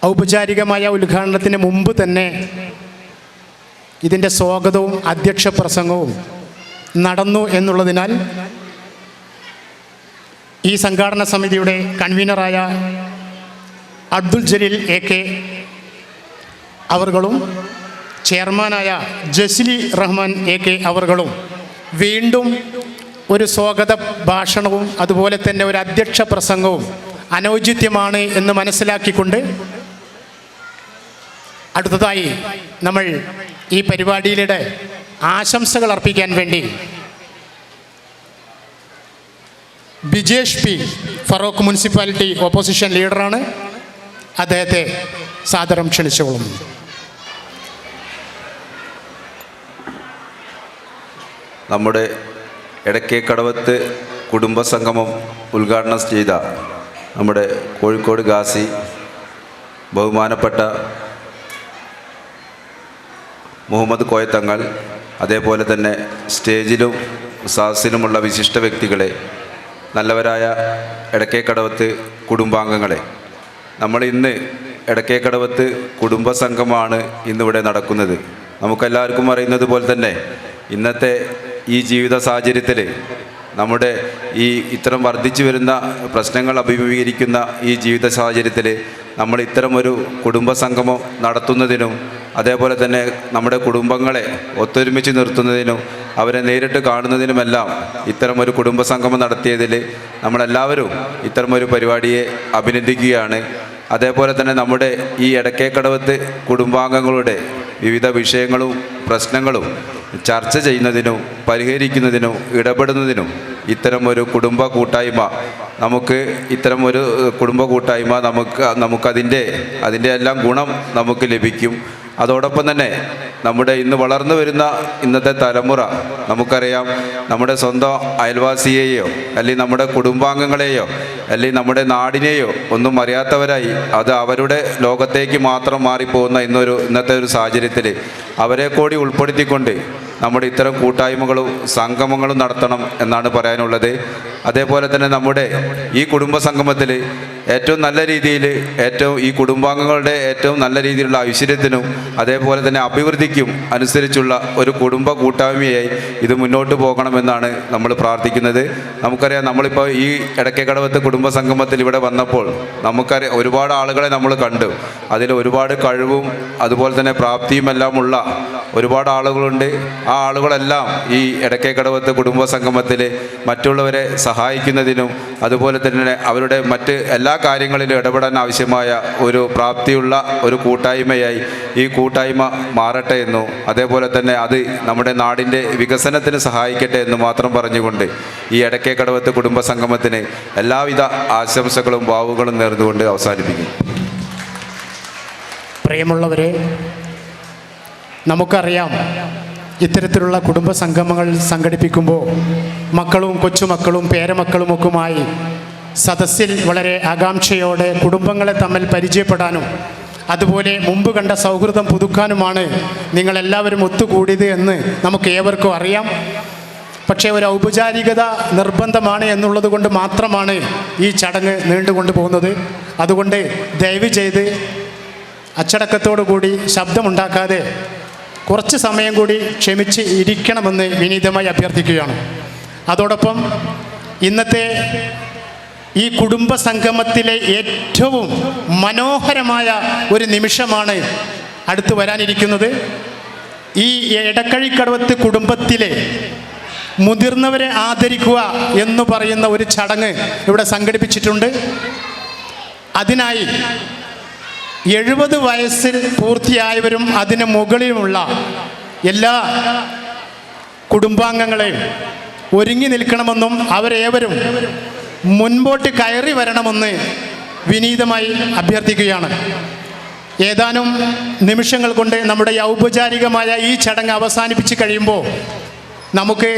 ഔപചാരികമായ ഉദ്ഘാടനത്തിന് മുമ്പ് തന്നെ ഇതിൻ്റെ സ്വാഗതവും അധ്യക്ഷ പ്രസംഗവും നടന്നു എന്നുള്ളതിനാൽ ഈ സംഘാടന സമിതിയുടെ കൺവീനറായ അബ്ദുൽ ജലീൽ AK അവർകളും ചെയർമാനായ ജസ്ലി റഹ്മാൻ AK അവർകളും വീണ്ടും ഒരു സ്വാഗത ഭാഷണവും അതുപോലെ തന്നെ ഒരു അധ്യക്ഷ പ്രസംഗവും അനൗചിത്യമാണ് എന്ന് മനസ്സിലാക്കിക്കൊണ്ട് അടുത്തതായി നമ്മൾ ഈ പരിപാടിയിലൂടെ ആശംസകൾ അർപ്പിക്കാൻ വേണ്ടി Bijesh P Feroke municipality opposition ലീഡറാണ്, അദ്ദേഹത്തെ സാദരം ക്ഷണിച്ചുകൊള്ളുന്നു. നമ്മുടെ എടക്കേക്കടവത്ത് കുടുംബസംഗമം ഉദ്ഘാടനം ചെയ്ത നമ്മുടെ കോഴിക്കോട് ഗാസി ബഹുമാനപ്പെട്ട മുഹമ്മദ് കോയത്തങ്ങൾ, അതേപോലെ തന്നെ സ്റ്റേജിലും സാഹസിലുമുള്ള വിശിഷ്ട വ്യക്തികളെ, നല്ലവരായ എടക്കേക്കടവത്ത് കുടുംബാംഗങ്ങളെ, നമ്മൾ ഇന്ന് എടക്കേക്കടവത്ത് കുടുംബസംഘമാണ് ഇന്നിവിടെ നടക്കുന്നത്. നമുക്കെല്ലാവർക്കും അറിയുന്നത് പോലെ തന്നെ ഇന്നത്തെ ഈ ജീവിത സാഹചര്യത്തിൽ നമ്മുടെ ഈ ഇത്തരം വർദ്ധിച്ചു വരുന്ന പ്രശ്നങ്ങൾ അഭിമുഖീകരിക്കുന്ന ഈ ജീവിത സാഹചര്യത്തിൽ നമ്മൾ ഇത്തരമൊരു കുടുംബസംഗമം നടത്തുന്നതിനും അതേപോലെ തന്നെ നമ്മുടെ കുടുംബങ്ങളെ ഒത്തൊരുമിച്ച് നിർത്തുന്നതിനും അവരെ നേരിട്ട് കാണുന്നതിനുമെല്ലാം ഇത്തരമൊരു കുടുംബസംഗമം നടത്തിയതിൽ നമ്മളെല്ലാവരും ഇത്തരമൊരു പരിപാടിയെ അഭിനന്ദിക്കുകയാണ്. അതേപോലെ തന്നെ നമ്മുടെ ഈ എടക്കേക്കടവത്ത് കുടുംബാംഗങ്ങളുടെ വിവിധ വിഷയങ്ങളും പ്രശ്നങ്ങളും ചർച്ച ചെയ്യുന്നതിനും പരിഹരിക്കുന്നതിനും ഇടപെടുന്നതിനും ഇത്തരമൊരു കുടുംബ കൂട്ടായ്മ നമുക്കതിൻ്റെ എല്ലാം ഗുണം നമുക്ക് ലഭിക്കും. അതോടൊപ്പം തന്നെ നമ്മുടെ ഇന്ന് വളർന്നു വരുന്ന ഇന്നത്തെ തലമുറ, നമുക്കറിയാം, നമ്മുടെ സ്വന്തം അയൽവാസിയെയോ അല്ലെങ്കിൽ നമ്മുടെ കുടുംബാംഗങ്ങളെയോ അല്ലെങ്കിൽ നമ്മുടെ നാടിനെയോ ഒന്നും അറിയാത്തവരായി അത് അവരുടെ ലോകത്തേക്ക് മാത്രം മാറിപ്പോകുന്ന ഇന്നത്തെ ഒരു സാഹചര്യത്തിൽ അവരെ കൂടി ഉൾപ്പെടുത്തിക്കൊണ്ട് നമ്മുടെ ഇത്തരം കൂട്ടായ്മകളും സംഗമങ്ങളും നടത്തണം എന്നാണ് പറയാനുള്ളത്. അതേപോലെ തന്നെ നമ്മുടെ ഈ കുടുംബസംഗമത്തിൽ ഏറ്റവും നല്ല രീതിയിൽ ഈ കുടുംബാംഗങ്ങളുടെ ഏറ്റവും നല്ല രീതിയിലുള്ള ഐശ്വര്യത്തിനും അതേപോലെ തന്നെ അഭിവൃദ്ധിക്കും അനുസരിച്ചുള്ള ഒരു കുടുംബ കൂട്ടായ്മയായി ഇത് മുന്നോട്ട് പോകണമെന്നാണ് നമ്മൾ പ്രാർത്ഥിക്കുന്നത്. നമുക്കറിയാം, നമ്മളിപ്പോൾ ഈ എടക്കേക്കടവത്ത് കുടുംബസംഗമത്തിൽ ഇവിടെ വന്നപ്പോൾ നമുക്കറിയാം ഒരുപാട് ആളുകളെ നമ്മൾ കണ്ടു. അതിൽ ഒരുപാട് കഴിവും അതുപോലെ തന്നെ പ്രാപ്തിയുമെല്ലാമുള്ള ഒരുപാട് ആളുകളുണ്ട്. ആ ആളുകളെല്ലാം ഈ എടക്കേക്കടവത്ത് കുടുംബസംഗമത്തിൽ മറ്റുള്ളവരെ സഹായിക്കുന്നതിനും അതുപോലെ തന്നെ അവരുടെ മറ്റ് എല്ലാ കാര്യങ്ങളിലും ഇടപെടാൻ ആവശ്യമായ ഒരു പ്രാപ്തിയുള്ള ഒരു കൂട്ടായ്മയായി ഈ കൂട്ടായ്മ മാറട്ടെ എന്നും അതേപോലെ തന്നെ അത് നമ്മുടെ നാടിൻ്റെ വികസനത്തിന് സഹായിക്കട്ടെ എന്ന് മാത്രം പറഞ്ഞുകൊണ്ട് ഈ എടക്കേക്കടവത്ത് കുടുംബസംഗമത്തിന് എല്ലാവിധ ആശംസകളും ഭാവുകളും നേർന്നുകൊണ്ട് അവസാനിപ്പിക്കും. പ്രിയമുള്ളവരെ, നമുക്കറിയാം, ഇത്തരത്തിലുള്ള കുടുംബസംഗമങ്ങൾ സംഘടിപ്പിക്കുമ്പോൾ മക്കളും കൊച്ചുമക്കളും പേരമക്കളുമൊക്കെയുമായി സദസ്സിൽ വളരെ ആകാംക്ഷയോടെ കുടുംബങ്ങളെ തമ്മിൽ പരിചയപ്പെടാനും അതുപോലെ മുമ്പ് കണ്ട സൗഹൃദം പുതുക്കാനുമാണ് നിങ്ങളെല്ലാവരും ഒത്തുകൂടിയത് എന്ന് നമുക്ക് ഏവർക്കും അറിയാം. പക്ഷേ ഒരു ഔപചാരികത നിർബന്ധമാണ് എന്നുള്ളത് കൊണ്ട് മാത്രമാണ് ഈ ചടങ്ങ് നീണ്ടുകൊണ്ടു പോകുന്നത്. അതുകൊണ്ട് ദയവ് ചെയ്ത് അച്ചടക്കത്തോടു കൂടി ശബ്ദമുണ്ടാക്കാതെ കുറച്ച് സമയം കൂടി ക്ഷമിച്ച് ഇരിക്കണമെന്ന് വിനീതമായി അഭ്യർത്ഥിക്കുകയാണ്. അതോടൊപ്പം ഇന്നത്തെ ഈ കുടുംബസംഗമത്തിലെ ഏറ്റവും മനോഹരമായ ഒരു നിമിഷമാണ് അടുത്ത് വരാനിരിക്കുന്നത്. ഈ എടക്കഴിക്കടവത്ത് കുടുംബത്തിലെ മുതിർന്നവരെ ആദരിക്കുക എന്ന് പറയുന്ന ഒരു ചടങ്ങ് ഇവിടെ സംഘടിപ്പിച്ചിട്ടുണ്ട്. അതിനായി 70 വയസ്സിൽ പൂർത്തിയായവരും അതിന് മുകളിലുമുള്ള എല്ലാ കുടുംബാംഗങ്ങളെയും ഒരുങ്ങി നിൽക്കണമെന്നും അവരേവരും മുൻപോട്ട് കയറി വരണമെന്ന് വിനീതമായി അഭ്യർത്ഥിക്കുകയാണ്. ഏതാനും നിമിഷങ്ങൾ കൊണ്ട് നമ്മുടെ ഔപചാരികമായ ഈ ചടങ്ങ് അവസാനിപ്പിച്ച് കഴിയുമ്പോൾ നമുക്ക്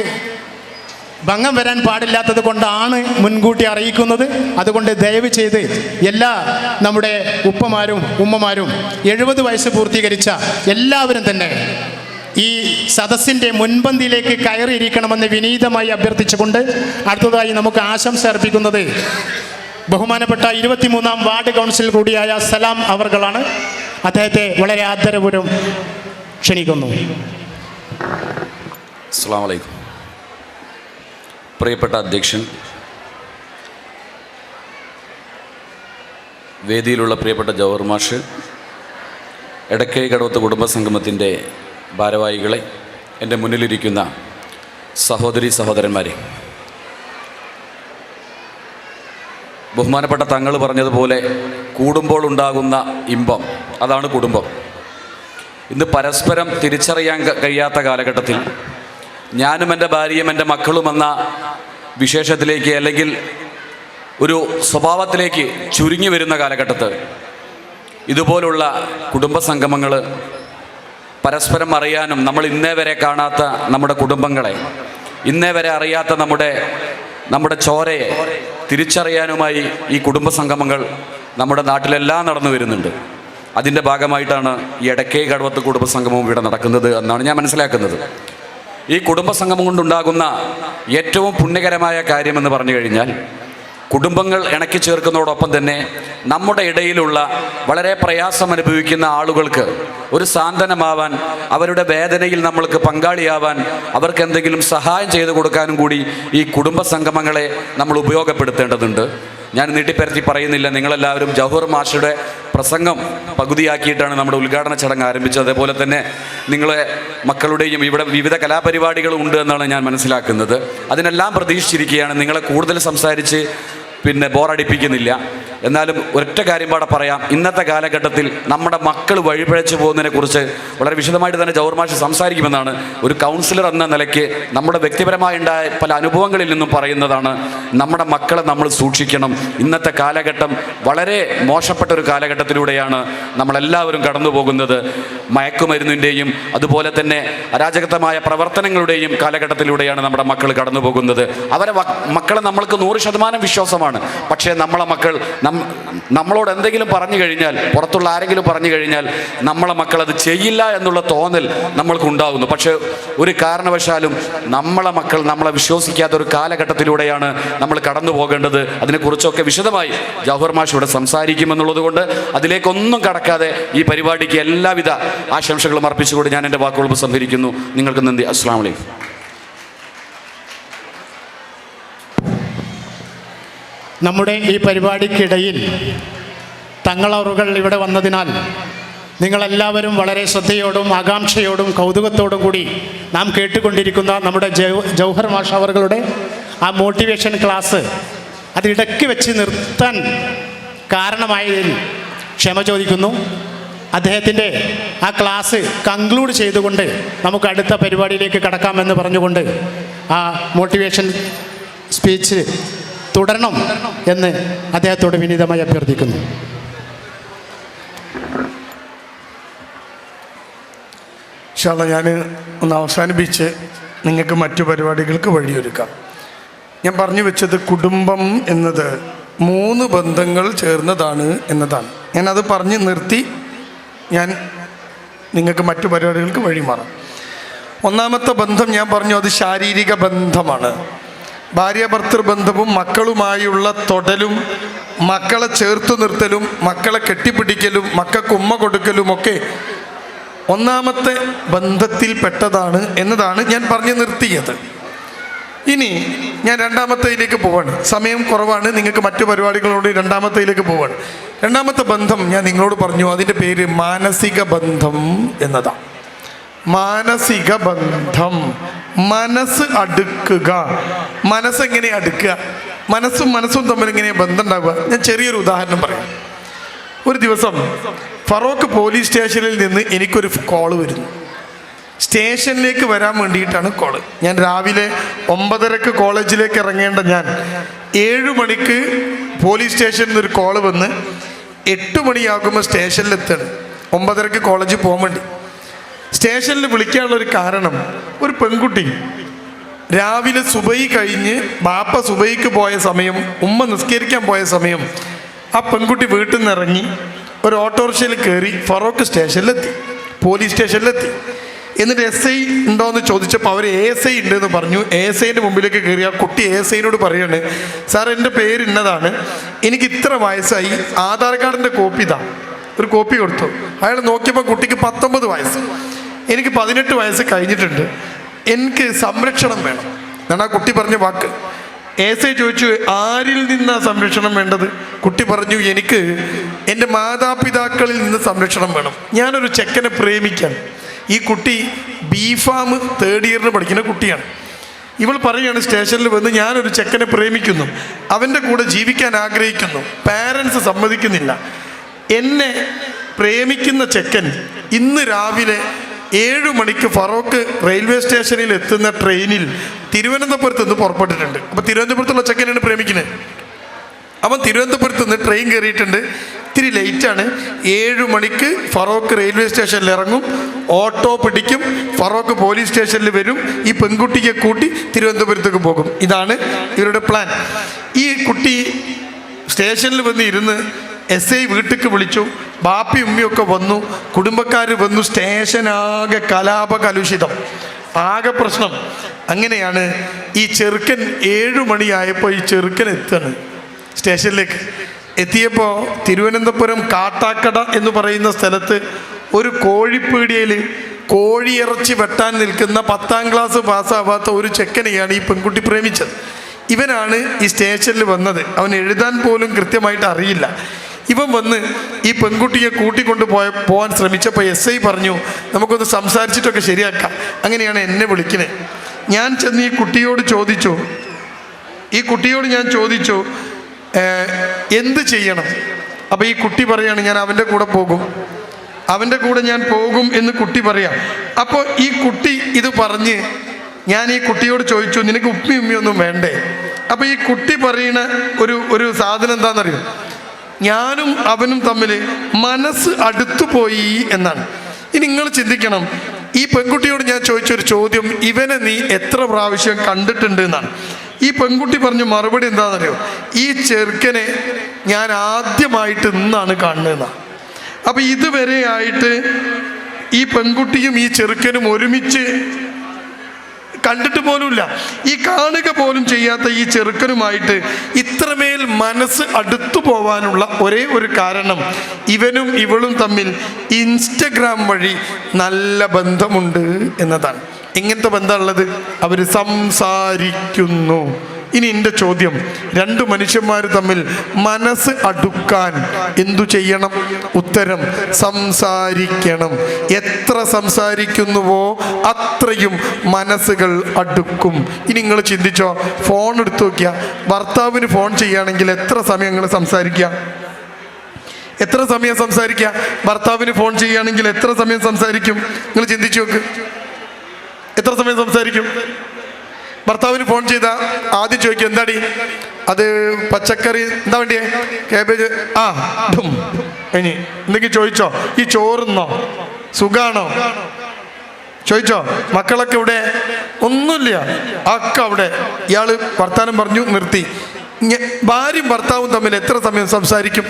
ഭംഗം വരാൻ പാടില്ലാത്തത് കൊണ്ടാണ് മുൻകൂട്ടി അറിയിക്കുന്നത്. അതുകൊണ്ട് ദയവ് ചെയ്ത് എല്ലാ നമ്മുടെ ഉപ്പമാരും ഉമ്മമാരും 70 വയസ്സ് പൂർത്തീകരിച്ച എല്ലാവരും തന്നെ ഈ സദസ്സിൻ്റെ മുൻപന്തിയിലേക്ക് കയറിയിരിക്കണമെന്ന് വിനീതമായി അഭ്യർത്ഥിച്ചുകൊണ്ട് അടുത്തതായി നമുക്ക് ആശംസ അർപ്പിക്കുന്നത് ബഹുമാനപ്പെട്ട 23-ാം വാർഡ് കൗൺസിൽ കൂടിയായ സലാം അവർകളാണ്. അദ്ദേഹത്തെ വളരെ ആദരപൂർവ്വം ക്ഷണിക്കുന്നു. അസ്സലാമു അലൈക്കും. പ്രിയപ്പെട്ട അധ്യക്ഷൻ, വേദിയിലുള്ള പ്രിയപ്പെട്ട ജവഹർ മാഷ്, എടക്കൈ കടവത്ത് കുടുംബസംഗമത്തിൻ്റെ ഭാരവാഹികളെ, എൻ്റെ മുന്നിലിരിക്കുന്ന സഹോദരി സഹോദരന്മാരെ, ബഹുമാനപ്പെട്ട തങ്ങൾ പറഞ്ഞതുപോലെ കൂടുമ്പോൾ ഉണ്ടാകുന്ന ഇമ്പം, അതാണ് കുടുംബം. ഇന്ന് പരസ്പരം തിരിച്ചറിയാൻ കഴിയാത്ത കാലഘട്ടത്തിൽ ഞാനും എൻ്റെ ഭാര്യയും എൻ്റെ മക്കളും എന്ന വിശേഷത്തിലേക്ക്, അല്ലെങ്കിൽ ഒരു സ്വഭാവത്തിലേക്ക് ചുരുങ്ങി വരുന്ന കാലഘട്ടത്ത് ഇതുപോലുള്ള കുടുംബസംഗമങ്ങൾ പരസ്പരം അറിയാനും, നമ്മൾ ഇന്നേ വരെ കാണാത്ത നമ്മുടെ കുടുംബങ്ങളെ, ഇന്നേ വരെ അറിയാത്ത നമ്മുടെ ചോരയെ തിരിച്ചറിയാനുമായി ഈ കുടുംബസംഗമങ്ങൾ നമ്മുടെ നാട്ടിലെല്ലാം നടന്നു വരുന്നുണ്ട്. അതിൻ്റെ ഭാഗമായിട്ടാണ് ഈ എടക്കൈ കടവത്ത് കുടുംബസംഗമവും ഇവിടെ നടക്കുന്നത് എന്നാണ് ഞാൻ മനസ്സിലാക്കുന്നത്. ഈ കുടുംബസംഗമം കൊണ്ടുണ്ടാകുന്ന ഏറ്റവും പുണ്യകരമായ കാര്യമെന്ന് പറഞ്ഞു കഴിഞ്ഞാൽ, കുടുംബങ്ങൾ ഇണക്കി ചേർക്കുന്നതോടൊപ്പം തന്നെ നമ്മുടെ ഇടയിലുള്ള വളരെ പ്രയാസം അനുഭവിക്കുന്ന ആളുകൾക്ക് ഒരു സാന്ത്വനമാവാൻ, അവരുടെ വേദനയിൽ നമ്മൾക്ക് പങ്കാളിയാവാൻ, അവർക്ക് എന്തെങ്കിലും സഹായം ചെയ്തു കൊടുക്കാനും കൂടി ഈ കുടുംബസംഗമങ്ങളെ നമ്മൾ ഉപയോഗപ്പെടുത്തേണ്ടതുണ്ട്. ഞാൻ നീട്ടിപ്പരത്തി പറയുന്നില്ല. നിങ്ങളെല്ലാവരും ജവഹർ മാഷയുടെ പ്രസംഗം പകുതിയാക്കിയിട്ടാണ് നമ്മുടെ ഉദ്ഘാടന ചടങ്ങ് ആരംഭിച്ചത്. അതേപോലെ തന്നെ നിങ്ങളെ മക്കളുടെയും ഇവിടെ വിവിധ കലാപരിപാടികളും ഉണ്ട് എന്നാണ് ഞാൻ മനസ്സിലാക്കുന്നത്. അതിനെല്ലാം പ്രതീക്ഷിച്ചിരിക്കുകയാണ്. നിങ്ങളെ കൂടുതൽ സംസാരിച്ച് ബോറടിപ്പിക്കുന്നില്ല. എന്നാലും ഒരൊറ്റ കാര്യം പാടെ പറയാം. ഇന്നത്തെ കാലഘട്ടത്തിൽ നമ്മുടെ മക്കൾ വഴിപിഴച്ചു പോകുന്നതിനെ കുറിച്ച് വളരെ വിശദമായിട്ട് തന്നെ ജവഹർ മാഷ് സംസാരിക്കുമെന്നാണ്. ഒരു കൗൺസിലർ എന്ന നിലയ്ക്ക് നമ്മുടെ വ്യക്തിപരമായി ഉണ്ടായ പല അനുഭവങ്ങളിൽ നിന്നും പറയുന്നതാണ്, നമ്മുടെ മക്കളെ നമ്മൾ സൂക്ഷിക്കണം. ഇന്നത്തെ കാലഘട്ടം വളരെ മോശപ്പെട്ട ഒരു കാലഘട്ടത്തിലൂടെയാണ് നമ്മളെല്ലാവരും കടന്നു പോകുന്നത്. മയക്കുമരുന്നിൻ്റെയും അതുപോലെ തന്നെ അരാജകത്വമായ പ്രവർത്തനങ്ങളുടെയും കാലഘട്ടത്തിലൂടെയാണ് നമ്മുടെ മക്കൾ കടന്നു പോകുന്നത്. മക്കളെ നമ്മൾക്ക് 100% വിശ്വാസമാണ്. പക്ഷേ നമ്മളെ മക്കൾ നമ്മളോട് എന്തെങ്കിലും പറഞ്ഞു കഴിഞ്ഞാൽ, പുറത്തുള്ള ആരെങ്കിലും പറഞ്ഞു കഴിഞ്ഞാൽ നമ്മളെ മക്കൾ അത് ചെയ്യില്ല എന്നുള്ള തോന്നൽ നമ്മൾക്കുണ്ടാകുന്നു. പക്ഷേ ഒരു കാരണവശാലും നമ്മളെ മക്കൾ നമ്മളെ വിശ്വസിക്കാത്ത ഒരു കാലഘട്ടത്തിലൂടെയാണ് നമ്മൾ കടന്നു പോകേണ്ടത്. അതിനെക്കുറിച്ചൊക്കെ വിശദമായി ജവഹർ മാഷ് ഇവിടെ സംസാരിക്കുമെന്നുള്ളത് കൊണ്ട് അതിലേക്കൊന്നും കടക്കാതെ ഈ പരിപാടിക്ക് എല്ലാവിധ ആശംസകളും അർപ്പിച്ചുകൊണ്ട് ഞാൻ എൻ്റെ വാക്കുകൾ ഉപസംഹരിക്കുന്നു. നിങ്ങൾക്ക് നന്ദി. അസ്സലാമു അലൈക്കും. നമ്മുടെ ഈ പരിപാടിക്കിടയിൽ തങ്ങളവറുകൾ ഇവിടെ വന്നതിനാൽ നിങ്ങളെല്ലാവരും വളരെ ശ്രദ്ധയോടും ആകാംക്ഷയോടും കൗതുകത്തോടും കൂടി നാം കേട്ടുകൊണ്ടിരിക്കുന്ന നമ്മുടെ ജൗഹർ മാഷ് അവറുകളുടെ ആ മോട്ടിവേഷൻ ക്ലാസ് അത് ഇടയ്ക്ക് വെച്ച് നിർത്താൻ കാരണമായതിൽ ക്ഷമ ചോദിക്കുന്നു. അദ്ദേഹത്തിൻ്റെ ആ ക്ലാസ് കൺക്ലൂഡ് ചെയ്തുകൊണ്ട് നമുക്ക് അടുത്ത പരിപാടിയിലേക്ക് കടക്കാമെന്ന് പറഞ്ഞുകൊണ്ട് ആ മോട്ടിവേഷൻ സ്പീച്ച് തുടരണം എന്ന് അദ്ദേഹത്തോട് വിനീതമായി അഭ്യർത്ഥിക്കുന്നു. ഇൻഷാ അല്ലാഹ് ഞാൻ ഒന്ന് അവസാനിപ്പിച്ച് നിങ്ങൾക്ക് മറ്റു പരിപാടികൾക്ക് വഴിയൊരുക്കാം. ഞാൻ പറഞ്ഞു വെച്ചത് കുടുംബം എന്നത് 3 ബന്ധങ്ങൾ ചേർന്നതാണ് എന്നതാണ്. ഞാനത് പറഞ്ഞ് നിർത്തി ഞാൻ നിങ്ങൾക്ക് മറ്റു പരിപാടികൾക്ക് വഴിമാറാം. ഒന്നാമത്തെ ബന്ധം ഞാൻ പറഞ്ഞു, അത് ശാരീരിക ബന്ധമാണ്. ഭാര്യ ഭർത്തൃ ബന്ധവും മക്കളുമായുള്ള തൊടലും മക്കളെ ചേർത്തു നിർത്തലും മക്കളെ കെട്ടിപ്പിടിക്കലും മക്കൾക്ക് ഉമ്മ കൊടുക്കലുമൊക്കെ ഒന്നാമത്തെ ബന്ധത്തിൽപ്പെട്ടതാണ് എന്നതാണ് ഞാൻ പറഞ്ഞു നിർത്തിയത്. ഇനി ഞാൻ രണ്ടാമത്തേതിലേക്ക് പോവാണ്. സമയം കുറവാണ്, നിങ്ങൾക്ക് മറ്റു പരിപാടികളോട് രണ്ടാമത്തേതിലേക്ക് പോവാണ്. രണ്ടാമത്തെ ബന്ധം ഞാൻ നിങ്ങളോട് പറഞ്ഞു, അതിൻ്റെ പേര് മാനസിക ബന്ധം എന്നതാണ്. മാനസിക ബന്ധം, മനസ്സ് അടുക്കുക. മനസ്സെങ്ങനെ അടുക്കുക? മനസ്സും തമ്മിൽ എങ്ങനെ ബന്ധം ഉണ്ടാവുക? ഞാൻ ചെറിയൊരു ഉദാഹരണം പറയാം. ഒരു ദിവസം ഫറോക്ക് പോലീസ് സ്റ്റേഷനിൽ നിന്ന് എനിക്കൊരു കോള് വരുന്നു. സ്റ്റേഷനിലേക്ക് വരാൻ വേണ്ടിയിട്ടാണ് കോള്. ഞാൻ രാവിലെ 9:30 കോളേജിലേക്ക് ഇറങ്ങേണ്ട ഞാൻ 7 മണിക്ക് പോലീസ് സ്റ്റേഷനിൽ നിന്നൊരു കോള് വന്ന് 8 മണിയാകുമ്പോൾ സ്റ്റേഷനിലെത്താണ്. 9:30 കോളേജിൽ പോകാൻ വേണ്ടി സ്റ്റേഷനിൽ വിളിക്കാനുള്ളൊരു കാരണം, ഒരു പെൺകുട്ടി രാവിലെ സുബൈ കഴിഞ്ഞ് ബാപ്പ സുബൈക്ക് പോയ സമയം, ഉമ്മ നിസ്കരിക്കാൻ പോയ സമയം, ആ പെൺകുട്ടി വീട്ടിൽ നിന്ന് ഇറങ്ങി ഒരു ഓട്ടോറിക്ഷയിൽ കയറി ഫറോക്ക് സ്റ്റേഷനിലെത്തി, പോലീസ് സ്റ്റേഷനിലെത്തി. എന്നിട്ട് SI ഉണ്ടോ എന്ന് ചോദിച്ചപ്പോൾ അവർ ASI ഉണ്ട് എന്ന് പറഞ്ഞു. ASIൻ്റെ മുമ്പിലേക്ക് കയറി ആ കുട്ടി ASIനോട് പറയാണ്, സാർ എൻ്റെ പേര് ഇന്നതാണ്, എനിക്ക് ഇത്ര വയസ്സായി, ആധാർ കാർഡിൻ്റെ കോപ്പി ഇതാ. ഒരു കോപ്പി കൊടുത്തു. അയാൾ നോക്കിയപ്പോൾ കുട്ടിക്ക് 19 വയസ്സ്, എനിക്ക് 18 വയസ്സ് കഴിഞ്ഞിട്ടുണ്ട്, എനിക്ക് സംരക്ഷണം വേണം എന്നാണ് ആ കുട്ടി പറഞ്ഞ വാക്ക്. ASI ചോദിച്ചു, ആരിൽ നിന്നാണ് സംരക്ഷണം വേണ്ടത്? കുട്ടി പറഞ്ഞു, എനിക്ക് എൻ്റെ മാതാപിതാക്കളിൽ നിന്ന് സംരക്ഷണം വേണം. ഞാനൊരു ചെക്കനെ പ്രേമിക്കാൻ. ഈ കുട്ടി B.Pharm 3rd ഇയറിന് പഠിക്കുന്ന കുട്ടിയാണ്. ഇവൾ പറയുകയാണ് സ്റ്റേഷനിൽ വന്ന്, ഞാനൊരു ചെക്കനെ പ്രേമിക്കുന്നു, അവൻ്റെ കൂടെ ജീവിക്കാൻ ആഗ്രഹിക്കുന്നു, പാരൻസ് സമ്മതിക്കുന്നില്ല. എന്നെ പ്രേമിക്കുന്ന ചെക്കൻ ഇന്ന് രാവിലെ 7 മണിക്ക് ഫറോക്ക് റെയിൽവേ സ്റ്റേഷനിൽ എത്തുന്ന ട്രെയിനിൽ തിരുവനന്തപുരത്ത് നിന്ന് പുറപ്പെട്ടിട്ടുണ്ട്. അപ്പോൾ തിരുവനന്തപുരത്തുള്ള ചെക്കനാണ് പ്രേമിക്കുന്നത്. അവൻ തിരുവനന്തപുരത്ത് നിന്ന് ട്രെയിൻ കയറിയിട്ടുണ്ട്, ഇത്തിരി ലേറ്റാണ്. 7 മണിക്ക് ഫറോക്ക് റെയിൽവേ സ്റ്റേഷനിൽ ഇറങ്ങും, ഓട്ടോ പിടിക്കും, ഫറോക്ക് പോലീസ് സ്റ്റേഷനിൽ വരും, ഈ പെൺകുട്ടിയെ കൂട്ടി തിരുവനന്തപുരത്തേക്ക് പോകും. ഇതാണ് ഇവരുടെ പ്ലാൻ. ഈ കുട്ടി സ്റ്റേഷനിൽ വന്ന് ഇരുന്ന് SI വീട്ടിലേക്ക് വിളിച്ചു. ബാപ്പി ഉമ്മിയൊക്കെ വന്നു, കുടുംബക്കാർ വന്നു, സ്റ്റേഷനാകെ കലാപകലുഷിതം, ആകെ പ്രശ്നം. അങ്ങനെയാണ് ഈ ചെറുക്കൻ 7 മണിയായപ്പോൾ ഈ ചെറുക്കൻ എത്താണ് സ്റ്റേഷനിലേക്ക്. എത്തിയപ്പോൾ തിരുവനന്തപുരം കാട്ടാക്കട എന്ന് പറയുന്ന സ്ഥലത്ത് ഒരു കോഴിപ്പീടിയയിൽ കോഴിയിറച്ചി വെട്ടാൻ നിൽക്കുന്ന 10ാം ക്ലാസ് പാസ്സാവാത്ത ഒരു ചെക്കനെയാണ് ഈ പെൺകുട്ടി പ്രേമിച്ചത്. ഇവനാണ് ഈ സ്റ്റേഷനിൽ വന്നത്. അവൻ എഴുതാൻ പോലും കൃത്യമായിട്ട് അറിയില്ല. ഇവൻ വന്ന് ഈ പെൺകുട്ടിയെ കൂട്ടിക്കൊണ്ട് പോകാൻ ശ്രമിച്ചപ്പോൾ SI പറഞ്ഞു, നമുക്കൊന്ന് സംസാരിച്ചിട്ടൊക്കെ ശരിയാക്കാം. അങ്ങനെയാണ് എന്നെ വിളിക്കുന്നത്. ഞാൻ ചെന്ന് ഈ കുട്ടിയോട് ചോദിച്ചു എന്ത് ചെയ്യണം. അപ്പോൾ ഈ കുട്ടി പറയാണ്, ഞാൻ അവൻ്റെ കൂടെ പോകും എന്ന് കുട്ടി പറയാം. അപ്പോൾ ഈ കുട്ടി ഇത് പറഞ്ഞ് ഞാൻ ഈ കുട്ടിയോട് ചോദിച്ചു, നിനക്ക് ഉമ്മിയൊന്നും വേണ്ടേ? അപ്പോൾ ഈ കുട്ടി പറയുന്ന ഒരു സാധനം എന്താണെന്നറിയോ? ഞാനും അവനും തമ്മിൽ മനസ്സ് അടുത്തുപോയി എന്നാണ്. ഇനി നിങ്ങൾ ചിന്തിക്കണം, ഈ പെൺകുട്ടിയോട് ഞാൻ ചോദിച്ചൊരു ചോദ്യം, ഇവനെ നീ എത്ര പ്രാവശ്യം കണ്ടിട്ടുണ്ട് എന്നാണ്. ഈ പെൺകുട്ടി പറഞ്ഞു മറുപടി എന്താണെന്നറിയോ? ഈ ചെറുക്കനെ ഞാൻ ആദ്യമായിട്ട് ഇന്നാണ് കാണുന്നതെന്നാണ്. അപ്പം ഇതുവരെ ആയിട്ട് ഈ പെൺകുട്ടിയും ഈ ചെറുക്കനും ഒരുമിച്ച് കണ്ടിട്ട് പോലുമില്ല. ഈ കാണുക പോലും ചെയ്യാത്ത ഈ ചെറുക്കനുമായിട്ട് ഇത്രമേൽ മനസ്സ് അടുത്തു പോവാനുള്ള ഒരേ ഒരു കാരണം, ഇവനും ഇവളും തമ്മിൽ ഇൻസ്റ്റഗ്രാം വഴി നല്ല ബന്ധമുണ്ട് എന്നതാണ്. എങ്ങനത്തെ ബന്ധമുള്ളത്? അവർ സംസാരിക്കുന്നു. ഇനി എൻ്റെ ചോദ്യം, 2 മനുഷ്യന്മാർ തമ്മിൽ മനസ്സ് അടുക്കാൻ എന്തു ചെയ്യണം? ഉത്തരം, സംസാരിക്കണം. എത്ര സംസാരിക്കുന്നുവോ അത്രയും മനസ്സുകൾ അടുക്കും. ഇനി നിങ്ങൾ ചിന്തിച്ചോ, ഫോൺ എടുത്തു നോക്കിയാൽ ഭർത്താവിന് ഫോൺ ചെയ്യുകയാണെങ്കിൽ എത്ര സമയം നിങ്ങൾ സംസാരിക്കുക? എത്ര സമയം സംസാരിക്കുക? ഭർത്താവിന് ഫോൺ ചെയ്യുകയാണെങ്കിൽ എത്ര സമയം സംസാരിക്കും? നിങ്ങൾ ചിന്തിച്ചു നോക്ക്, എത്ര സമയം സംസാരിക്കും? ഭർത്താവിന് ഫോൺ ചെയ്താൽ ആദ്യം ചോദിക്കും, എന്താടി അത് പച്ചക്കറി, എന്താ വേണ്ടിയേ? കാബേജ്. ഇനി എന്തെങ്കിലും ചോദിച്ചോ? ഈ ചോറുന്നോ? സുഖാണോ? ചോദിച്ചോ? മക്കളൊക്കെ ഇവിടെ? ഒന്നുമില്ല, ഒക്കെ അവിടെ. ഇയാൾ വർത്താനം പറഞ്ഞു നിർത്തി. ഭാര്യയും ഭർത്താവും തമ്മിൽ എത്ര സമയം സംസാരിക്കും?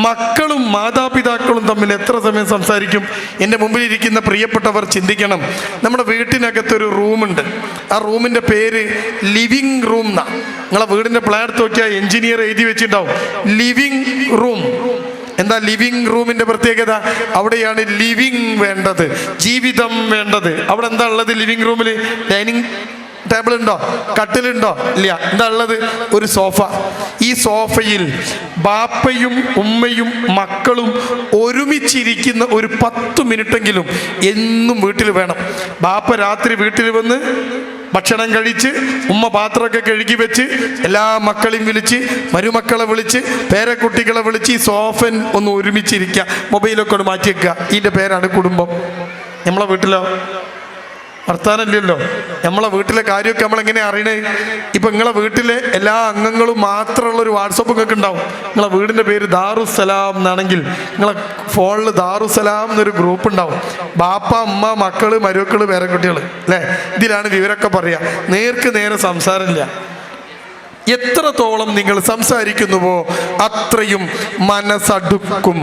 മക്കളും മാതാപിതാക്കളും തമ്മിൽ എത്ര സമയം സംസാരിക്കും? എൻ്റെ മുമ്പിലിരിക്കുന്ന പ്രിയപ്പെട്ടവർ ചിന്തിക്കണം. നമ്മുടെ വീട്ടിനകത്തൊരു റൂമുണ്ട്. ആ റൂമിൻ്റെ പേര് ലിവിങ് റൂം എന്നാണ്. നിങ്ങളെ വീടിൻ്റെ പ്ലാൻ എടുത്ത് നോക്കിയാൽ എഞ്ചിനീയർ എഴുതി വെച്ചിട്ടുണ്ടാവും ലിവിങ് റൂം. എന്താ ലിവിങ് റൂമിൻ്റെ പ്രത്യേകത? അവിടെയാണ് ലിവിങ് വേണ്ടത്, ജീവിതം വേണ്ടത്. അവിടെ എന്താ ഉള്ളത്? ലിവിങ് റൂമിൽ ഡൈനിങ് ടേബിൾ ഉണ്ടോ? കട്ടിലുണ്ടോ? ഇല്ല. എന്താ ഉള്ളത്? ഒരു സോഫ. ഈ സോഫയിൽ ബാപ്പയും ഉമ്മയും മക്കളും ഒരുമിച്ചിരിക്കുന്ന ഒരു 10 മിനിറ്റെങ്കിലും എന്നും വീട്ടിൽ വേണം. ബാപ്പ രാത്രി വീട്ടിൽ വന്ന് ഭക്ഷണം കഴിച്ച് ഉമ്മ പാത്രമൊക്കെ കഴുകി വെച്ച് എല്ലാ മക്കളെയും വിളിച്ച് മരുമക്കളെ വിളിച്ച് പേരക്കുട്ടികളെ വിളിച്ച് ഈ സോഫൻ ഒന്ന് ഒരുമിച്ചിരിക്കുക, മൊബൈലൊക്കെ ഒന്ന് മാറ്റി വെക്കുക. ഇതിൻ്റെ പേരാണ് കുടുംബം. നമ്മളെ വീട്ടിലോ വർത്താനമില്ലല്ലോ. നമ്മളെ വീട്ടിലെ കാര്യമൊക്കെ നമ്മളെങ്ങനെ അറിയണേ? ഇപ്പം നിങ്ങളെ വീട്ടിലെ എല്ലാ അംഗങ്ങളും മാത്രമുള്ളൊരു വാട്സപ്പ് നിങ്ങൾക്ക് ഉണ്ടാവും. നിങ്ങളെ വീടിൻ്റെ പേര് ദാറുസലാം എന്നാണെങ്കിൽ നിങ്ങളെ ഫോണിൽ ദാറുസലാം എന്നൊരു ഗ്രൂപ്പ് ഉണ്ടാവും. ബാപ്പ, അമ്മ, മക്കള്, മരുമക്കള്, പേരക്കുട്ടികൾ, അല്ലേ? ഇതിലാണ് വിവരമൊക്കെ പറയുക. നേർക്ക് നേരെ സംസാരമില്ല. എത്രത്തോളം നിങ്ങൾ സംസാരിക്കുന്നുവോ അത്രയും മനസ്സടുക്കും.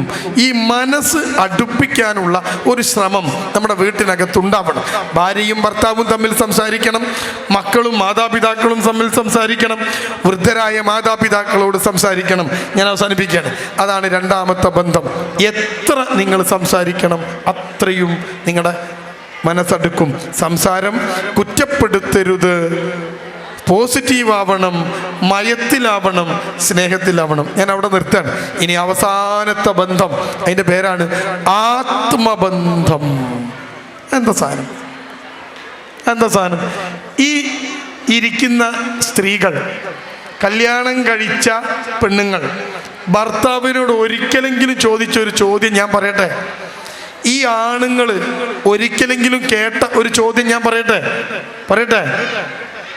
ഈ മനസ്സ് അടുപ്പിക്കാനുള്ള ഒരു ശ്രമം നമ്മുടെ വീട്ടിനകത്തുണ്ടാവണം. ഭാര്യയും ഭർത്താവും തമ്മിൽ സംസാരിക്കണം, മക്കളും മാതാപിതാക്കളും തമ്മിൽ സംസാരിക്കണം, വൃദ്ധരായ മാതാപിതാക്കളോട് സംസാരിക്കണം. ഞാൻ അവസാനിപ്പിക്കുകയാണ്. അതാണ് രണ്ടാമത്തെ ബന്ധം. എത്ര നിങ്ങൾ സംസാരിക്കണം അത്രയും നിങ്ങളുടെ മനസ്സടുക്കും. സംസാരം കുറ്റപ്പെടുത്തരുത്, പോസിറ്റീവ് ആവണം, മയത്തിലാവണം, സ്നേഹത്തിലാവണം. ഞാൻ അവിടെ നിർത്താൻ. ഇനി അവസാനത്തെ ബന്ധം, അതിൻ്റെ പേരാണ് ആത്മബന്ധം. എന്താ സാധനം? എന്താ സാധനം? ഈ ഇരിക്കുന്ന സ്ത്രീകൾ, കല്യാണം കഴിച്ച പെണ്ണുങ്ങൾ ഭർത്താവിനോട് ഒരിക്കലെങ്കിലും ചോദിച്ചൊരു ചോദ്യം ഞാൻ പറയട്ടെ. ഈ ആണുങ്ങൾ ഒരിക്കലെങ്കിലും കേട്ട ഒരു ചോദ്യം ഞാൻ പറയട്ടെ.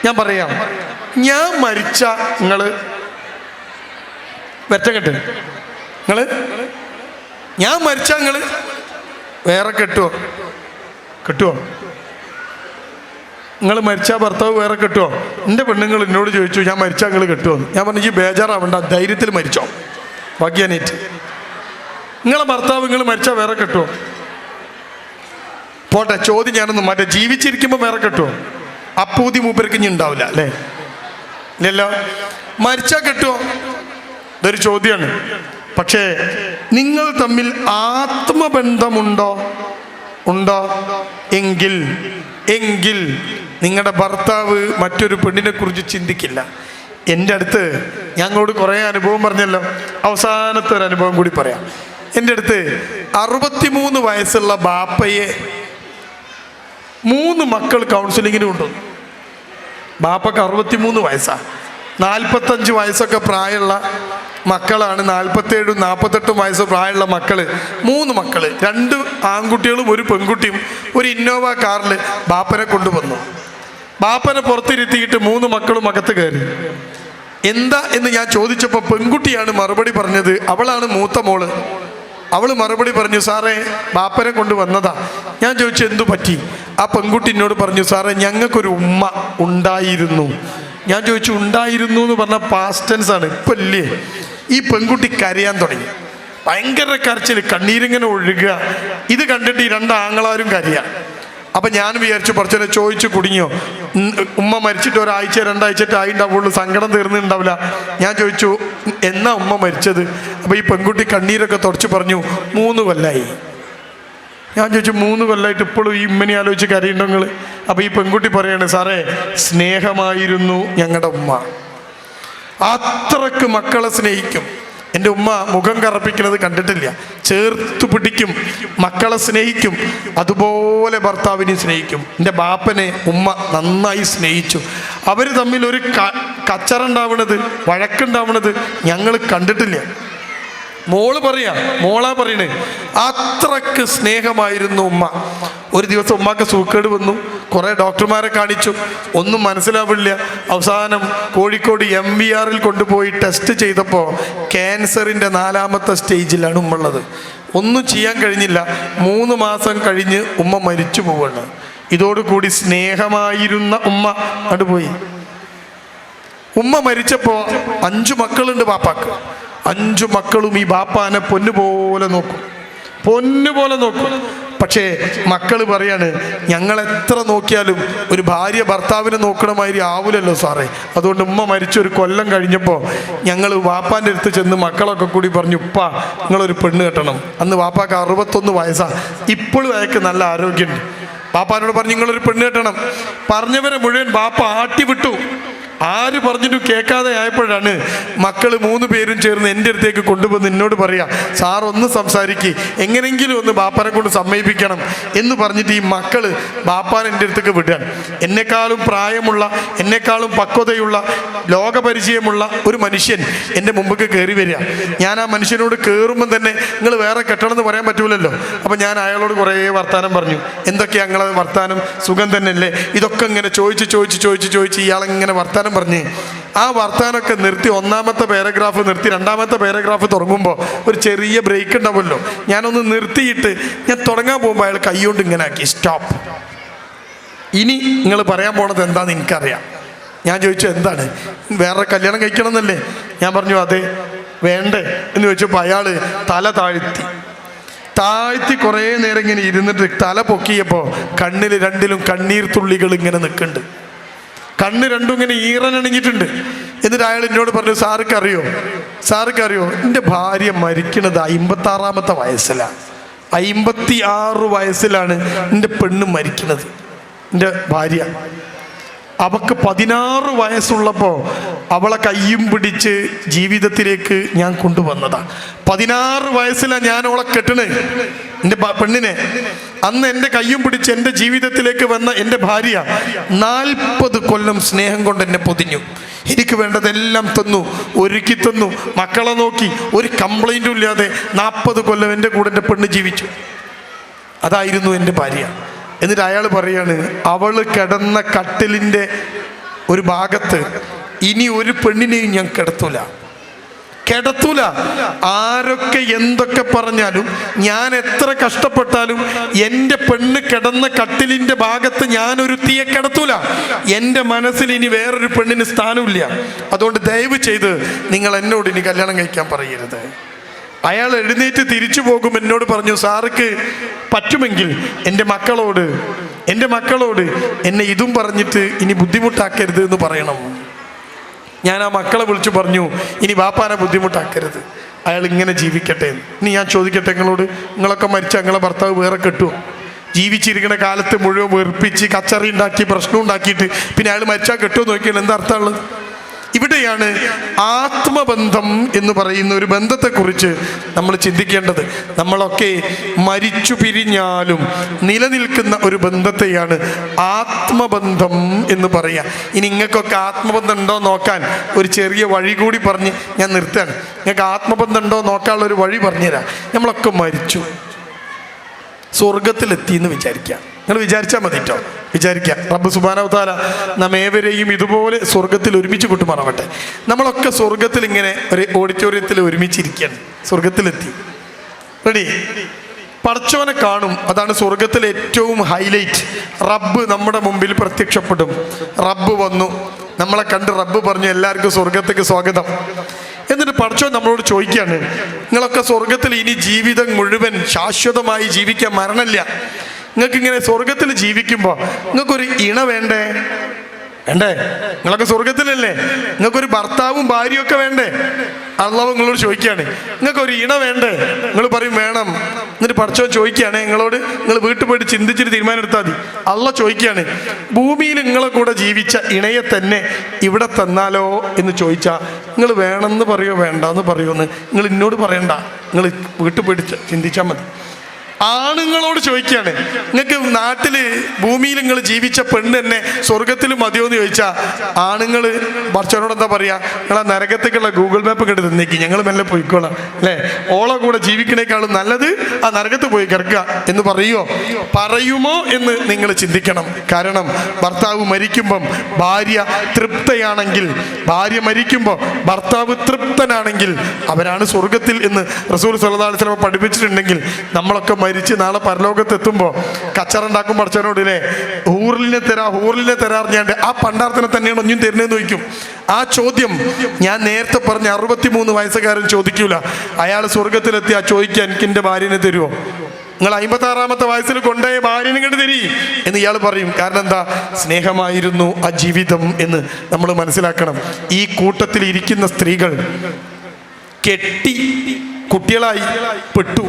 ഞാൻ പറയാം. ഞാൻ മരിച്ച നിങ്ങള് വെറ്റക്കെട്ട്, ഞാൻ മരിച്ച നിങ്ങള് വേറെ കെട്ടുവോ? നിങ്ങൾ മരിച്ച ഭർത്താവ് വേറെ കെട്ടുവോ? എൻ്റെ പെണ്ണുങ്ങൾ എന്നോട് ചോദിച്ചു ഞാൻ മരിച്ച നിങ്ങൾ കെട്ടുവോ? ഞാൻ പറഞ്ഞു ഈ ബേജാറാവണ്ട, ധൈര്യത്തിൽ മരിച്ചോ, ഭാഗ്യാനേറ്റ്. നിങ്ങളെ ഭർത്താവ് നിങ്ങൾ മരിച്ചാൽ വേറെ കെട്ടുവോ? പോട്ടെ, ചോദ്യം ഞാനൊന്നും മാറ്റേ. ജീവിച്ചിരിക്കുമ്പോൾ വേറെ കെട്ടുവോ? അപ്പൂതി മൂപ്പർക്ക് ഇനി ഉണ്ടാവില്ല അല്ലേ? ഇല്ലല്ലോ. മരിച്ചാൽ കെട്ടുവോ? ഇതൊരു ചോദ്യമാണ്. പക്ഷേ നിങ്ങൾ തമ്മിൽ ആത്മബന്ധമുണ്ടോ? എങ്കിൽ നിങ്ങളുടെ ഭർത്താവ് മറ്റൊരു പെണ്ണിനെ കുറിച്ച് ചിന്തിക്കില്ല. എൻ്റെ അടുത്ത് ഞങ്ങളോട് കുറേ അനുഭവം പറഞ്ഞല്ലോ, അവസാനത്തെ ഒരു അനുഭവം കൂടി പറയാം. എൻ്റെ അടുത്ത് 63 വയസ്സുള്ള ബാപ്പയെ 3 മക്കൾ കൗൺസിലിങ്ങിന് കൊണ്ടുവന്നു. ബാപ്പക്ക് 63 വയസ്സാണ്. 45 വയസ്സൊക്കെ പ്രായമുള്ള മക്കളാണ്. 47, 48 വയസ്സ് പ്രായമുള്ള മക്കള്. 3 മക്കള്, 2 ആൺകുട്ടികളും 1 പെൺകുട്ടിയും ഒരു ഇന്നോവ കാറിൽ ബാപ്പനെ കൊണ്ടുവന്നു. ബാപ്പനെ പുറത്തിരുത്തിയിട്ട് 3 മക്കളും അകത്ത് കയറി. എന്താ എന്ന് ഞാൻ ചോദിച്ചപ്പോൾ പെൺകുട്ടിയാണ് മറുപടി പറഞ്ഞത്. അവളാണ് മൂത്ത മോള്. അവൾ മറുപടി പറഞ്ഞു, സാറേ ബാപ്പനെ കൊണ്ട് വന്നതാ. ഞാൻ ചോദിച്ചു എന്തു പറ്റി? ആ പെൺകുട്ടി എന്നോട് പറഞ്ഞു, സാറേ ഞങ്ങൾക്കൊരു ഉമ്മ ഉണ്ടായിരുന്നു. ഞാൻ ചോദിച്ചു ഉണ്ടായിരുന്നു എന്ന് പറഞ്ഞാൽ പാസ്റ്റ് ടെൻസ് ആണ്, ഇപ്പം ഇല്ലേ? ഈ പെൺകുട്ടി കരയാൻ തുടങ്ങി. ഭയങ്കര കരച്ചിൽ, കണ്ണീരിങ്ങനെ ഒഴുകുക. ഇത് കണ്ടിട്ട് ഈ 2 ആങ്ങളാരും കരയാ. അപ്പം ഞാൻ വിചാരിച്ചു കുറച്ചേരെ ചോദിച്ചു കുടുങ്ങിയോ, ഉമ്മ മരിച്ചിട്ട് 1 ആഴ്ച 2 ആഴ്ച ആയിണ്ടാവുള്ളൂ, സങ്കടം തീർന്നിട്ടുണ്ടാവില്ല. ഞാൻ ചോദിച്ചു എന്നാ ഉമ്മ മരിച്ചത്? അപ്പം ഈ പെൺകുട്ടി കണ്ണീരൊക്കെ തുടച്ച് പറഞ്ഞു 3 കൊല്ലമായി. ഞാൻ ചോദിച്ചു 3 കൊല്ലമായിട്ട് ഇപ്പോഴും ഈ ഉമ്മനെ ആലോചിച്ച് കരയുണ്ടോ നിങ്ങൾ? അപ്പം ഈ പെൺകുട്ടി പറയാണ്, സാറേ സ്നേഹമായിരുന്നു ഞങ്ങളുടെ ഉമ്മ, അത്രക്ക് മക്കളെ സ്നേഹിക്കും. എൻ്റെ ഉമ്മ മുഖം കറപ്പിക്കുന്നത് കണ്ടിട്ടില്ല. ചേർത്ത് പിടിക്കും, മക്കളെ സ്നേഹിക്കും, അതുപോലെ ഭർത്താവിനെ സ്നേഹിക്കും. എൻ്റെ ബാപ്പനെ ഉമ്മ നന്നായി സ്നേഹിച്ചു. അവർ തമ്മിൽ ഒരു കച്ചറുണ്ടാവണത്, വഴക്കുണ്ടാവണത് ഞങ്ങൾ കണ്ടിട്ടില്ല. മോളാ പറയണേ, അത്രക്ക് സ്നേഹമായിരുന്നു ഉമ്മ. ഒരു ദിവസം ഉമ്മക്ക് സൂക്കേട് വന്നു. കുറേ ഡോക്ടർമാരെ കാണിച്ചു, ഒന്നും മനസ്സിലാവില്ല. അവസാനം കോഴിക്കോട് MVR കൊണ്ടുപോയി ടെസ്റ്റ് ചെയ്തപ്പോൾ ക്യാൻസറിൻ്റെ 4ാമത്തെ സ്റ്റേജിലാണ് ഉമ്മ ഉള്ളത്. ഒന്നും ചെയ്യാൻ കഴിഞ്ഞില്ല. 3 മാസം കഴിഞ്ഞ് ഉമ്മ മരിച്ചു പോവാണ്. ഇതോടുകൂടി സ്നേഹമായിരുന്ന ഉമ്മ അടുപോയി. ഉമ്മ മരിച്ചപ്പോൾ 5 മക്കളുണ്ട് ബാപ്പാക്ക്. 5 മക്കളും ഈ ബാപ്പാനെ പൊന്നുപോലെ നോക്കും. പക്ഷേ മക്കൾ പറയാണ്, ഞങ്ങൾ എത്ര നോക്കിയാലും ഒരു ഭാര്യ ഭർത്താവിനെ നോക്കണ മാതിരി ആവൂലല്ലോ സാറേ. അതുകൊണ്ട് ഉമ്മ മരിച്ചൊരു കൊല്ലം കഴിഞ്ഞപ്പോൾ ഞങ്ങൾ വാപ്പാൻ്റെ അടുത്ത് ചെന്ന് മക്കളൊക്കെ കൂടി പറഞ്ഞു, ഉപ്പാ നിങ്ങളൊരു പെണ്ണ് കെട്ടണം. അന്ന് വാപ്പാക്ക് 61 വയസ്സാണ്. ഇപ്പോഴും അയാൾക്ക് നല്ല ആരോഗ്യമുണ്ട്. ബാപ്പാനോട് പറഞ്ഞു നിങ്ങളൊരു പെണ്ണ് കെട്ടണം. പറഞ്ഞവരെ മുഴുവൻ ബാപ്പ ആട്ടിവിട്ടു. ആര് പറഞ്ഞിട്ടും കേൾക്കാതെ ആയപ്പോഴാണ് മക്കൾ 3 പേരും ചേർന്ന് എൻ്റെ അടുത്തേക്ക് കൊണ്ടുവന്ന് എന്നോട് പറയാ, സാർ ഒന്ന് സംസാരിക്ക്, എങ്ങനെയെങ്കിലും ഒന്ന് ബാപ്പാനെ കൊണ്ട് സമ്മതിപ്പിക്കണം എന്ന് പറഞ്ഞിട്ട് ഈ മക്കൾ ബാപ്പാനെ എൻ്റെ അടുത്തേക്ക് വിടുകയാണ്. എന്നെക്കാളും പ്രായമുള്ള, എന്നെക്കാളും പക്വതയുള്ള, ലോകപരിചയമുള്ള ഒരു മനുഷ്യൻ എൻ്റെ മുമ്പേക്ക് കയറി വരിക. ഞാൻ ആ മനുഷ്യനോട് കയറുമ്പം തന്നെ നിങ്ങൾ വേറെ കെട്ടണമെന്ന് പറയാൻ പറ്റൂലല്ലോ. അപ്പം ഞാൻ അയാളോട് കുറേ വർത്താനം പറഞ്ഞു. എന്തൊക്കെയാ നിങ്ങളെ വർത്താനം? സുഖം തന്നെയല്ലേ? ഇതൊക്കെ ഇങ്ങനെ ചോദിച്ച് ഇയാളെങ്ങനെ വർത്താനം പറഞ്ഞ് ആ വർത്താനമൊക്കെ നിർത്തി 1ാമത്തെ പാരഗ്രാഫ് നിർത്തി 2ാമത്തെ പാരഗ്രാഫ് തുടങ്ങുമ്പോൾ ഒരു ചെറിയ ബ്രേക്ക് ഉണ്ടാവുമല്ലോ. ഞാനൊന്ന് നിർത്തിയിട്ട് ഞാൻ തുടങ്ങാൻ പോകുമ്പോൾ അയാൾ കൈകൊണ്ട് ഇങ്ങനെ ആക്കി, സ്റ്റോപ്പ്, ഇനി നിങ്ങൾ പറയാൻ പോണത് എന്താണെന്ന് എനിക്കറിയാം, ഞാൻ ചോദിച്ചു എന്താണ്, വേറെ കല്യാണം കഴിക്കണം എന്നല്ലേ? ഞാൻ പറഞ്ഞു അതെ. വേണ്ടേ എന്ന് ചോദിച്ചപ്പോൾ അയാൾ തല താഴ്ത്തി കുറേ നേരം ഇങ്ങനെ ഇരുന്നിട്ട് തല പൊക്കിയപ്പോൾ കണ്ണിൽ രണ്ടിലും കണ്ണീർ തുള്ളികൾ ഇങ്ങനെ നിൽക്കുന്നുണ്ട്. കണ്ണ് രണ്ടും ഇങ്ങനെ ഈറനണിഞ്ഞിട്ടുണ്ട്. എന്നിട്ട് അയാൾ എന്നോട് പറഞ്ഞു, സാർക്കറിയോ എൻ്റെ ഭാര്യ മരിക്കണത് 56-ാമത്തെ വയസ്സിലാണ്. 56 വയസ്സിലാണ് എൻ്റെ പെണ്ണ് മരിക്കുന്നത്. എൻ്റെ ഭാര്യ അവൾക്ക് 16 വയസ്സുള്ളപ്പോൾ അവളെ കയ്യും പിടിച്ച് ജീവിതത്തിലേക്ക് ഞാൻ കൊണ്ടുവന്നതാണ്. 16 വയസ്സിലാണ് ഞാൻ അവളെ കെട്ടണേ, എൻ്റെ പെണ്ണിനെ. അന്ന് എൻ്റെ കയ്യും പിടിച്ച് എൻ്റെ ജീവിതത്തിലേക്ക് വന്ന എൻ്റെ ഭാര്യ 40 കൊല്ലം സ്നേഹം കൊണ്ട് എന്നെ പൊതിഞ്ഞു. എനിക്ക് വേണ്ടതെല്ലാം തന്നു, ഒരുക്കി തന്നു, മക്കളെ നോക്കി, ഒരു കംപ്ലൈൻറ്റും ഇല്ലാതെ 40 കൊല്ലം എൻ്റെ കൂടെ എൻ്റെ പെണ്ണ് ജീവിച്ചു. അതായിരുന്നു എൻ്റെ ഭാര്യ. എന്നിട്ട് അയാൾ പറയാണ്, അവള് കിടന്ന കട്ടിലിൻ്റെ ഒരു ഭാഗത്ത് ഇനി ഒരു പെണ്ണിനെയും ഞാൻ കിടത്തൂല. ആരൊക്കെ എന്തൊക്കെ പറഞ്ഞാലും, ഞാൻ എത്ര കഷ്ടപ്പെട്ടാലും എൻ്റെ പെണ്ണ് കിടന്ന കട്ടിലിൻ്റെ ഭാഗത്ത് ഞാനൊരു തീയെ കിടത്തൂല. എൻ്റെ മനസ്സിൽ ഇനി വേറൊരു പെണ്ണിന് സ്ഥാനമില്ല. അതുകൊണ്ട് ദയവ് ചെയ്ത് നിങ്ങൾ എന്നോട് ഇനി കല്യാണം കഴിക്കാൻ പറയരുത്. അയാൾ എഴുന്നേറ്റ് തിരിച്ചു പോകും. എന്നോട് പറഞ്ഞു, സാർക്ക് പറ്റുമെങ്കിൽ എൻ്റെ മക്കളോട് എന്നെ ഇതും പറഞ്ഞിട്ട് ഇനി ബുദ്ധിമുട്ടാക്കരുത് എന്ന് പറയണം. ഞാൻ ആ മക്കളെ വിളിച്ചു പറഞ്ഞു, ഇനി ബാപ്പാനെ ബുദ്ധിമുട്ടാക്കരുത്, അയാൾ ഇങ്ങനെ ജീവിക്കട്ടെ. ഇനി ഞാൻ ചോദിക്കട്ടെ നിങ്ങളോട്, നിങ്ങളൊക്കെ മരിച്ച നിങ്ങളെ ഭർത്താവ് വേറെ കെട്ടുമോ? ജീവിച്ചിരിക്കുന്ന കാലത്ത് മുഴുവൻ വെറുപ്പിച്ച് കച്ചറി ഉണ്ടാക്കി പ്രശ്നം ഉണ്ടാക്കിയിട്ട് പിന്നെ അയാൾ മരിച്ചാൽ കെട്ടുമോ നോക്കിയാൽ എന്താ അർത്ഥമുള്ളത്? ഇവിടെയാണ് ആത്മബന്ധം എന്ന് പറയുന്ന ഒരു ബന്ധത്തെക്കുറിച്ച് നമ്മൾ ചിന്തിക്കേണ്ടത്. നമ്മളൊക്കെ മരിച്ചു പിരിഞ്ഞാലും നിലനിൽക്കുന്ന ഒരു ബന്ധത്തെയാണ് ആത്മബന്ധം എന്ന് പറയുക. ഇനി നിങ്ങൾക്കൊക്കെ ആത്മബന്ധം ഉണ്ടോ നോക്കാൻ ഒരു ചെറിയ വഴി കൂടി പറഞ്ഞ് ഞാൻ നിർത്തുകയാണ്. നിങ്ങൾക്ക് ആത്മബന്ധം ഉണ്ടോ നോക്കാനുള്ള ഒരു വഴി പറഞ്ഞുതരാം. നമ്മളൊക്കെ മരിച്ചു, സ്വർഗത്തിലെത്തി എന്ന് വിചാരിക്കാം. നിങ്ങൾ വിചാരിച്ചാൽ മതി കേട്ടോ, വിചാരിക്കാം. റബ്ബ് സുബ്ഹാനഹു തആല നാം ഏവരെയും ഇതുപോലെ സ്വർഗത്തിൽ ഒരുമിച്ച് കൂട്ടുമാറാവട്ടെ. നമ്മളൊക്കെ സ്വർഗത്തിൽ ഇങ്ങനെ ഒരു ഓഡിറ്റോറിയത്തിൽ ഒരുമിച്ചിരിക്കുകയാണ്. സ്വർഗത്തിലെത്തി, റെഡി, പടച്ചവനെ കാണും. അതാണ് സ്വർഗത്തിലെ ഏറ്റവും ഹൈലൈറ്റ്. റബ്ബ് നമ്മുടെ മുമ്പിൽ പ്രത്യക്ഷപ്പെടും. റബ്ബ് വന്നു, നമ്മളെ കണ്ട് റബ്ബ് പറഞ്ഞു, എല്ലാവർക്കും സ്വർഗത്തേക്ക് സ്വാഗതം. എന്നിട്ട് പടച്ചവൻ നമ്മളോട് ചോദിക്കുകയാണ്, നിങ്ങളൊക്കെ സ്വർഗത്തിൽ ഇനി ജീവിതം മുഴുവൻ ശാശ്വതമായി ജീവിക്കാൻ, മരണമില്ല. നിങ്ങൾക്ക് ഇങ്ങനെ സ്വർഗത്തിൽ ജീവിക്കുമ്പോൾ നിങ്ങൾക്കൊരു ഇണ വേണ്ടേ? നിങ്ങളൊക്കെ സ്വർഗത്തിലല്ലേ? നിങ്ങൾക്കൊരു ഭർത്താവും ഭാര്യയും ഒക്കെ വേണ്ടേ? അള്ളാഹു നിങ്ങളോട് ചോദിക്കുകയാണ്, നിങ്ങൾക്കൊരു ഇണ വേണ്ടേ? നിങ്ങൾ പറയും വേണം. എന്നിട്ട് പടച്ചവൻ ചോദിക്കുകയാണ് നിങ്ങളോട്, നിങ്ങൾ വീട്ടിൽ പോയിട്ട് ചിന്തിച്ചിട്ട് തീരുമാനം എടുത്താൽ മതി. അള്ളാഹ് ചോദിക്കുകയാണ്, ഭൂമിയിൽ നിങ്ങളെ കൂടെ ജീവിച്ച ഇണയെ തന്നെ ഇവിടെ തന്നാലോ എന്ന് ചോദിച്ചാൽ നിങ്ങൾ വേണമെന്ന് പറയുമോ വേണ്ടെന്ന് പറയുമെന്ന് നിങ്ങൾ എന്നോട് പറയണ്ട, നിങ്ങൾ വീട്ടിൽ പോയിട്ട് ചിന്തിച്ചാൽ മതി. ആണുങ്ങളോട് ചോദിക്കുകയാണ്, നിങ്ങൾക്ക് നാട്ടിൽ ഭൂമിയിൽ നിങ്ങൾ ജീവിച്ച പെണ്ണ് തന്നെ സ്വർഗത്തിൽ മതിയോ എന്ന് ചോദിച്ചാൽ ആണുങ്ങൾ ഭർത്താവിനോട് എന്താ പറയുക? നിങ്ങൾ ആ നരകത്തേക്കുള്ള ഗൂഗിൾ മാപ്പ് കണ്ട് തന്നേക്ക്, ഞങ്ങൾ മെല്ലെ പോയിക്കോളാം അല്ലേ, ഓളെ കൂടെ ജീവിക്കണേക്കാളും നല്ലത് ആ നരകത്ത് പോയി കിടക്കുക എന്ന് പറയുമോ എന്ന് നിങ്ങൾ ചിന്തിക്കണം. കാരണം ഭർത്താവ് മരിക്കുമ്പം ഭാര്യ തൃപ്തയാണെങ്കിൽ, ഭാര്യ മരിക്കുമ്പോൾ ഭർത്താവ് തൃപ്തനാണെങ്കിൽ അവരാണ് സ്വർഗത്തിൽ എന്ന് റസൂൽ സ്വല്ലല്ലാഹു അലൈഹി വസല്ലം പഠിപ്പിച്ചിട്ടുണ്ടെങ്കിൽ, നമ്മളൊക്കെ മരിച്ച് നാളെ പരലോകത്തെത്തുമ്പോൾ കച്ചറുണ്ടാക്കും പഠിച്ചവനോടില്ലേ, ഹൂറിലിനെ തരാറിഞ്ഞാണ്ട് ആ പണ്ടാർത്തിനെ തന്നെയാണ് ഒന്നും തരുന്നതെന്ന് ചോദിക്കും. ആ ചോദ്യം ഞാൻ നേരത്തെ പറഞ്ഞ 63 വയസ്സുകാരൻ ചോദിക്കൂല. അയാൾ സ്വർഗത്തിലെത്തി ആ ചോദിക്കാൻ, എനിക്ക് എൻ്റെ ഭാര്യനെ തരുമോ? നിങ്ങൾ 56-ാമത്തെ വയസ്സിൽ കൊണ്ടുപോയ ഭാര്യനെ കണ്ട് തരി എന്ന് ഇയാൾ പറയും. കാരണം എന്താ? സ്നേഹമായിരുന്നു ആ ജീവിതം എന്ന് നമ്മൾ മനസ്സിലാക്കണം. ഈ കൂട്ടത്തിൽ ഇരിക്കുന്ന സ്ത്രീകൾ കെട്ടി കുട്ടികളായി പെട്ടു,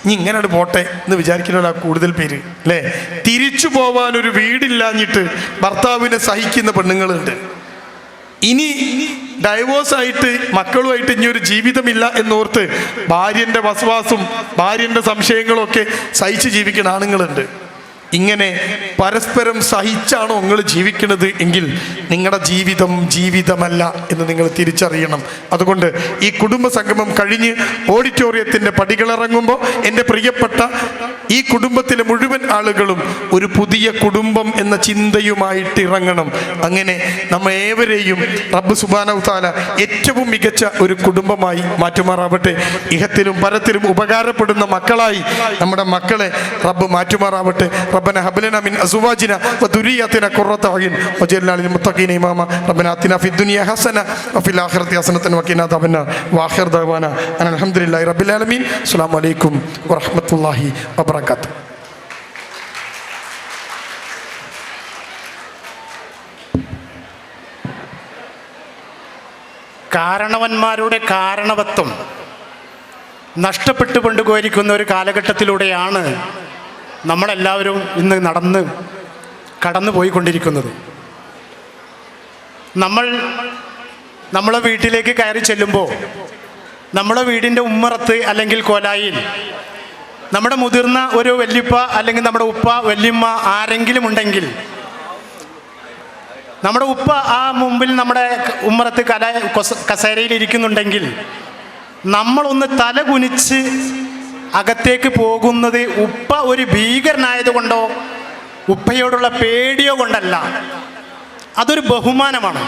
ഇനി ഇങ്ങനെ പോട്ടെ എന്ന് വിചാരിക്കുന്ന കൂടുതൽ പേര് അല്ലേ? തിരിച്ചു പോവാൻ ഒരു വീടില്ലാഞ്ഞിട്ട് ഭർത്താവിനെ സഹിക്കുന്ന പെണ്ണുങ്ങളുണ്ട്. ഇനി ഡൈവോഴ്സായിട്ട് മക്കളുമായിട്ട് ഇനി ഒരു ജീവിതമില്ല എന്നോർത്ത് ഭാര്യൻ്റെ വസ്വാസും ഭാര്യൻ്റെ സംശയങ്ങളും ഒക്കെ സഹിച്ച് ജീവിക്കുന്ന ആണുങ്ങളുണ്ട്. ഇങ്ങനെ പരസ്പരം സഹിച്ചാണോ നിങ്ങൾ ജീവിക്കുന്നത് എങ്കിൽ നിങ്ങളുടെ ജീവിതമല്ല എന്ന് നിങ്ങൾ തിരിച്ചറിയണം. അതുകൊണ്ട് ഈ കുടുംബ സംഗമം കഴിഞ്ഞ് ഓഡിറ്റോറിയത്തിൻ്റെ പടികളിറങ്ങുമ്പോൾ എൻ്റെ പ്രിയപ്പെട്ട ഈ കുടുംബത്തിലെ മുഴുവൻ ആളുകളും ഒരു പുതിയ കുടുംബം എന്ന ചിന്തയുമായിട്ട് ഇറങ്ങണം. അങ്ങനെ നമ്മ ഏവരെയും റബ്ബ് സുബ്ഹാനഹു തആല ഏറ്റവും മികച്ച ഒരു കുടുംബമായി മാറ്റുമാറാവട്ടെ. ഇഹത്തിലും പരത്തിലും ഉപകാരപ്പെടുന്ന മക്കളായി നമ്മുടെ മക്കളെ റബ്ബ് മാറ്റുമാറാവട്ടെ. ربنا هب لنا من ازواجنا وذرياتنا قرة اعين واجعلنا للمتقين اماما ربنا آتنا في الدنيا حسنة وفي الآخرة حسنة وقنا عذاب النار واخر دعوانا ان الحمد لله رب العالمين السلام عليكم ورحمة الله وبركاته. കാരണവന്മാരുടെ കാരണവത്വം നഷ്ടപ്പെട്ടു കൊണ്ടുപോയിരിക്കുന്ന ഒരു കാലഘട്ടത്തിലൂടെയാണ് നമ്മളെല്ലാവരും ഇന്ന് കടന്നു പോയിക്കൊണ്ടിരിക്കുന്നത്. നമ്മളെ വീട്ടിലേക്ക് കയറി ചെല്ലുമ്പോൾ നമ്മുടെ വീടിൻ്റെ ഉമ്മറത്ത് അല്ലെങ്കിൽ കോലായിൽ നമ്മുടെ മുതിർന്ന ഒരു വല്യപ്പ അല്ലെങ്കിൽ നമ്മുടെ ഉപ്പ വല്യമ്മ ആരെങ്കിലും ഉണ്ടെങ്കിൽ, നമ്മുടെ ഉപ്പ ആ മുമ്പിൽ നമ്മുടെ ഉമ്മറത്ത് കസേരയിൽ ഇരിക്കുന്നുണ്ടെങ്കിൽ നമ്മളൊന്ന് തല കുനിച്ച് അകത്തേക്ക് പോകുന്നത് ഉപ്പ ഒരു ഭീകരനായതുകൊണ്ടോ ഉപ്പയോടുള്ള പേടിയോ കൊണ്ടല്ല, അതൊരു ബഹുമാനമാണ്.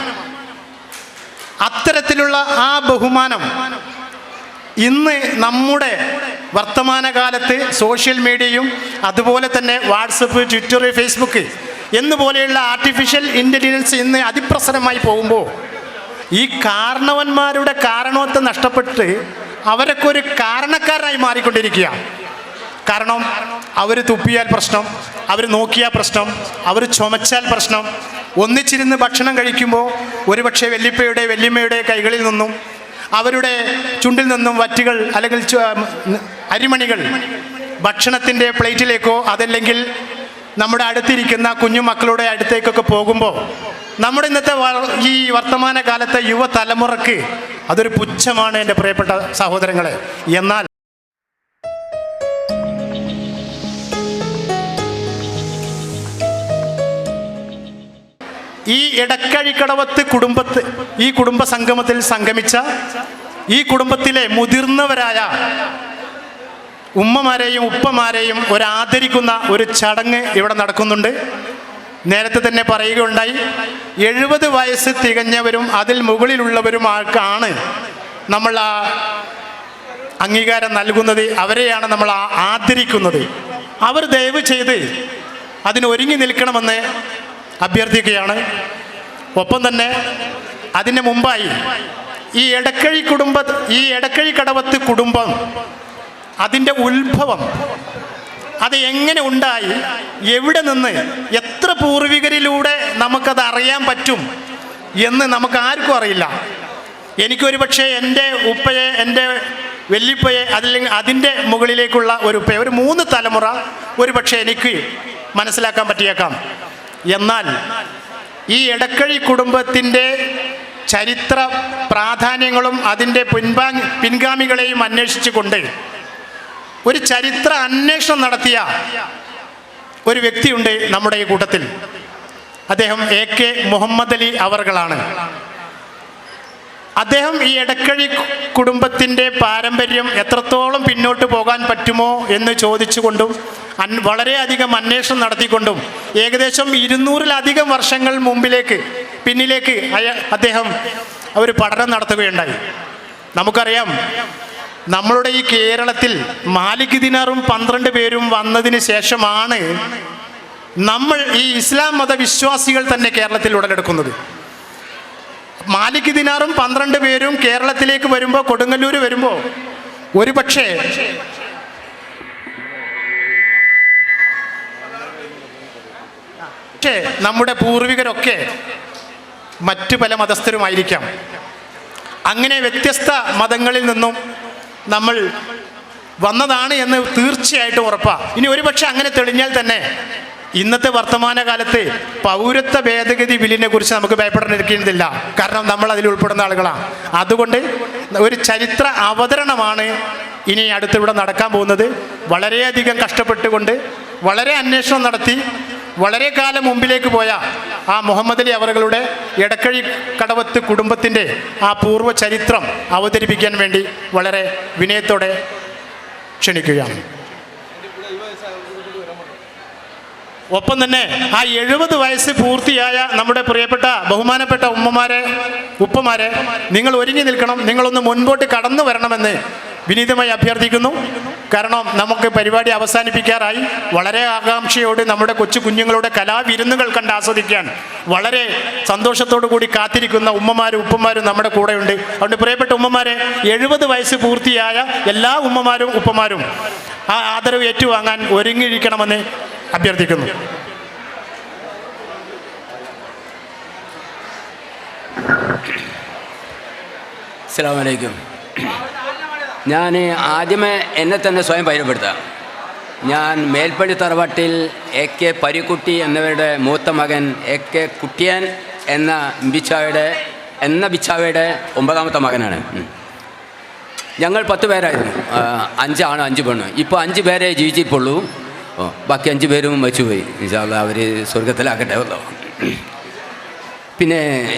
അത്തരത്തിലുള്ള ആ ബഹുമാനം ഇന്ന് നമ്മുടെ വർത്തമാനകാലത്ത് സോഷ്യൽ മീഡിയയും അതുപോലെ തന്നെ വാട്സപ്പ്, ട്വിറ്റർ, ഫേസ്ബുക്ക് എന്നുപോലെയുള്ള ആർട്ടിഫിഷ്യൽ ഇൻ്റലിജൻസ് ഇന്ന് അതിപ്രസരമായി പോകുമ്പോൾ ഈ കാരണവന്മാരുടെ കാരണത്വം നഷ്ടപ്പെട്ട് അവരൊക്കെ ഒരു കാരണക്കാരനായി മാറിക്കൊണ്ടിരിക്കുക. കാരണം അവർ തുപ്പിയാൽ പ്രശ്നം, അവർ നോക്കിയാൽ പ്രശ്നം, അവർ ചുമച്ചാൽ പ്രശ്നം. ഒന്നിച്ചിരുന്ന് ഭക്ഷണം കഴിക്കുമ്പോൾ ഒരുപക്ഷെ വല്യപ്പയുടെ വല്യമ്മയുടെ കൈകളിൽ നിന്നും അവരുടെ ചുണ്ടിൽ നിന്നും വറ്റുകൾ അല്ലെങ്കിൽ അരിമണികൾ ഭക്ഷണത്തിൻ്റെ പ്ലേറ്റിലേക്കോ അതല്ലെങ്കിൽ നമ്മുടെ അടുത്തിരിക്കുന്ന കുഞ്ഞു മക്കളുടെ അടുത്തേക്കൊക്കെ പോകുമ്പോൾ നമ്മുടെ ഇന്നത്തെ ഈ വർത്തമാന കാലത്തെ യുവതലമുറക്ക് അതൊരു പുച്ഛമാണ് എൻ്റെ പ്രിയപ്പെട്ട സഹോദരങ്ങളെ. എന്നാൽ ഈ എടക്കഴിക്കടവത്ത് ഈ കുടുംബ സംഗമത്തിൽ സംഗമിച്ച ഈ കുടുംബത്തിലെ മുതിർന്നവരായ ഉമ്മമാരെയും ഉപ്പമാരെയും ആദരിക്കുന്ന ഒരു ചടങ്ങ് ഇവിടെ നടക്കുന്നുണ്ട്. നേരത്തെ തന്നെ പറയുകയുണ്ടായി, 70 വയസ്സ് തികഞ്ഞവരും അതിൽ മുകളിലുള്ളവരുമാർക്കാണ് നമ്മൾ ആ അംഗീകാരം നൽകുന്നത്, അവരെയാണ് നമ്മൾ ആദരിക്കുന്നത്. അവർ ദയവ് ചെയ്ത് അതിന് ഒരുങ്ങി നിൽക്കണമെന്ന് അഭ്യർത്ഥിക്കുകയാണ്. ഒപ്പം തന്നെ അതിന് മുമ്പായി ഈ എടക്കഴിക്കടവത്ത് കുടുംബം അതിൻ്റെ ഉത്ഭവം, അത് എങ്ങനെ ഉണ്ടായി, എവിടെ നിന്ന്, എത്ര പൂർവികരിലൂടെ നമുക്കത് അറിയാൻ പറ്റും എന്ന് നമുക്ക് ആർക്കും അറിയില്ല. എനിക്കൊരു പക്ഷേ എൻ്റെ ഉപ്പയെ, എൻ്റെ വല്യപ്പയെ, അല്ലെങ്കിൽ അതിൻ്റെ മുകളിലേക്കുള്ള ഒരു ഉപ്പയെ, ഒരു 3 തലമുറ ഒരു പക്ഷേ എനിക്ക് മനസ്സിലാക്കാൻ പറ്റിയേക്കാം. എന്നാൽ ഈ എടക്കഴി കുടുംബത്തിൻ്റെ ചരിത്ര പ്രാധാന്യങ്ങളും അതിൻ്റെ പിൻഗാമികളെയും അന്വേഷിച്ചു കൊണ്ട് ഒരു ചരിത്ര അന്വേഷണം നടത്തിയ ഒരു വ്യക്തിയുണ്ട് നമ്മുടെ ഈ കൂട്ടത്തിൽ. അദ്ദേഹം AK മുഹമ്മദ് അലി അവർകളാണ്. അദ്ദേഹം ഈ എടക്കഴി കുടുംബത്തിൻ്റെ പാരമ്പര്യം എത്രത്തോളം പിന്നോട്ട് പോകാൻ പറ്റുമോ എന്ന് ചോദിച്ചുകൊണ്ടും വളരെയധികം അന്വേഷണം നടത്തിക്കൊണ്ടും ഏകദേശം 200-ലധികം വർഷങ്ങൾ പിന്നിലേക്ക് അദ്ദേഹം ഒരു പഠനം നടത്തുകയുണ്ടായി. നമുക്കറിയാം, നമ്മളുടെ ഈ കേരളത്തിൽ മാലിക് ദിനാറും 12 പേരും വന്നതിന് ശേഷമാണ് നമ്മൾ ഈ ഇസ്ലാം മതവിശ്വാസികൾ തന്നെ കേരളത്തിൽ ഉടലെടുക്കുന്നത്. മാലിക് ദിനാറും 12 പേരും കേരളത്തിലേക്ക് വരുമ്പോൾ, കൊടുങ്ങല്ലൂർ വരുമ്പോൾ ഒരു പക്ഷേ നമ്മുടെ പൂർവികരൊക്കെ മറ്റു പല മതസ്ഥരുമായിരിക്കാം. അങ്ങനെ വ്യത്യസ്ത മതങ്ങളിൽ നിന്നും നമ്മൾ വന്നതാണ് എന്ന് തീർച്ചയായിട്ടും ഉറപ്പാണ്. ഇനി ഒരുപക്ഷെ അങ്ങനെ തെളിഞ്ഞാൽ തന്നെ ഇന്നത്തെ വർത്തമാനകാലത്ത് പൗരത്വ ഭേദഗതി ബില്ലിനെ കുറിച്ച് നമുക്ക് ഭയപ്പെടേണ്ടിയിരിക്കുന്നില്ല. കാരണം നമ്മൾ അതിൽ ഉൾപ്പെടുന്ന ആളുകളാണ്. അതുകൊണ്ട് ഒരു ചരിത്ര അവതരണമാണ് ഇനി അടുത്തിവിടെ നടക്കാൻ പോകുന്നത്. വളരെയധികം കഷ്ടപ്പെട്ടുകൊണ്ട് വളരെ അന്വേഷണം നടത്തി വളരെ കാലം മുമ്പിലേക്ക് പോയ ആ മുഹമ്മദ് അലി അവറുകളുടെ എടക്കഴി കടവത്ത് കുടുംബത്തിൻ്റെ ആ പൂർവ്വ ചരിത്രം അവതരിപ്പിക്കാൻ വേണ്ടി വളരെ വിനയത്തോടെ ക്ഷണിക്കുകയാണ്. ഒപ്പം തന്നെ ആ 70 വയസ്സ് പൂർത്തിയായ നമ്മുടെ പ്രിയപ്പെട്ട ബഹുമാനപ്പെട്ട ഉപ്പമാരെ നിങ്ങൾ ഒരുങ്ങി നിൽക്കണം, നിങ്ങളൊന്ന് മുൻപോട്ട് കടന്നു വരണമെന്ന് വിനീതമായി അഭ്യർത്ഥിക്കുന്നു. കാരണം നമുക്ക് പരിപാടി അവസാനിപ്പിക്കാറായി. വളരെ ആകാംക്ഷയോട് നമ്മുടെ കൊച്ചു കുഞ്ഞുങ്ങളുടെ കലാവിരുന്നുകൾ കണ്ട് ആസ്വദിക്കാൻ വളരെ സന്തോഷത്തോടു കൂടി കാത്തിരിക്കുന്ന ഉമ്മമാരും ഉപ്പമാരും നമ്മുടെ കൂടെയുണ്ട്. അതുകൊണ്ട് പ്രിയപ്പെട്ട ഉമ്മമാരെ, 70 വയസ്സ് പൂർത്തിയായ എല്ലാ ഉമ്മമാരും ഉപ്പമാരും ആ ആദരവ് ഏറ്റുവാങ്ങാൻ ഒരുങ്ങിയിരിക്കണമെന്ന് അഭ്യർത്ഥിക്കുന്നു. അസ്സലാമു അലൈക്കും. ഞാൻ ആദ്യമേ എന്നെ തന്നെ സ്വയം പരിചയപ്പെടുത്താം. ഞാൻ മേൽപ്പള്ളി തറവാട്ടിൽ AK പരിക്കുട്ടി എന്നവരുടെ മൂത്ത മകൻ AK കുട്ടിയാൻ എന്ന ബിച്ചാവയുടെ 9ാമത്തെ മകനാണ്. ഞങ്ങൾ 10 പേരായിരുന്നു, 5 ആണ് 5 പെണ്ണ്. ഇപ്പോൾ 5 പേരെ ജീവിച്ചിട്ടുള്ളൂ. ബാക്കി 5 പേരും മരിച്ചുപോയി. ഇൻഷാ അല്ലാഹ് അവർ സ്വർഗത്തിലാക്കട്ടെ. പിന്നെ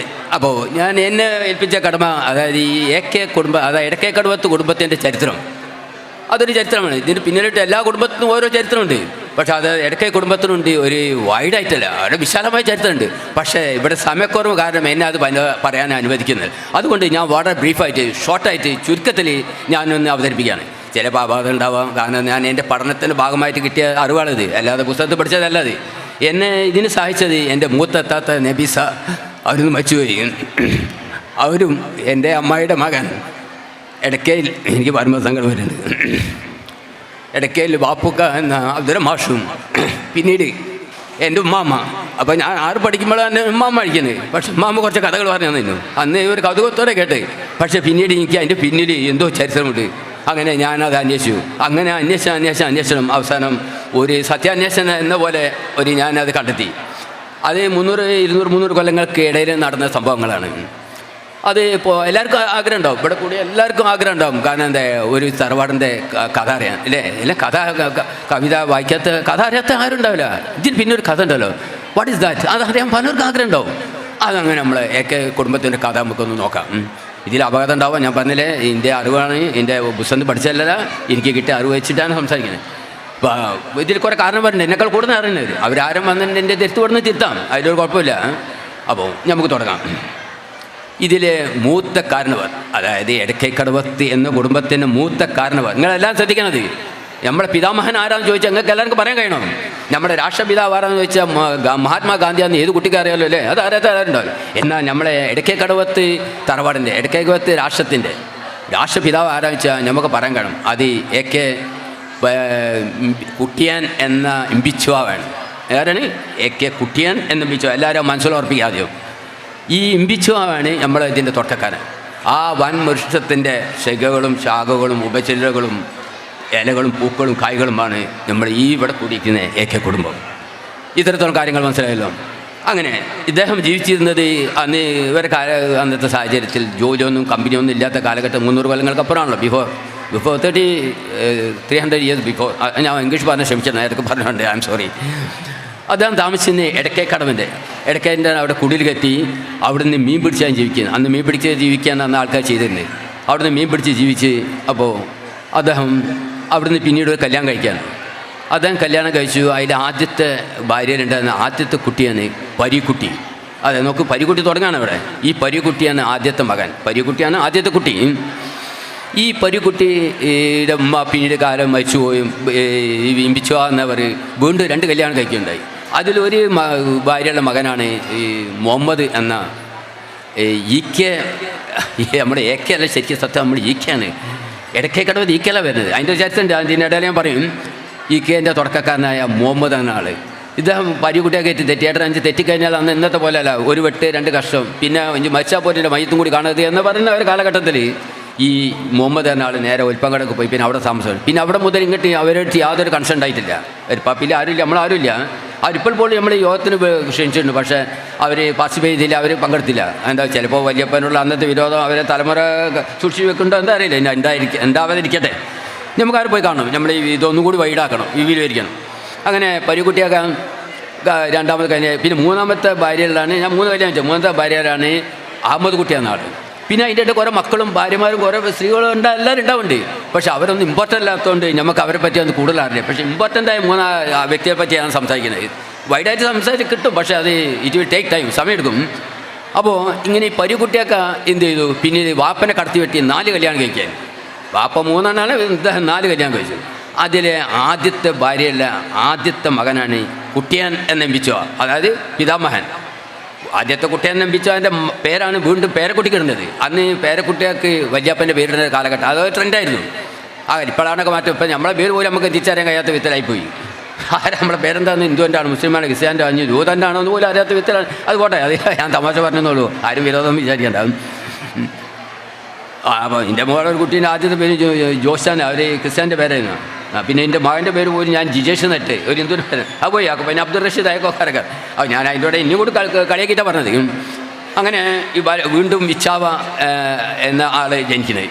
അപ്പോൾ ഞാൻ എന്നെ ഏൽപ്പിച്ച കടമ, അതായത് ഈ AK കുടുംബം, അതായത് ഇടക്കേക്കടവത്ത് കുടുംബത്തിൻ്റെ ചരിത്രം, അതൊരു ചരിത്രമാണ്. ഇതിന് പിന്നിലിട്ട് എല്ലാ കുടുംബത്തിനും ഓരോ ചരിത്രമുണ്ട്. പക്ഷേ അത് ഇടയ്ക്ക് കുടുംബത്തിനുണ്ട്, ഒരു വൈഡായിട്ടല്ല, അവിടെ വിശാലമായ ചരിത്രമുണ്ട്. പക്ഷേ ഇവിടെ സമയക്കുറവ് കാരണം എന്നെ അത് പറയാൻ അനുവദിക്കുന്നത്. അതുകൊണ്ട് ഞാൻ വളരെ ബ്രീഫായിട്ട് ഷോർട്ടായിട്ട് ചുരുക്കത്തിൽ ഞാനൊന്ന് അവതരിപ്പിക്കുകയാണ്. ചിലപ്പോൾ അപാകത ഉണ്ടാവാം, കാരണം ഞാൻ എൻ്റെ പഠനത്തിൻ്റെ ഭാഗമായിട്ട് കിട്ടിയ അറിവാണിത്, അല്ലാതെ പുസ്തകത്തിൽ പഠിച്ചതല്ലാതെ. എന്നെ ഇതിന് സഹായിച്ചത് എൻ്റെ മൂത്തെത്താത്ത നബീസ, അവരൊന്ന് മരിച്ചുപോയി. അവരും എൻ്റെ അമ്മായിയുടെ മകൻ ഇടയ്ക്കയിൽ, എനിക്ക് പരമസങ്കടം വരുന്നുണ്ട്, ഇടയ്ക്കയിൽ ബാപ്പുക്ക എന്ന അബ്ദുൽ മാഷും, പിന്നീട് എൻ്റെ ഉമ്മാമ്മ. അപ്പോൾ ഞാൻ 6 പഠിക്കുമ്പോഴാണ് എൻ്റെ ഉമ്മാമ്മ കഴിക്കുന്നത്. പക്ഷെ ഉമ്മാമ്മ കുറച്ച് കഥകൾ പറഞ്ഞു തന്നിരുന്നു. അന്ന് ഒരു കൗതുകത്തോടെ കേട്ട്. പക്ഷേ പിന്നീട് എനിക്ക് അതിൻ്റെ പിന്നിൽ എന്തോ ചരിത്രമുണ്ട്. അങ്ങനെ ഞാനത് അന്വേഷിച്ചു. അങ്ങനെ അന്വേഷണം അവസാനം ഒരു സത്യാന്വേഷണം എന്ന പോലെ ഞാനത് കണ്ടെത്തി. അത് 300 കൊല്ലങ്ങൾക്ക് ഇടയിൽ നടന്ന സംഭവങ്ങളാണ്. അത് ഇപ്പോൾ എല്ലാവർക്കും ആഗ്രഹം ഉണ്ടാവും, ഇവിടെ കൂടി എല്ലാവർക്കും ആഗ്രഹം ഉണ്ടാവും. കാരണം എന്താ, ഒരു തറവാടിൻ്റെ കഥ അറിയാൻ അല്ലേ കവിത വായിക്കാത്ത കഥ അറിയാത്ത ആരും ഉണ്ടാവില്ല. ഇതിന് പിന്നെ ഒരു കഥ ഉണ്ടല്ലോ, വാട്ട് ഈസ് ദാറ്റ്, അതറിയാൻ പലർക്കും ആഗ്രഹം ഉണ്ടാവും. അതങ്ങനെ നമ്മൾ AK കുടുംബത്തിൻ്റെ കഥ നമുക്കൊന്ന് നോക്കാം. ഇതിൽ അപകടം ഉണ്ടാവാം. ഞാൻ പറഞ്ഞില്ലേ, എൻ്റെ അറിവാണ്, എൻ്റെ പുസ്തകം പഠിച്ചതല്ല, എനിക്ക് കിട്ടിയ അറിവ് വെച്ചിട്ടാണ് സംസാരിക്കുന്നത്. അപ്പോൾ ഇതിൽ കുറേ കാരണം പറയുന്നുണ്ട്, എന്നെക്കാൾ കൂടുതൽ അറിയുന്നത്. അവരാരും വന്നിട്ട് എൻ്റെ തെറ്റ് പറഞ്ഞ് തിരുത്താം, അതിലൊരു കുഴപ്പമില്ല. അപ്പോൾ നമുക്ക് തുടങ്ങാം. ഇതിലെ മൂത്ത കാരണവർ, അതായത് ഇടക്കേക്കടവത്ത് എന്ന കുടുംബത്തിൻ്റെ മൂത്ത കാരണവർ, നിങ്ങളെല്ലാം ശ്രദ്ധിക്കണത്. നമ്മുടെ പിതാമഹൻ ആരാന്ന് ചോദിച്ചാൽ നിങ്ങൾക്ക് എല്ലാവർക്കും പറയാൻ കഴിയണം. നമ്മുടെ രാഷ്ട്രപിതാവ് ആരാന്ന് ചോദിച്ചാൽ മഹാത്മാഗാന്ധിയാന്ന് ഏത് കുട്ടിക്ക് അറിയാമല്ലോ അല്ലേ, അത് അറിയാത്ത ആരുണ്ടാവും. എന്നാൽ നമ്മളെ ഇടക്കേക്കടവത്ത് തറവാടിൻ്റെ, ഇടക്കേക്കടവത്ത് രാഷ്ട്രത്തിൻ്റെ രാഷ്ട്രപിതാവ് ആരാന്ന് വെച്ചാൽ നമുക്ക് പറയാൻ കഴിയണം. അത് AK കുട്ടിയാൻ എന്ന ഇമ്പിച്ചുവാണ്. ആരാണ്? AK കുട്ടിയാൻ എന്ന ഇമ്പിച്ചുവ. എല്ലാവരും മനസ്സിലുറപ്പിക്കുക ആദ്യം. ഈ ഇമ്പിച്ചുവാണ് നമ്മൾ ഇതിൻ്റെ തുടക്കക്കാരൻ. ആ വൻ വൃക്ഷത്തിൻ്റെ ശിഖകളും ശാഖകളും ഉപചില്ലകളും ഇലകളും പൂക്കളും കായ്കളുമാണ് നമ്മൾ ഈ ഇവിടെ കൂടിയിരിക്കുന്ന AK കുടുംബം. ഇത്തരത്തിലുള്ള കാര്യങ്ങൾ മനസ്സിലായല്ലോ. അങ്ങനെ ഇദ്ദേഹം ജീവിച്ചിരുന്നത് അന്ന് അന്നത്തെ സാഹചര്യത്തിൽ ജോലിയൊന്നും കമ്പനിയൊന്നും ഇല്ലാത്ത കാലഘട്ടം 300 കൊല്ലങ്ങൾക്ക് അപ്പുറമാണല്ലോ. Before 300 years before. ഞാൻ ഇംഗ്ലീഷ് പറഞ്ഞാൽ ക്ഷമിച്ചത്, നേരത്തെ പറഞ്ഞിട്ടുണ്ട്, ഐ എം സോറി. അദ്ദേഹം താമസിക്കുന്ന ഇടക്കേൻ്റെ അവിടെ കുടിൽ കെട്ടി അവിടുന്ന് മീൻ പിടിച്ചാൽ ജീവിക്കുന്നത്. അന്ന് മീൻ പിടിച്ച് ജീവിക്കാൻ അന്ന് ആൾക്കാർ ചെയ്തിരുന്നത്. അവിടുന്ന് മീൻ പിടിച്ച് ജീവിച്ച് അപ്പോൾ അദ്ദേഹം അവിടുന്ന് പിന്നീട് ഒരു കല്യാണം കഴിക്കുകയാണ്. അദ്ദേഹം കല്യാണം കഴിച്ചു. അതിൽ ആദ്യത്തെ ഭാര്യയിലുണ്ടായിരുന്ന ആദ്യത്തെ കുട്ടിയാണ് പരിക്കുട്ടി. അതെ, നോക്ക്, പരിക്കുട്ടി തുടങ്ങാണ് ഇവിടെ. ഈ പരിക്കുട്ടിയാണ് ആദ്യത്തെ മകൻ, പരിക്കുട്ടിയാണ് ആദ്യത്തെ കുട്ടി. ഈ പരിക്കുട്ടിയുടെ ഉമ്മ പിന്നീട് കാലം മരിച്ചുപോയും ഇമ്പിച്ചുവ എന്നവർ വീണ്ടും 2 കല്യാണം കഴിക്കുകയുണ്ടായി. അതിലൊരു ഭാര്യയുള്ള മകനാണ് ഈ മുഹമ്മദ് എന്ന EK. നമ്മുടെ AK അല്ല ശരിക്കും സത്യം, നമ്മൾ EKയാണ്. ഇടക്കേക്കടവത്ത് EK അല്ല വരുന്നത്. അതിൻ്റെ ചരിത്രമുണ്ട്, അതിനിടയിൽ ഞാൻ പറയും. EKൻ്റെ തുടക്കക്കാരനായ മുഹമ്മദ് എന്ന ആൾ, ഇദ്ദേഹം പരിക്കുട്ടിയൊക്കെ തെറ്റിയേട്ടൻ 5 തെറ്റിക്കഴിഞ്ഞാൽ അന്ന് ഇന്നത്തെ പോലെ അല്ല, 1 വെട്ട് 2 കഷ്ടം, പിന്നെ മരിച്ചാൽ പോലും മയ്യത്തും കൂടി കാണരുത് എന്ന് പറയുന്ന ഒരു കാലഘട്ടത്തിൽ ഈ മുഹമ്മദ് എന്ന ആൾ നേരെ ഒൽപ്പങ്കടക്ക് പോയി. പിന്നെ അവിടെ താമസം. പിന്നെ അവിടെ മുതൽ ഇങ്ങോട്ട് അവരായിട്ട് യാതൊരു കൺസേൺ ഉണ്ടായിട്ടില്ല. ഒരു പപ്പില്ല, ആരുമില്ല, നമ്മളാരുമില്ല. അവരിപ്പോൾ പോലും നമ്മൾ യോഗത്തിന് ക്ഷണിച്ചിട്ടുണ്ട്, പക്ഷേ അവർ പാർട്ടിസിപ്പേറ്റ് ചെയ്തില്ല, അവർ പങ്കെടുത്തില്ല. എന്താ, ചിലപ്പോൾ വലിയപ്പനുള്ള അന്നത്തെ വിരോധം അവരെ തലമുറ സൂക്ഷിച്ച് വെക്കുന്നുണ്ടോ എന്താ അറിയില്ല. ഉണ്ടാവാതിരിക്കട്ടെ, നമുക്കാരും പോയി കാണണം. നമ്മൾ ഇതൊന്നും കൂടി വൈഡാക്കണം, വിപുലീകരിക്കണം. അങ്ങനെ പരിക്കുട്ടിയൊക്കെ 2ാമത് കഴിഞ്ഞ. പിന്നെ 3ാമത്തെ ഭാര്യയിലാണ്, ഞാൻ 3 കല്യാണം വെച്ചത്. 3ാമത്തെ ഭാര്യയിലാണ് അഹമ്മദ് കുട്ടി എന്ന ആൾ. പിന്നെ അതിൻ്റെ ഇടയിൽ കുറേ മക്കളും ഭാര്യമാരും കുറേ സ്ത്രീകളും എല്ലാവരും ഉണ്ടാവുന്നുണ്ട്. പക്ഷെ അവരൊന്നും ഇമ്പോർട്ടൻ്റ് അല്ലാത്തതുകൊണ്ട് നമുക്ക് അവരെ പറ്റി ഒന്ന് കൂടുതൽ അറിയാം. പക്ഷേ ഇമ്പോർട്ടൻ്റായ 3 വ്യക്തിയെ പറ്റിയാണ് സംസാരിക്കുന്നത്. വൈഡായിട്ട് സംസാരിച്ച് കിട്ടും, പക്ഷേ അത് ഇറ്റ് വിൽ ടേക്ക് ടൈം, സമയമെടുക്കും. അപ്പോൾ ഇങ്ങനെ ഈ പരിക്കുട്ടിയൊക്കെ എന്ത് ചെയ്തു, പിന്നീട് വാപ്പനെ കടത്തി വെട്ടി 4 കല്യാണം കഴിക്കാൻ. വാപ്പ 3 4 കല്യാണം കഴിച്ചു. അതിലെ ആദ്യത്തെ ഭാര്യയല്ല, ആദ്യത്തെ മകനാണ് കുട്ടിയാൻ എന്നെമ്പിച്ചോ, അതായത് പിതാമഹൻ. ആദ്യത്തെ കുട്ടിയാൻ എന്നെമ്പിച്ചോ അതിൻ്റെ പേരാണ് വീണ്ടും പേരക്കുട്ടിക്ക് ഇടുന്നത്. അന്ന് പേരക്കുട്ടികൾക്ക് വല്യാപ്പൻ്റെ പേരിടുന്ന കാലഘട്ടം അതൊരു ട്രെൻഡായിരുന്നു. ഇപ്പോഴാണൊക്കെ മാറ്റം. ഇപ്പം നമ്മളെ പേര് പോലും നമുക്ക് തിരിച്ചറിയാൻ കഴിയാത്ത വിധത്തിലായിപ്പോയി. ആരാ നമ്മളെ പേരെന്താന്ന്, ഹിന്ദുവിൻ്റെ മുസ്ലിമാണ്, ക്രിസ്ത്യാൻ്റെ അഞ്ഞു ജൂതൻ്റെ ആണോ എന്ന് പോലും അറിയാത്ത വിധത്തിലാണ്. അത് പോട്ടെ, അത് ഞാൻ തമാശ പറഞ്ഞെന്നുള്ളൂ, ആരും വിരോധം വിചാരിക്കണ്ടാവും. അപ്പോൾ എൻ്റെ മോളെ ഒരു കുട്ടീൻ്റെ ആദ്യത്തെ പേര് ജോഷാൻ, അവർ ക്രിസ്ത്യാൻ്റെ പേരായിരുന്നു. പിന്നെ എൻ്റെ മകൻ്റെ പേര് പോലും ഞാൻ ജിജേഷ് നട്ട്, ഒരു ഹിന്ദുവിൻ്റെ പേര്. അത് പോയി ആക്കും. പിന്നെ അബ്ദുൾ റഷീദ് അയക്കോക്കാരൊക്കെ. അപ്പോൾ ഞാൻ അതിൻ്റെ കൂടെ ഇനി കൂടി കളിയാക്കിയിട്ടാണ് പറഞ്ഞത്. അങ്ങനെ ഈ വീണ്ടും വിച്ചാവ എന്ന ആൾ ജനിക്കുന്നത്.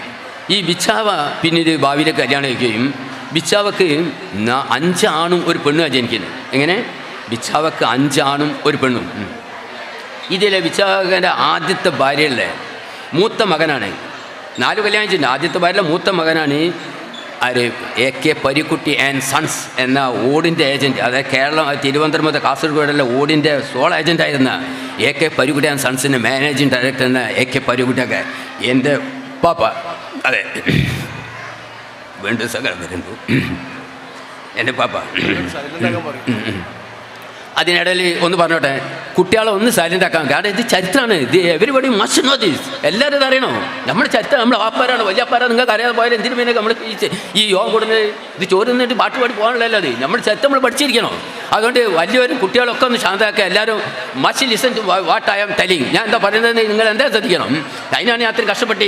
ഈ ബിച്ചാവ പിന്നീട് ഭാവിയിലേക്ക് കല്യാണം കഴിക്കുകയും ബിച്ചാവക്ക് 5 ആണും ഒരു പെണ്ണുമാണ് ജനിക്കുന്നത്. എങ്ങനെ? ബിച്ചാവക്ക് 5 ആണും ഒരു പെണ്ണും. ഇതിലെ ബിച്ചാവൻ്റെ ആദ്യത്തെ ഭാര്യയല്ലേ മൂത്ത മകനാണ്. 4 കല്യാണം കഴിച്ചിട്ടുണ്ട്. ആദ്യത്തെ ഭാര്യയിലെ മൂത്ത മകനാണ് ആര്? AK പരിക്കുട്ടി ആൻഡ് സൺസ് എന്ന ഓടിൻ്റെ ഏജൻറ്റ്. അതായത് കേരളം, തിരുവനന്തപുരം മുതൽ കാസർഗോഡുള്ള ഓടിൻ്റെ സോൾ ഏജൻ്റായിരുന്ന AK പരിക്കുട്ടി ആൻഡ് സൺസിൻ്റെ മാനേജിങ് ഡയറക്ടർ എന്ന AK പരിക്കുട്ടിയൊക്കെ എൻ്റെ പാപ്പ. അതെ, വീണ്ടും സകലം വരുന്നു എൻ്റെ പാപ്പ. അതിനിടയിൽ ഒന്ന് പറഞ്ഞോട്ടെ, കുട്ടികളെ ഒന്ന് സൈലൻ്റ് ആക്കാം. കാരണം ഇത് ചരിത്രമാണ്. ഇത് എവരിബഡി മസ്റ്റ് നോ ദിസ്. എല്ലാവരും ഇത് അറിയണോ? നമ്മുടെ ചരിത്രം, നമ്മുടെ വാപ്പാരാണ്, വലിയപ്പാരാണ്. നിങ്ങൾക്ക് അറിയാതെ പോയാലും എന്തിനു പിന്നെ നമ്മൾ ഈ യോഗം കൊടുക്കുന്നത് ഇത് ചോറ് നിന്നിട്ട് പാട്ട് പാടി പോകാനുള്ളതല്ല. അത് നമ്മുടെ ചരിത്രം നമ്മൾ പഠിച്ചിരിക്കണോ? അതുകൊണ്ട് വലിയവരും കുട്ടികളൊക്കെ ഒന്ന് ശാന്തമാക്കുക. എല്ലാവരും must listen to what I am telling. ഞാൻ എന്താ പറയുന്നത് നിങ്ങൾ എന്താ ശ്രദ്ധിക്കണം. അതിനാണ് ഞാൻ അത്രയും കഷ്ടപ്പെട്ട്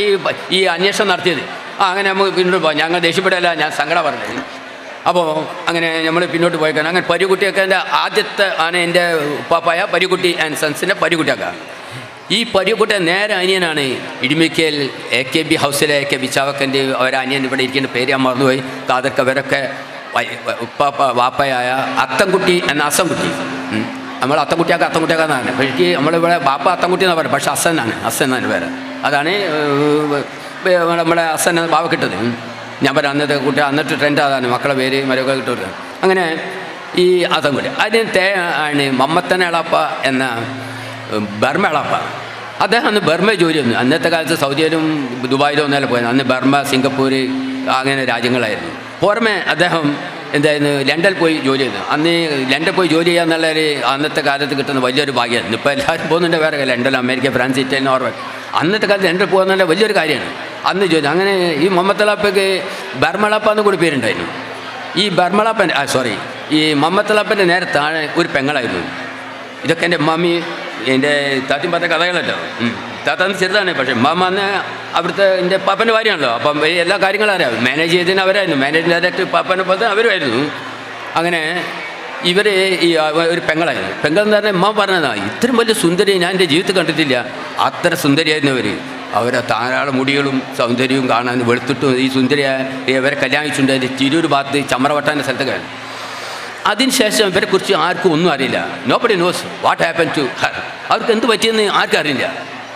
ഈ അന്വേഷണം നടത്തിയത്. അങ്ങനെ നമുക്ക് പിന്നോട്ട് പോകാം. ഞങ്ങൾ ദേഷ്യപ്പെടല്ല, ഞാൻ സങ്കടം പറഞ്ഞത്. അപ്പോൾ അങ്ങനെ നമ്മൾ പിന്നോട്ട് പോയേക്കാൻ. അങ്ങനെ പരിക്കുട്ടിയൊക്കെ എൻ്റെ ആദ്യത്തെ ആണ് എൻ്റെ ഉപ്പാപ്പായ പരിക്കുട്ടി ആൻഡ് സൺസിൻ്റെ പരിക്കുട്ടിയൊക്കെ. ഈ പരിക്കുട്ടി നേരെ അനിയനാണ് ഇടിമിക്കൽ AKB ഹൗസിലെ AK ബിച്ചാവക്കൻ്റെ ഒരനിയൻ ഇവിടെ ഇരിക്കേണ്ട പേര് ഞാൻ മറന്നുപോയി. കാതർക്കവരൊക്കെ ഉപ്പാപ്പ വാപ്പയായ അത്തൻകുട്ടി എന്ന അസൻകുട്ടി. നമ്മൾ അത്തൻകുട്ടിയാക്കുക അത്തൻകുട്ടിയാക്കാന്നാണ്. പക്ഷേ എനിക്ക് നമ്മളിവിടെ ബാപ്പ അത്തൻകുട്ടി എന്നാണ് പറയുന്നത്. പക്ഷേ അസനാണ്, അസൻ എന്നാണ് പേര്. അതാണ് നമ്മുടെ അസൻ എന്ന ബാവ കിട്ടുന്നത്. ഞാൻ പറയാം അന്നത്തെ കുട്ടി അന്നത്തെ ട്രെൻഡ് അതാണ്, മക്കളെ പേര് മരമൊക്കെ കിട്ടുന്നത്. അങ്ങനെ ഈ അതൻകുട്ടി അതിന് ആണ് മമ്മത്തൻ എളാപ്പ എന്ന ബർമ എളാപ്പ. അദ്ദേഹം അന്ന് ബർമ ജോലി വന്നു. അന്നത്തെ കാലത്ത് സൗദിയിലും ദുബായിലും ഒന്നല്ല പോയത്. അന്ന് ബർമ, സിംഗപ്പൂർ അങ്ങനെ രാജ്യങ്ങളായിരുന്നു. പുറമെ അദ്ദേഹം എന്തായിരുന്നു ലണ്ടനിൽ പോയി ജോലി ചെയ്തു. അന്ന് ലണ്ടനിൽ പോയി ജോലി ചെയ്യുക എന്നുള്ളൊരു അന്നത്തെ കാലത്ത് കിട്ടുന്ന വലിയൊരു ഭാഗ്യമായിരുന്നു. ഇപ്പോൾ എല്ലാവരും പോകുന്നുണ്ട് വേറെ London, America, France, Italy, Norway. അന്നത്തെ കാലത്ത് ലണ്ടനിൽ പോകുക എന്നുള്ള വലിയൊരു കാര്യമാണ്. അന്ന് ജോലി. അങ്ങനെ ഈ മുഹമ്മദ് അലാപ്പയ്ക്ക് ബർമളാപ്പ എന്ന് കൂടി പേരുണ്ടായിരുന്നു. ഈ ബർമളാപ്പൻ ഈ മുഹമ്മദ് അലാപ്പൻ്റെ നേരെ താഴെ ഒരു പെങ്ങളായിരുന്നു. ഇതൊക്കെ എൻ്റെ മമ്മി എൻ്റെ താത്തിയും പറഞ്ഞ കഥകളല്ലോ. താത്താന്ന് ചെറുതാണ്, പക്ഷേ മാമ അന്ന് അവിടുത്തെ എൻ്റെ പാപ്പൻ്റെ ഭാര്യയാണല്ലോ. അപ്പം എല്ലാ കാര്യങ്ങളും അറിയാം. മാനേജ് ചെയ്തതിന് അവരായിരുന്നു. മാനേജിങ് ഡയറക്ടർ പാപ്പനെ പോലെ അവരുമായിരുന്നു. അങ്ങനെ ഇവർ ഈ ഒരു പെങ്ങളായിരുന്നു. പെങ്ങൾ എന്ന് പറഞ്ഞാൽ അമ്മ പറഞ്ഞതാണ്, ഇത്രയും വലിയ സുന്ദരി ഞാൻ എൻ്റെ ജീവിതത്തിൽ കണ്ടിട്ടില്ല. അത്ര സുന്ദരിയായിരുന്നു അവർ. അവരെ ധാരാളം മുടികളും സൗന്ദര്യവും കാണാൻ വെളുത്തിട്ടും ഈ സുന്ദരിയായ ഇവരെ കല്യാണിച്ചിട്ടുണ്ട്. അതിൻ്റെ തിരൂർ ഭാഗത്ത് ചമ്രവട്ടാൻ്റെ സ്ഥലത്തൊക്കെ. അതിനുശേഷം ഇവരെക്കുറിച്ച് ആർക്കും ഒന്നും അറിയില്ല. Nobody knows what happen to her. അവർക്ക് എന്ത് പറ്റിയെന്ന് ആർക്കും അറിയില്ല.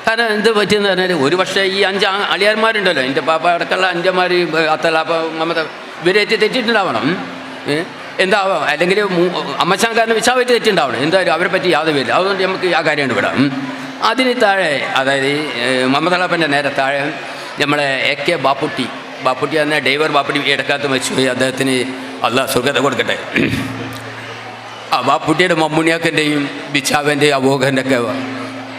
കാരണം എന്ത് പറ്റിയെന്ന് പറഞ്ഞാൽ ഒരു പക്ഷേ ഈ 5 അളിയാന്മാരുണ്ടല്ലോ, എൻ്റെ പാപ്പ അടക്കമുള്ള 5 അത്തലാപ്പ മമത ഇവരേറ്റ് തെറ്റിയിട്ടുണ്ടാവണം. എന്താവാം, അല്ലെങ്കിൽ അമ്മച്ചാൻകാരനെ വിശാവായിട്ട് തെറ്റുണ്ടാവണം. എന്തായാലും അവരെ പറ്റി യാതൊരു പേരില്ല. അതുകൊണ്ട് നമുക്ക് ആ കാര്യമാണ് വിടാം. അതിന് താഴെ, അതായത് മുഹമ്മദ് അലാപ്പൻ്റെ നേരെ താഴെ നമ്മളെ AK ബാപ്പുട്ടി എന്ന ഡ്രൈവർ ബാപ്പുട്ടി ഇടക്കാലത്ത് മരിച്ചുപോയി. അദ്ദേഹത്തിന് അള്ളാഹ് സ്വർഗ്ഗത്തെ കൊടുക്കട്ടെ. ആ ബാപ്പുട്ടിയുടെ മമ്മൂണിയാക്കൻ്റെയും ബിച്ചാവൻ്റെയും അബൂഖറിൻ്റെ ഒക്കെ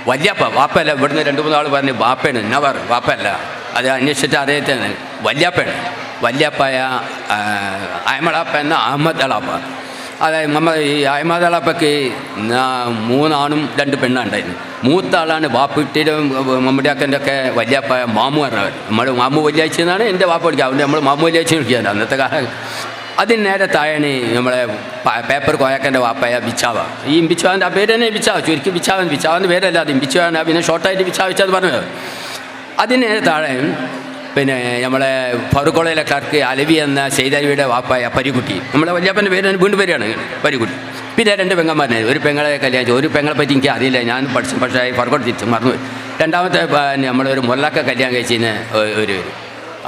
വല്യാപ്പ, വാപ്പയല്ല. ഇവിടുന്ന് 2-3 ആൾ പറഞ്ഞു വാപ്പയാണ്, നവർ വാപ്പയല്ല. അത് അന്വേഷിച്ചിട്ട് അറിയത്താണ് വല്യാപ്പയാണ്. വല്യാപ്പായ അഹമ്മദാപ്പ എന്ന അഹമ്മദ് അലാപ്പ. അതായത് ഈ അഹമ്മദ് അലാപ്പയ്ക്ക് 3 ആണും 2 പെണ്ണാണ് ഉണ്ടായിരുന്നു. മൂത്ത ആളാണ് ബാപ്പുട്ടിയുടെ മമ്മൂടിയാക്കൻ്റെ ഒക്കെ വല്യാപ്പായ മാമു പറഞ്ഞവർ. നമ്മൾ മാമു വെള്ളിയാഴ്ച എന്നാണ് എൻ്റെ വാപ്പ വിളിക്കുക. അതുകൊണ്ട് നമ്മൾ മാമു വെള്ളിയാഴ്ച വിളിക്കുകയാണ് അന്നത്തെ കാലം. അതിന് നേരെ താഴെയാണ് നമ്മളെ പേപ്പർ കോയാക്കൻ്റെ വാപ്പായ ബിച്ചാവ. ഈ ബിച്ചാവൻ്റെ ആ പേര് തന്നെ ബിച്ചാവ, ചുരുക്കി ബിച്ചാവൻ്റെ പേരല്ല, അത് ബിച്ചാവാണ്. പിന്നെ ഷോർട്ടായിട്ട് ബിച്ചാവിച്ചത് പറഞ്ഞത്. അതിന് നേരെ താഴെ പിന്നെ നമ്മളെ ഫറൂഖോളയിലെ ക്ലർക്ക് അലവി എന്ന സെയ്തലവിയുടെ വാപ്പായ പരിക്കുട്ടി. നമ്മളെ വല്യാപ്പൻ്റെ പേര് വീണ്ടും പേരാണ് പരിക്കുട്ടി. പിന്നെ 2 പെങ്ങന്മാരെ, ഒരു പെങ്ങളെ കല്യാണം ചെയ്തു. ഒരു പെങ്ങളെ പറ്റി എനിക്ക് അറിയില്ല, ഞാൻ പഠിച്ചു. പക്ഷേ ഫറൂഖോട് തിരിച്ചു മറന്നു. രണ്ടാമത്തെ നമ്മളൊരു മൊല്ലാക്ക കല്യാണം കഴിച്ചതിന്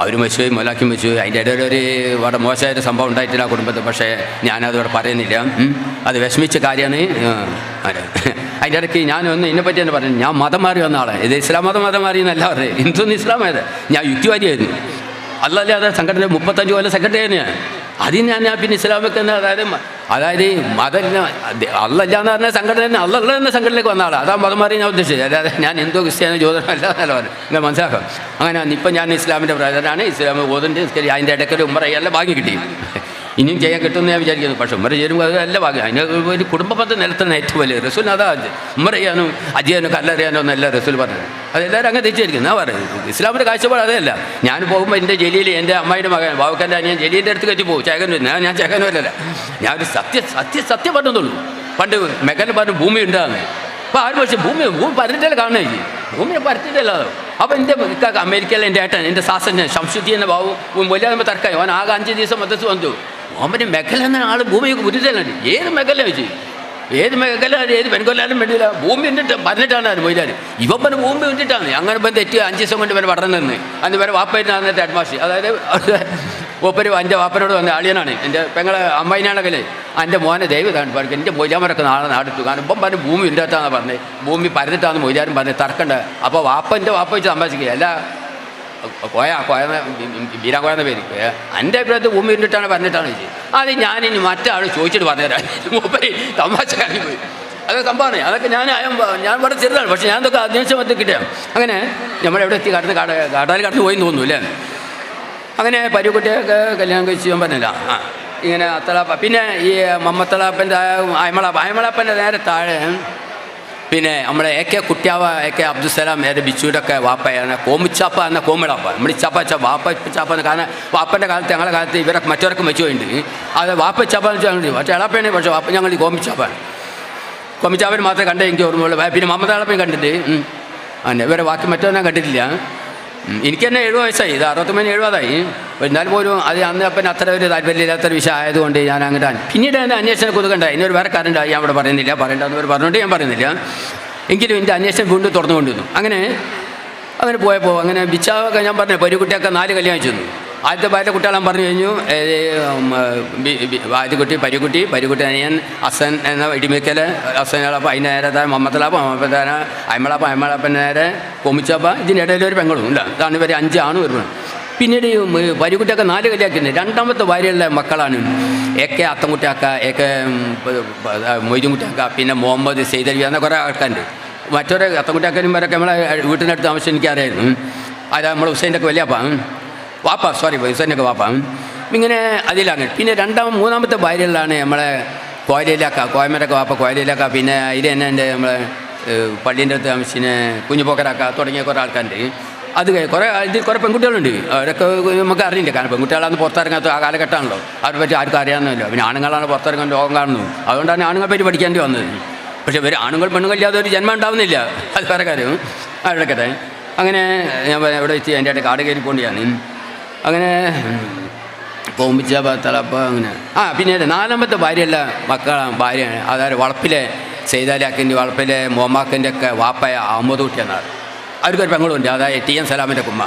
അവർ മരിച്ചുപോയി, മൊല്ലാക്കും മരിച്ചുപോയി. അതിൻ്റെ ഇടയിൽ വളരെ മോശമായൊരു സംഭവം ഉണ്ടായിട്ടില്ല ആ കുടുംബത്തിൽ. പക്ഷേ ഞാനതോടെ പറയുന്നില്ല, അത് വിഷമിച്ച കാര്യമാണ്. അതിൻ്റെ ഇടയ്ക്ക് ഞാനൊന്ന് ഇതിനെപ്പറ്റി തന്നെ പറഞ്ഞു, ഞാൻ മതം മാറി വന്ന ആളെ. ഇത് ഇസ്ലാം മതം മാറി എന്നല്ല പറഞ്ഞത്, ഹിന്ദു ഇസ്ലാമായത്. ഞാൻ യുക്തിവാദിയായിരുന്നു. അല്ലല്ലേ, അത് സംഘടന 35 കൊല്ലം സെക്രട്ടറി തന്നെയാണ്. അതിന് ഞാൻ പിന്നെ ഇസ്ലാമിക്ക് അതായത് മതം അല്ലല്ല എന്ന് പറഞ്ഞ സംഘടന അല്ലല്ല എന്ന സംഘടനയിലേക്ക് വന്ന ആളാണ്. അതാ മതം മാറി ഞാൻ ഉദ്ദേശിച്ചത്. അല്ലാതെ ഞാൻ എന്തോ ക്രിസ്ത്യാനോ ജ്യോതിഷം അല്ല എന്നല്ല പറഞ്ഞു. നിങ്ങൾ മനസ്സിലാക്കാം. അങ്ങനെ ഇപ്പം ഞാൻ ഇസ്ലാമിൻ്റെ പ്രചാരമാണ്. ഇസ്ലാം ഓതിൻ്റെ അതിൻ്റെ ഇടയ്ക്കൊരു ഉമ്മ എല്ലാം വാങ്ങി കിട്ടി. ഇനിയും ചെയ്യാൻ കിട്ടുമെന്ന് ഞാൻ വിചാരിക്കുന്നു. പക്ഷേ ഉമ്മ ചേരുമ്പോൾ അതെല്ലാം ഭാഗ്യം. അതിന് ഒരു കുടുംബ ബന്ധം നിലത്തുന്ന ഏറ്റവും വലിയ റസൂൽ അതാ. ഉമ്മ ചെയ്യാനും അജിയാനോ കല്ലറിയാനോ എന്നല്ല റസൂൽ പറഞ്ഞത്. അതെല്ലാവരും അങ്ങനെ തെറ്റിയിരിക്കും. ഞാൻ പറയുന്നത് ഇസ്ലാമിൻ്റെ കാഴ്ചപ്പാട് അതല്ല. ഞാൻ പോകുമ്പോൾ എൻ്റെ ജലീൽ എൻ്റെ അമ്മായിയുടെ മകൻ ബാബുക്കൻ്റെ അനിയൻ ജലീലിൻ്റെ അടുത്ത് കെട്ടി പോകും. ചേകനും ഞാൻ ചേകനുമല്ല. ഞാൻ ഒരു സത്യം പറഞ്ഞതുള്ളൂ. പണ്ട് മെഗൻ പറഞ്ഞു ഭൂമി ഉണ്ടാകുന്നു. അപ്പോൾ ആരും പക്ഷേ ഭൂമി പരന്നിട്ടല്ലേ കാണുന്നത്. ഭൂമിയെ പരത്തിട്ടല്ലോ. അപ്പോൾ എൻ്റെ അമേരിക്കയിലെ എൻ്റെ ഏട്ടൻ എൻ്റെ സാസൻ ശംസുദ്ദീൻ എന്ന ബാബു വലിയ തർക്കമായി. അവൻ ആകെ 5 ദിവസം മദ്രസ വന്നു. ഓമന് മെഗൽ എന്ന ആൾ ഭൂമിയൊക്കെ ഉരുത്തലുണ്ട്. ഏത് മെഗല വെച്ച് ഏത് മെഗല ഏത് പെൺകൊല്ലാനും വേണ്ടിയില്ല. ഭൂമി ഉണ്ടിട്ട് പറഞ്ഞിട്ടാണ് ആര് മൊയ്ലാൽ. ഇവൻ പറഞ്ഞ ഭൂമി ഉണ്ടിട്ടാണ്. അങ്ങനെ ഇപ്പം തെറ്റി 5 ദിവസം കൊണ്ട് ഇവരെ പഠനം നിന്ന് അന്ന് ഇവരെ വാപ്പേനാണ് അന്നത്തെ ഹെഡ്മാസ്റ്റർ. അതായത് ഒപ്പര് എൻ്റെ വാപ്പനോട് വന്ന ആളിയനാണ്. എൻ്റെ പെങ്ങളെ അമ്മായിനാണെങ്കിലേ എൻ്റെ മോനെ ദൈവതാണ് പഠിക്കുക. എൻ്റെ മൊയ്ലാമരൊക്കെ നാളെ നാടിട്ടു. കാരണം ഇപ്പം പറഞ്ഞ് ഭൂമി ഉണ്ടാത്താന്നാണ് പറഞ്ഞത്. ഭൂമി പരന്നിട്ടാന്ന് മൊയ്ലാരും പറഞ്ഞ് തർക്കണ്ട. അപ്പോൾ എൻ്റെ വാപ്പ വെച്ച് സംഭാഷിക്കുക അല്ല ബീരാങ്കോയെന്ന പേര്. എൻ്റെ അഭിപ്രായത്തിൽ ഭൂമി ഉണ്ടിട്ടാണ് പറഞ്ഞിട്ടാണ് ചോദിച്ചത്. അത് ഞാനിനി മറ്റാൾ ചോദിച്ചിട്ട് പറഞ്ഞുതരാം. മൂപ്പര് തമാശ കാട്ടി പോയി. അതൊക്കെ സംഭവമാണ്. അതൊക്കെ ഞാൻ വളരെ ചെറുതാണ്. പക്ഷേ ഞാൻ ഇതൊക്കെ അന്വേഷിച്ച മറ്റു കിട്ടിയാണ്. അങ്ങനെ നമ്മളെവിടെ എത്തി കാട്ടാൽ കടന്ന് പോയി തോന്നുന്നു അല്ലേ. അങ്ങനെ പരുക്കുട്ടിയൊക്കെ കല്യാണം കഴിച്ച് ഞാൻ പറഞ്ഞില്ല. ഇങ്ങനെ അത്തളാപ്പ പിന്നെ ഈ മമ്മത്തളാപ്പൻ്റെ അയമളാപ്പൻ്റെ നേരെ താഴെ പിന്നെ നമ്മളെ AK കുട്ടിയാവ AK അബ്ദുസലാം ബിച്ചുയുടെ ഒക്കെ വാപ്പയാണ് കോമിച്ചാപ്പ എന്ന കോമിളാപ്പ. നമ്മൾ ചാപ്പ വാപ്പ ചാപ്പ. കാരണം വാപ്പൻ്റെ കാലത്ത് ഞങ്ങളുടെ കാലത്ത് ഇവരൊക്കെ മറ്റവരൊക്കെ വെച്ച് പോയിട്ടുണ്ട്. അത് വാപ്പ ചാപ്പാന്ന് വെച്ചാൽ പക്ഷേ എളാപ്പയാണ്. പക്ഷേ വാപ്പ ഞങ്ങൾ കോമിച്ചാപ്പാണ്. കോമിച്ചാപ്പന് മാത്രമേ കണ്ടേ എനിക്ക് ഓർമ്മയുള്ളൂ. പിന്നെ മമ്മത്താളപ്പയും കണ്ടിട്ട് അങ്ങനെ ഇവരെ ബാക്കി മറ്റവനെ കണ്ടിട്ടില്ല. എനിക്ക് തന്നെ 70 വയസ്സായി. ഇത് 63 70ആയി. എന്നാലും പോലും അത് അന്ന് അപ്പം അത്ര ഒരു താല്പര്യമില്ലാത്തൊരു വിഷയം ആയതുകൊണ്ട് ഞാൻ അങ്ങോട്ടാണ്. പിന്നീട് എൻ്റെ അന്വേഷണം കൊതുകണ്ടായി. ഇന്നൊരു വേറെ കാരൻ്റെ ഞാൻ അവിടെ പറയുന്നില്ല. പറയേണ്ടതെന്ന് പറഞ്ഞുകൊണ്ട് ഞാൻ പറയുന്നില്ല. എങ്കിലും എൻ്റെ അന്വേഷണം വീണ്ടും തുറന്നുകൊണ്ടിരുന്നു. അങ്ങനെ പോയപ്പോൾ അങ്ങനെ ബിച്ചാവൊക്കെ ഞാൻ പറഞ്ഞു പരുക്കുട്ടിയൊക്കെ 4 കല്യാണം വെച്ചു. ആദ്യത്തെ ഭാര്യ കുട്ടികളാൻ പറഞ്ഞു കഴിഞ്ഞു. ആദ്യക്കുട്ടി പരുക്കുട്ടി അനിയൻ ഹസൻ എന്ന ഇടിമിക്കൽ ഹസനളപ്പം അതിൻ്റെ നേരെ മമ്മത്തലാപ്പം മമ്മത്തല അയമളാപ്പൻ നേരെ കൊമിച്ചാപ്പ. ഇതിൻ്റെ ഇടയിൽ ഒരു പെങ്ങളും ഇല്ല. ഇതാണ് ഇവർ 5 ആണും ഒരു പെണ്ണും. പിന്നീട് പരുക്കുട്ടിയൊക്കെ 4 കല്യാണിക്കുന്നത്. രണ്ടാമത്തെ ഭാര്യയുള്ള മക്കളാണ് AK അത്തൻകുട്ടിയാക്ക AK മൊയ്തുംകുട്ടിയാക്ക പിന്നെ മുഹമ്മദ് സെയ്തലി എന്ന കുറേ ആൾക്കാരുണ്ട്. മറ്റൊരു അത്തൻകുട്ടിയാക്കാനും വരൊക്കെ നമ്മളെ വീട്ടിനടുത്ത് താമസിച്ച് എനിക്കറിയായിരുന്നു. അത് നമ്മൾ ഹുസൈൻ്റെ ഒക്കെ വലിയപ്പ ഹുസൈനൊക്കെ വാപ്പ. ഇങ്ങനെ അതിലങ്ങനെ പിന്നെ മൂന്നാമത്തെ ഭാര്യകളിലാണ് നമ്മളെ കോയമരൊക്കെ വാപ്പ കോയലിലാക്ക. പിന്നെ അതിൽ തന്നെ എൻ്റെ നമ്മളെ പള്ളീൻ്റെ അടുത്ത് താമസിച്ചിന് കുഞ്ഞുപോക്കരാക്ക തുടങ്ങിയ കുറേ ആൾക്കാരുണ്ട്. അത് ഇതിൽ കുറേ പെൺകുട്ടികളുണ്ട്. അവരൊക്കെ നമുക്ക് അറിയില്ല. കാരണം പെൺകുട്ടികളാണ് പുറത്തിറങ്ങാത്ത ആ കാലഘട്ടമാണല്ലോ. അവരെ പറ്റി ആർക്കും അറിയാമെന്നില്ല. പിന്നെ ആണുങ്ങളാണ് പുറത്തിറങ്ങാൻ ലോകം കാണുന്നു. അതുകൊണ്ടാണ് ആണുങ്ങളെ പറ്റി പഠിക്കേണ്ടി വന്നത്. പക്ഷേ ഇവർ ആണുങ്ങൾ പെണ്ണുങ്ങളില്ലാതെ ഒരു ജന്മം ഉണ്ടാവുന്നില്ല. അത് വേറെ കാര്യം. അവരുടെയൊക്കെ അങ്ങനെ ഞാൻ എവിടെ എത്തി അതിൻ്റെ ഇടയ്ക്ക് കാട് കയറി പോണ്ടിയാണ്. അങ്ങനെ കോമ്പിച്ച തളപ്പ അങ്ങനെ പിന്നെ 4ാമത്തെ ഭാര്യയല്ല ഭാര്യയാണ്. അതായത് വളപ്പിലെ സെയ്താലിയാക്കിൻ്റെ വളപ്പിലെ മോമാക്കിൻ്റെ ഒക്കെ വാപ്പയ അഹമ്മദ് കുട്ടിയെന്നാണ്. അവർക്കൊരു പെങ്ങളുണ്ട്. അതായത് TN സലാമിൻ്റെ കുമ്മ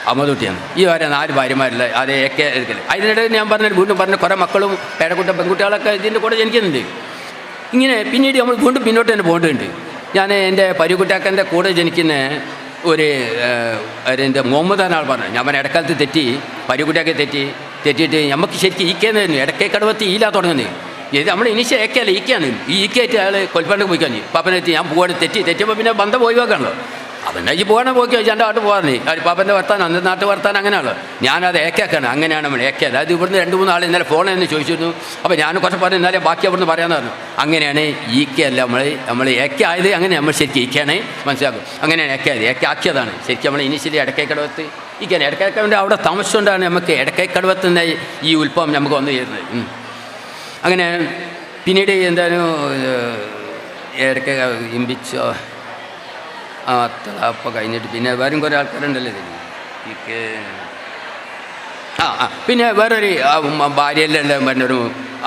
അഹമ്മദ് കുട്ടിയാണ്. ഈ വരെ 4 ഭാര്യമാരില്ല. അത് AK എടുക്കല്. അതിനിടയിൽ ഞാൻ വീണ്ടും പറഞ്ഞ കുറേ മക്കളും പേരക്കുട്ട പെൺകുട്ടികളൊക്കെ ഇതിൻ്റെ കൂടെ ജനിക്കുന്നുണ്ട്. ഇങ്ങനെ പിന്നീട് നമ്മൾ വീണ്ടും പിന്നോട്ട് തന്നെ പോകേണ്ടതുണ്ട്. ഞാൻ എൻ്റെ പരുക്കുട്ടാക്കൻ്റെ കൂടെ ജനിക്കുന്ന എൻ്റെ മുഹമ്മദ് ആൾ പറഞ്ഞു. ഞാൻ ഇടക്കാലത്ത് പരുക്കുട്ടിയൊക്കെ തെറ്റിയിട്ട് നമുക്ക് ശരിക്കും ഈക്കേന്നായിരുന്നു. ഇടക്കേക്കടവത്ത് ഈലാ തുടങ്ങുന്നത്. ഇത് നമ്മൾ ഇനിഷ്യ ഏക്കല്ല ഈക്കാണ്. ഈ ഈക്കായിട്ട് അയാൾ കൊൽപ്പാണ്ട് പോയി കഴിഞ്ഞു. പാപ്പനെത്തി ഞാൻ പോവാണ് തെറ്റിയപ്പോൾ പിന്നെ ബന്ധം പോയി വെക്കാണല്ലോ. അവൻ്റെ ഈ പോകണേ പോയി എൻ്റെ നാട്ടിൽ പോകാറേ. പാപ്പൻ്റെ വർത്താനം അന്ന് നാട്ടിൽ വർത്താനം അങ്ങനെയാണല്ലോ. ഞാനത് ഏക്കാക്കാണ്. അങ്ങനെയാണ് നമ്മൾ ഏക്കല്ല. അത് ഇവിടുന്ന് 2-3 ആൾ ഇന്നലെ ഫോണിൽ നിന്ന് ചോദിച്ചിരുന്നു. അപ്പോൾ ഞാൻ കുറച്ച് പറഞ്ഞു. എന്നാലും ബാക്കി അവിടുന്ന് പറയാമെന്ന് പറഞ്ഞു. അങ്ങനെയാണ് ഈക്കയല്ല നമ്മൾ ഏക്ക ആയത്. അങ്ങനെ നമ്മൾ ശരിക്കും ഈക്കാണ് മനസ്സിലാക്കും. അങ്ങനെയാണ് ഏക്കായത്. ആക്കിയതാണ് ശരിക്കും നമ്മൾ ഇനിഷ്യലി ഇടക്കേക്കടവത്ത് ഈക്കാണ്. ഇടക്കേക്കടവിൻ്റെ അവിടെ താമസിച്ചുകൊണ്ടാണ് നമുക്ക് ഇടക്കേക്കടവത്തിൻ്റെ ഈ ഉത്ഭവം നമുക്ക് വന്നു ചേരുന്നത്. അങ്ങനെ പിന്നീട് എന്തായാലും ഇടയ്ക്ക് ഇമ്പിച്ചോ അത്തളാപ്പ കഴിഞ്ഞിട്ട് പിന്നെ വേറെ കുറേ ആൾക്കാരുണ്ടല്ലോ ഇതിന്. പിന്നെ വേറൊരു ഭാര്യയെല്ലാം പറഞ്ഞൊരു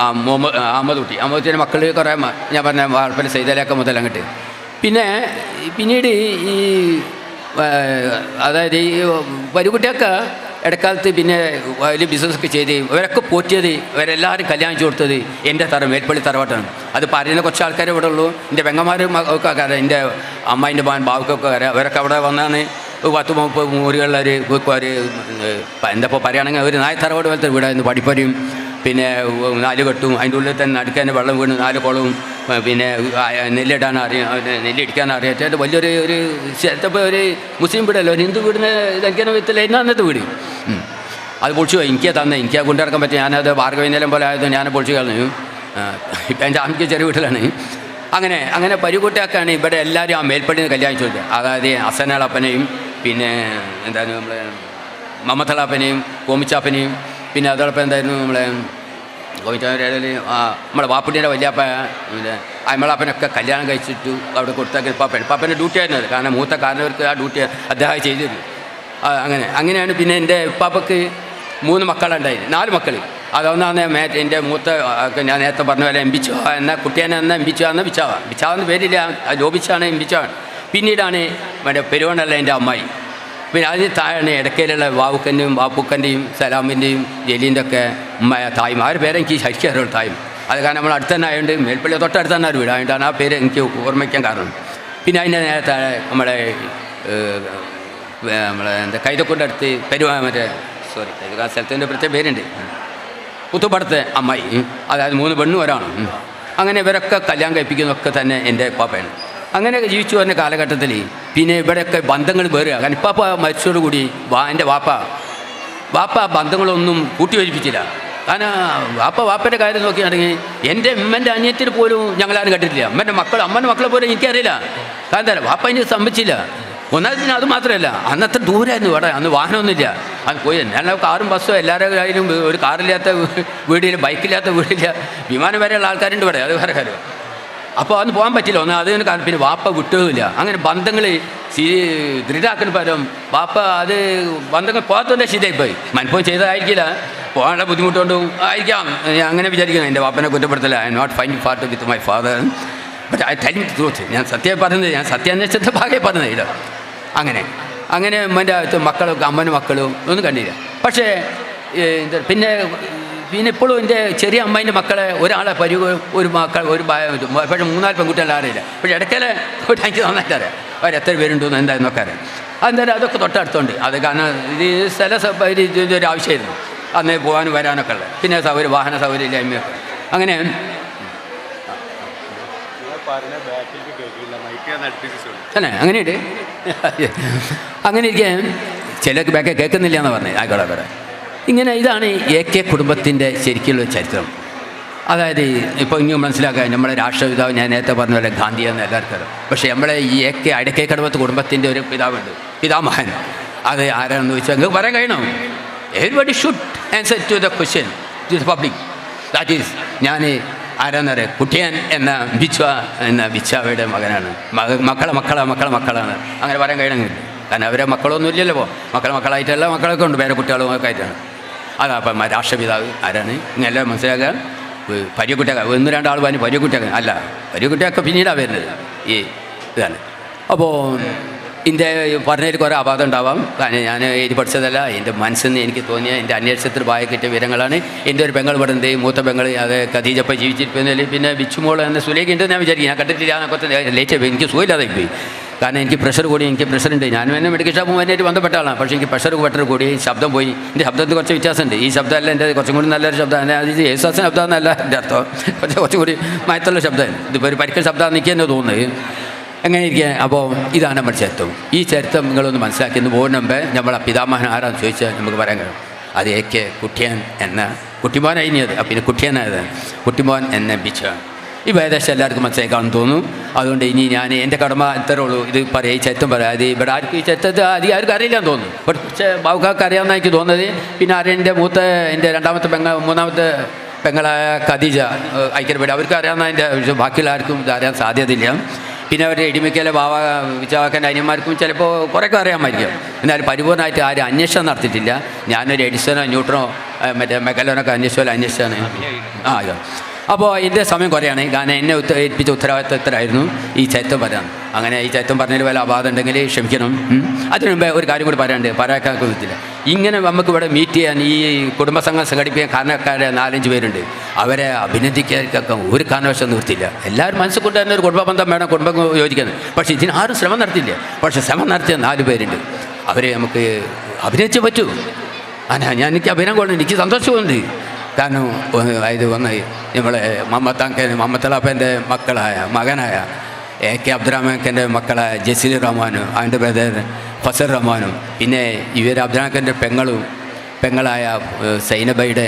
അഹമ്മദ് കുട്ടിയുടെ മക്കൾ കുറേ ഞാൻ പറഞ്ഞ വാഴപ്പല സെയ്തലൊക്കെ മുതൽ അങ്ങോട്ട്. പിന്നീട് ഈ അതായത് ഈ പരുക്കുട്ടിയൊക്കെ ഇടക്കാലത്ത് പിന്നെ വലിയ ബിസിനസ്സൊക്കെ ചെയ്ത് ഇവരൊക്കെ പോറ്റിയത് ഇവരെല്ലാവരും കല്യാണിച്ചു കൊടുത്തത് എൻ്റെ മേൽപ്പള്ളി തറവാട്ടാണ്. അത് പറയുന്ന കുറച്ച് ആൾക്കാരെ ഇവിടെ ഉള്ളൂ. എൻ്റെ പെങ്ങന്മാരും ഒക്കെ അറിയാം. എൻ്റെ അമ്മായിൻ്റെ ബാവുക്കൊക്കെ അറിയാം. അവരൊക്കെ അവിടെ വന്നാണ് 10-30 മുറികളിലൊരു എന്താ ഇപ്പോൾ പറയുകയാണെങ്കിൽ ഒരു നായ തറവാട് പോലത്തെ വീടായിരുന്നു. പഠിപ്പരും പിന്നെ 4 കെട്ടും, അതിൻ്റെ ഉള്ളിൽ തന്നെ നടുക്കാൻ വെള്ളം വീണ് 4 കുളവും, പിന്നെ നെല്ലിടാൻ അറിയാം, നെല്ലിടിക്കാൻ അറിയാം. വലിയൊരു ചിലപ്പോൾ ഒരു മുസ്ലിം വീടല്ലോ, ഒരു ഹിന്ദു വീടിന് ഇതൊക്കെ വിത്തില്ല, എന്നാ അന്നത്തെ വീട്. അത് പൊളിച്ചു പോയി. എനിക്കാ തന്നെ, എനിക്കാ കൊണ്ടിറക്കാൻ പറ്റും. ഞാനത് ഭാർഗവീനേലം പോലെ ആയത് ഞാൻ പൊളിച്ചു കളഞ്ഞു. ഇപ്പം എൻ്റെ അമ്മയ്ക്ക് ചെറിയ വീട്ടിലാണ്. അങ്ങനെ പരികൂട്ടാക്കാണ് ഇവിടെ എല്ലാവരും ആ മേൽപ്പള്ളിയിൽ നിന്ന് കല്യാണം ചോദിക്കുക. അതായത് ഹസനാളപ്പനെയും പിന്നെ എന്താണ് നമ്മളെ മമ്മത്തളാപ്പനെയും കോമിച്ചാപ്പനെയും, പിന്നെ അതോടൊപ്പം എന്തായിരുന്നു നമ്മളെ കോമിച്ചാപ്പൻ്റെ നമ്മളെ വാപ്പുട്ടിയുടെ വലിയാപ്പ പിന്നെ അയമളാപ്പനൊക്കെ കല്യാണം കഴിച്ചിട്ട് അവിടെ കൊടുത്താൽ പാപ്പൻ്റെ ഡ്യൂട്ടി ആയിരുന്നു അത്. കാരണം മൂത്ത കാരണവർക്ക് ആ ഡ്യൂട്ടി അദ്ദേഹം ചെയ്തിരുന്നു. അങ്ങനെയാണ്. പിന്നെ എൻ്റെ ഉപ്പാപ്പക്ക് 3 മക്കളുണ്ടായിരുന്നു, 4 മക്കൾ. അതൊന്നാണ് എൻ്റെ മൂത്ത, ഞാൻ നേരത്തെ പറഞ്ഞ പോലെ എംബിച്ചോ എന്ന കുട്ടിയാനെ എന്ന എംബിച്ചോ എന്ന ബിച്ചാവെന്ന് പേരില്ല, ലോബിച്ചാണ് എംബിച്ചാണ്. പിന്നീടാണ് മറ്റേ പെരുവണ്ണല്ല എൻ്റെ അമ്മായി. പിന്നെ അതിന് താഴെയാണ് ഇടയ്ക്കയിലുള്ള വാവുക്കൻ്റെയും വാപ്പുക്കൻ്റെയും സലാമിൻ്റെയും ജലീൻ്റെ ഒക്കെ തായും. ആ ഒരു പേര് എനിക്ക് ശരിക്കും അറിയുള്ളൂ, തായും. അത് കാരണം നമ്മൾ അടുത്ത് തന്നെ ആയതുകൊണ്ട് മേൽപ്പള്ളി തൊട്ടടുത്ത് തന്നെ ഒരു വീട് ആയതുകൊണ്ടാണ് ആ പേര് എനിക്ക് ഓർമ്മിക്കാൻ കാരണം. പിന്നെ അതിൻ്റെ നേരത്തെ നമ്മളെ എന്താ കൈതക്കൊണ്ട അടുത്ത് മറ്റേ ആ സ്ഥലത്തിൻ്റെ പ്രത്യേക പേരുണ്ട്, പുത്തുപ്പടത്തെ അമ്മായി. അതായത് 3 പെണ്ണും ഒരാണും. അങ്ങനെ ഇവരൊക്കെ കല്യാണം കഴിപ്പിക്കുന്നതൊക്കെ തന്നെ എൻ്റെ പാപ്പയാണ്. അങ്ങനെ ജീവിച്ചു വരുന്ന കാലഘട്ടത്തിൽ പിന്നെ ഇവിടെയൊക്കെ ബന്ധങ്ങൾ വേറുക. കാരണം ഇപ്പാപ്പ മരിച്ചതോടുകൂടി എൻ്റെ വാപ്പ ബന്ധങ്ങളൊന്നും കൂട്ടിയോജിപ്പിച്ചില്ല. കാരണം വാപ്പയുടെ കാര്യം നോക്കിയാണെങ്കിൽ എൻ്റെ ഉമ്മൻ്റെ അനിയത്തിന് പോലും ഞങ്ങളാരും കണ്ടിട്ടില്ല. അമ്മൻ്റെ മക്കളെ പോലും എനിക്കറിയില്ല. കാരണം എന്താ, വാപ്പ എനിക്ക് സമ്മതിച്ചില്ല. ഒന്നാമതിന് അത് മാത്രമല്ല, അന്നത്തെ ദൂരമായിരുന്നു ഇവിടെ, അന്ന് വാഹനമൊന്നുമില്ല. അത് പോയി എല്ലാ കാറും ബസ്സോ എല്ലാവരുടെ കയ്യിലും, ഒരു കാറില്ലാത്ത വീടില്ല, ബൈക്കില്ലാത്ത വീടില്ല, വിമാനം വരെയുള്ള ആൾക്കാരുണ്ട് ഇവിടെ, അത് വേറെ കാര്യം. അപ്പോൾ അന്ന് പോകാൻ പറ്റില്ല. അതിന് കാരണം പിന്നെ വാപ്പ വിട്ടുമില്ല. അങ്ങനെ ബന്ധങ്ങൾ ദൃഢാക്കുന്ന പകരം വാപ്പ അത് ബന്ധങ്ങൾ പോകാത്തതുകൊണ്ട് ശരിയായിപ്പോയി. മനഃപൂർവ്വം ചെയ്തതായിരിക്കില്ല, പോകാനുള്ള ബുദ്ധിമുട്ടുകൊണ്ടും ആയിരിക്കാം, അങ്ങനെ വിചാരിക്കുന്നു. എൻ്റെ വാപ്പനെ കുറ്റപ്പെടുത്തില്ല. I not find fault with my father, but I tell truth. ഞാൻ സത്യം പറഞ്ഞത്, ഞാൻ സത്യാന്വേഷണത്തെ ഭാഗമായി പറഞ്ഞത് ഇത്. അങ്ങനെ എൻ്റെ മക്കളും അമ്മനും മക്കളും ഒന്നും കണ്ടില്ല. പക്ഷേ പിന്നെ ഇപ്പോഴും എൻ്റെ ചെറിയ അമ്മേൻ്റെ മക്കളെ ഒരാളെ ഒരു പക്ഷേ 3-4 പെൺകുട്ടികളെ അറിയില്ല. പക്ഷേ ഇടയ്ക്കലെ എനിക്ക് നന്നായിട്ട് അറിയാം അവരെത്ര പേരുണ്ടെന്ന് എന്തായാലും നോക്കാറ്. അതെന്തായാലും അതൊക്കെ തൊട്ടടുത്തുണ്ട്. അത് കാരണം ഇത് ഇതിൻ്റെ ഒരു ആവശ്യമായിരുന്നു അന്ന് പോകാനും വരാനൊക്കെ ഉള്ളത്. പിന്നെ വാഹന സൗകര്യം ഇല്ലായ്മയൊക്കെ. അങ്ങനെ അങ്ങനെയുണ്ട്. അങ്ങനെ ഇരിക്കാൻ ചിലർക്ക് ബാക്ക് കേൾക്കുന്നില്ല എന്ന് പറഞ്ഞു. ആയിക്കോട്ടെ. ഇങ്ങനെ ഇതാണ് AK കുടുംബത്തിൻ്റെ ശരിക്കുള്ള ചരിത്രം. അതായത് ഇപ്പോൾ ഇനി മനസ്സിലാക്കാൻ നമ്മളെ രാഷ്ട്രപിതാവ് ഞാൻ നേരത്തെ പറഞ്ഞ പോലെ ഗാന്ധിയെന്ന് എല്ലാവർക്കും അറിയാം. പക്ഷേ നമ്മളെ ഈ AK കുടുംബത്ത് കുടുംബത്തിൻ്റെ ഒരു പിതാവുണ്ട്, പിതാമഹൻ. അത് ആരാണെന്ന് ചോദിച്ചാൽ നിങ്ങൾക്ക് പറയാൻ കഴിയണം. Everybody should answer to the question to the public. That is ഞാൻ ആരാന്നറിയാം, കുട്ടിയാൻ എന്ന ബിച്ചാവയുടെ മകനാണ്. മക്കളാണ്. അങ്ങനെ പറയാൻ കഴിയണമെങ്കിൽ കാരണം അവരെ മക്കളൊന്നും ഇല്ലല്ലോ. മക്കളായിട്ടല്ല, മക്കളൊക്കെ ഉണ്ട്, വേറെ കുട്ടികളും ഒക്കെ ആയിട്ടാണ്. അതാ അപ്പം രാഷ്ട്രപിതാവ് ആരാണ് ഇങ്ങനെല്ലാം മനസ്സിലാക്കുക. പരിയക്കുട്ടിയാക്ക 1-2 ആൾ പറഞ്ഞ് പരിയക്കുട്ടിയാക്ക അല്ല, പരിയക്കുട്ടിയൊക്കെ പിന്നീടാണ് വരുന്നത്. ഈ ഇതാണ്. അപ്പോൾ എൻ്റെ പറഞ്ഞതിൽ കുറേ അപാധം ഉണ്ടാവാം. കാരണം ഞാൻ എഴുതി പഠിച്ചതല്ല, എൻ്റെ മനസ്സിൽ നിന്ന് എനിക്ക് തോന്നിയ എൻ്റെ അന്വേഷണത്തിൽ വായ കിട്ടിയ വിവരങ്ങളാണ്. എൻ്റെ ഒരു പെങ്ങൾ പെടുന്നത്, മൂത്ത പെങ്ങൾ അത് ഖദീജപ്പ ജീവിച്ചിരിക്കുന്നതിൽ, പിന്നെ ബിച്ചുമോൾ എന്ന സുലേഖ ഉണ്ടെന്ന് ഞാൻ വിചാരിക്കും. ഞാൻ കണ്ടിട്ടില്ല എന്നൊക്കെ ലേറ്റ് ആയി. എനിക്ക് സുഖമില്ലാതെ പോയി. കാരണം എനിക്ക് പ്രഷർ കൂടി, എനിക്ക് പ്രഷറുണ്ട്. ഞാനും എന്നെ മെഡിക്കൽ ഷോപ്പും അതിനായിട്ട് ബന്ധപ്പെട്ട ആളാണ്. പക്ഷേ എനിക്ക് പ്രഷർ കൂടി, ശബ്ദം പോയി. എൻ്റെ ശബ്ദത്തിൽ കുറച്ച് വ്യത്യാസമുണ്ട്. ഈ ശബ്ദമല്ല എൻ്റെ കുറച്ചും കൂടി നല്ലൊരു ശബ്ദമാണ്. അത് യേശുദാസിൻ്റെ ശബ്ദം എന്നല്ല എൻ്റെ അർത്ഥം, കുറച്ചും കൂടി മയത്തുള്ള ശബ്ദമാണ്. ഇതിപ്പോൾ ഒരു പരിക്കൽ ശബ്ദമാണെന്ന് എനിക്ക് തന്നെ തോന്നുന്നത്. എങ്ങനെ ഇരിക്കുക. അപ്പോൾ ഇതാണ് നമ്മുടെ ചരിത്രം. ഈ ചരിത്രം നിങ്ങളൊന്ന് മനസ്സിലാക്കി ഇന്ന് പോകുന്ന മുമ്പേ നമ്മളെ പിതാമഹൻ ആരാന്ന് ചോദിച്ചാൽ നമുക്ക് പറയാൻ കഴിയും. അത് AK കുട്ടിയാൻ എന്ന കുട്ടിമോനായിരുന്നത്. പിന്നെ കുട്ടിയാനായത് കുട്ടിമോൻ എന്ന ബിച്ചാണ്. ഈ ഏകദേശം എല്ലാവർക്കും മനസ്സിലാക്കാമെന്ന് തോന്നുന്നു. അതുകൊണ്ട് ഇനി ഞാൻ എൻ്റെ കടമ ഇത്രേ ഉള്ളൂ. ഇത് പറയാം, ഈ ചരിത്രം പറയാം. അത് ഇവിടെ ആർക്കും ഈ ചരിത്രത്തെ അധികം ആർക്കും അറിയില്ലാന്ന് തോന്നുന്നു. പക്ഷേ ബാബുക്കാർക്ക് അറിയാമെന്നാണ് എനിക്ക് തോന്നുന്നത്. പിന്നെ എൻ്റെ 2ാമത്തെ മൂന്നാമത്തെ പെങ്ങളായ ഖദീജ ഐക്യപ്പെട്ട് അവർക്ക് അറിയാവുന്നതിൻ്റെ ബാക്കിയുള്ള ആർക്കും ഇത് അറിയാൻ സാധ്യതയില്ല. പിന്നെ അവരുടെ ഇടിമിക്കലെ വിച്ചാക്കാൻ അനിയന്മാർക്കും ചിലപ്പോൾ കുറേയൊക്കെ അറിയാമായിരിക്കും. എന്നാലും പരിപൂർണ്ണമായിട്ട് ആരും അന്വേഷണം നടത്തിയിട്ടില്ല. ഞാനൊരു എഡിസണോ ന്യൂട്രനോ മറ്റേ മെഗലോനൊക്കെ അന്വേഷിച്ചാണ്. അപ്പോൾ എൻ്റെ സമയം കുറയാണ്. കാരണം എന്നെ ഏൽപ്പിച്ച ഉത്തരവാദിത്തത്തിലായിരുന്നു ഈ ചരിത്രം പറയാൻ. അങ്ങനെ ഈ ചരിത്രം പറഞ്ഞതിൽ വല്ല അപാധം ഉണ്ടെങ്കിൽ ക്ഷമിക്കണം. അതിനു മുമ്പേ ഒരു കാര്യം കൂടി പറയാക്കാൻ പറ്റില്ല. ഇങ്ങനെ നമുക്ക് ഇവിടെ മീറ്റ് ചെയ്യാൻ ഈ കുടുംബസംഘം സംഘടിപ്പിക്കാൻ കാരണക്കാരെ 4-5 പേരുണ്ട്. അവരെ അഭിനന്ദിക്കാർക്കൊക്കെ ഒരു കാരണവശം നിർത്തിയില്ല. എല്ലാവരും മനസ്സിൽ കൊണ്ട് തന്നെ ഒരു കുടുംബബന്ധം വേണം, കുടുംബം യോജിക്കുന്നത്. പക്ഷേ ഇതിന് ആരും ശ്രമം നടത്തിയില്ല. പക്ഷേ ശ്രമം നടത്തിയ 4 പേരുണ്ട്. അവരെ നമുക്ക് അഭിനയിച്ചേ പറ്റൂ. എനിക്ക് അഭിനയം കൊള്ളുന്നു, എനിക്ക് സന്തോഷമുണ്ട്. കാരണം ഇത് ഒന്ന് നമ്മളെ മമ്മത്തലാപ്പൻ്റെ മകനായ AK അബ്ദുറഹ്മാൻ്റെ മക്കളായ ജസീൽ റഹ്മാനും അവൻ്റെ ബ്രദർ ഫസൽ റഹ്മാനും പിന്നെ ഇവർ അബ്ദുറഹ്മാൻ്റെ പെങ്ങളായ സൈനബയുടെ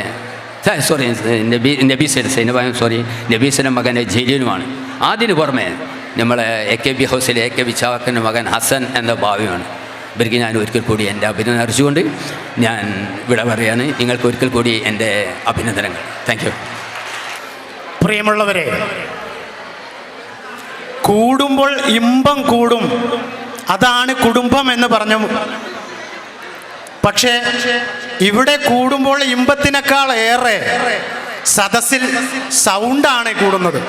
നബീസിൻ്റെ മകൻ ജലീലുമാണ്. അതിന് പുറമെ നമ്മളെ AKB ഹൗസിലെ AKB ചാവക്കൻ്റെ മകൻ ഹസൻ എന്ന ഭാവിയാണ്. ഇവർക്ക് ഞാൻ ഒരിക്കൽ കൂടി എൻ്റെ അഭിനന്ദനം അറിയിച്ചുകൊണ്ട് ഞാൻ ഇവിടെ പറയാണ്. നിങ്ങൾക്ക് ഒരിക്കൽ കൂടി എൻ്റെ അഭിനന്ദനങ്ങൾ. Thank you. പ്രിയമുള്ളവരെ, കൂടുമ്പോൾ ഇമ്പം കൂടും, അതാണ് കുടുംബം എന്ന് പറഞ്ഞു. പക്ഷേ ഇവിടെ കൂടുമ്പോൾ ഇമ്പത്തിനേക്കാൾ ഏറെ സദസ്സിൽ സൗണ്ടാണ് കൂടുന്നത്.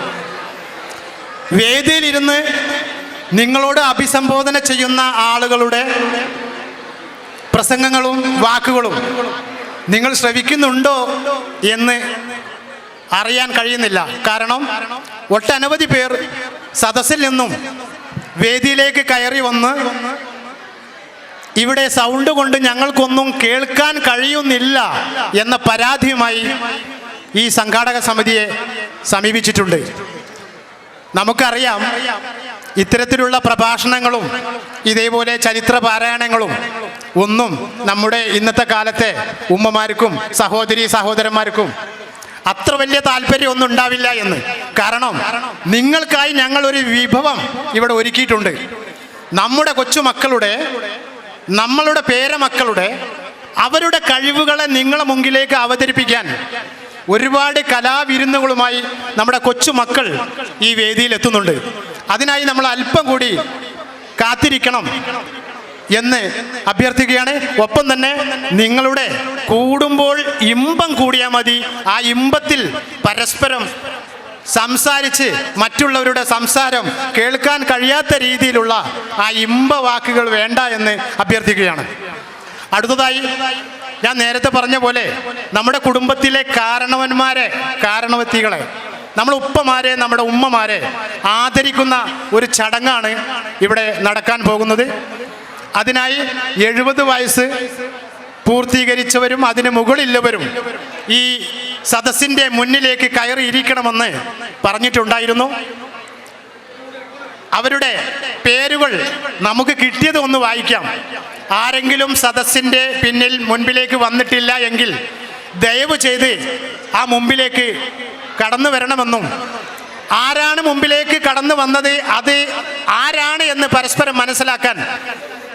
വേദിയിലിരുന്ന് നിങ്ങളോട് അഭിസംബോധന ചെയ്യുന്ന ആളുകളുടെ പ്രസംഗങ്ങളും വാക്കുകളും നിങ്ങൾ ശ്രവിക്കുന്നുണ്ടോ എന്ന് അറിയാൻ കഴിയുന്നില്ല. കാരണം ഒട്ടനവധി പേർ സദസ്സിൽ നിന്നും വേദിയിലേക്ക് കയറി വന്ന് ഇവിടെ സൗണ്ട് കൊണ്ട് ഞങ്ങൾക്കൊന്നും കേൾക്കാൻ കഴിയുന്നില്ല എന്ന പരാതിയുമായി ഈ സംഘാടക സമിതിയെ സമീപിച്ചിട്ടുണ്ട്. നമുക്കറിയാം, ഇത്തരത്തിലുള്ള പ്രഭാഷണങ്ങളും ഇതേപോലെ ചരിത്ര പാരായണങ്ങളും ഒന്നും നമ്മുടെ ഇന്നത്തെ കാലത്തെ ഉമ്മമാർക്കും സഹോദരന്മാർക്കും അത്ര വലിയ താല്പര്യമൊന്നും ഉണ്ടാവില്ല എന്ന്. കാരണം നിങ്ങൾക്കായി ഞങ്ങൾ ഒരു വിഭവം ഇവിടെ ഒരുക്കിയിട്ടുണ്ട്. നമ്മുടെ കൊച്ചുമക്കളുടെ, നമ്മളുടെ പേരമക്കളുടെ അവരുടെ കഴിവുകളെ നിങ്ങളെ മുമ്പിലേക്ക് അവതരിപ്പിക്കാൻ ഒരുപാട് കലാവിരുന്നുകളുമായി നമ്മുടെ കൊച്ചുമക്കൾ ഈ വേദിയിൽ എത്തുന്നുണ്ട്. അതിനായി നമ്മൾ അല്പം കൂടി കാത്തിരിക്കണം എന്ന് അഭ്യർത്ഥിക്കുകയാണ്. ഒപ്പം തന്നെ നിങ്ങളുടെ കൂടുമ്പോൾ ഇമ്പം കൂടിയാൽ മതി. ആ ഇമ്പത്തിൽ പരസ്പരം സംസാരിച്ച് മറ്റുള്ളവരുടെ സംസാരം കേൾക്കാൻ കഴിയാത്ത രീതിയിലുള്ള ആ ഇമ്പ വാക്കുകൾ വേണ്ട എന്ന് അഭ്യർത്ഥിക്കുകയാണ്. അടുത്തതായി ഞാൻ നേരത്തെ പറഞ്ഞ പോലെ നമ്മുടെ കുടുംബത്തിലെ കാരണവത്തികളെ, നമ്മുടെ ഉപ്പമാരെ, നമ്മുടെ ഉമ്മമാരെ ആദരിക്കുന്ന ഒരു ചടങ്ങാണ് ഇവിടെ നടക്കാൻ പോകുന്നത്. അതിനായി 70 വയസ്സ് പൂർത്തീകരിച്ചവരും അതിന് മുകളിലുള്ളവരും ഈ സദസ്സിൻ്റെ മുന്നിലേക്ക് കയറിയിരിക്കണമെന്ന് പറഞ്ഞിട്ടുണ്ടായിരുന്നു. അവരുടെ പേരുകൾ നമുക്ക് കിട്ടിയത് ഒന്ന് വായിക്കാം. ആരെങ്കിലും സദസ്സിൻ്റെ മുൻപിലേക്ക് വന്നിട്ടില്ല എങ്കിൽ ദയവ് ചെയ്ത് ആ മുമ്പിലേക്ക് കടന്നു വരണമെന്നും ആരാണ് മുമ്പിലേക്ക് കടന്നു വന്നത്, അത് ആരാണ് എന്ന് പരസ്പരം മനസ്സിലാക്കാൻ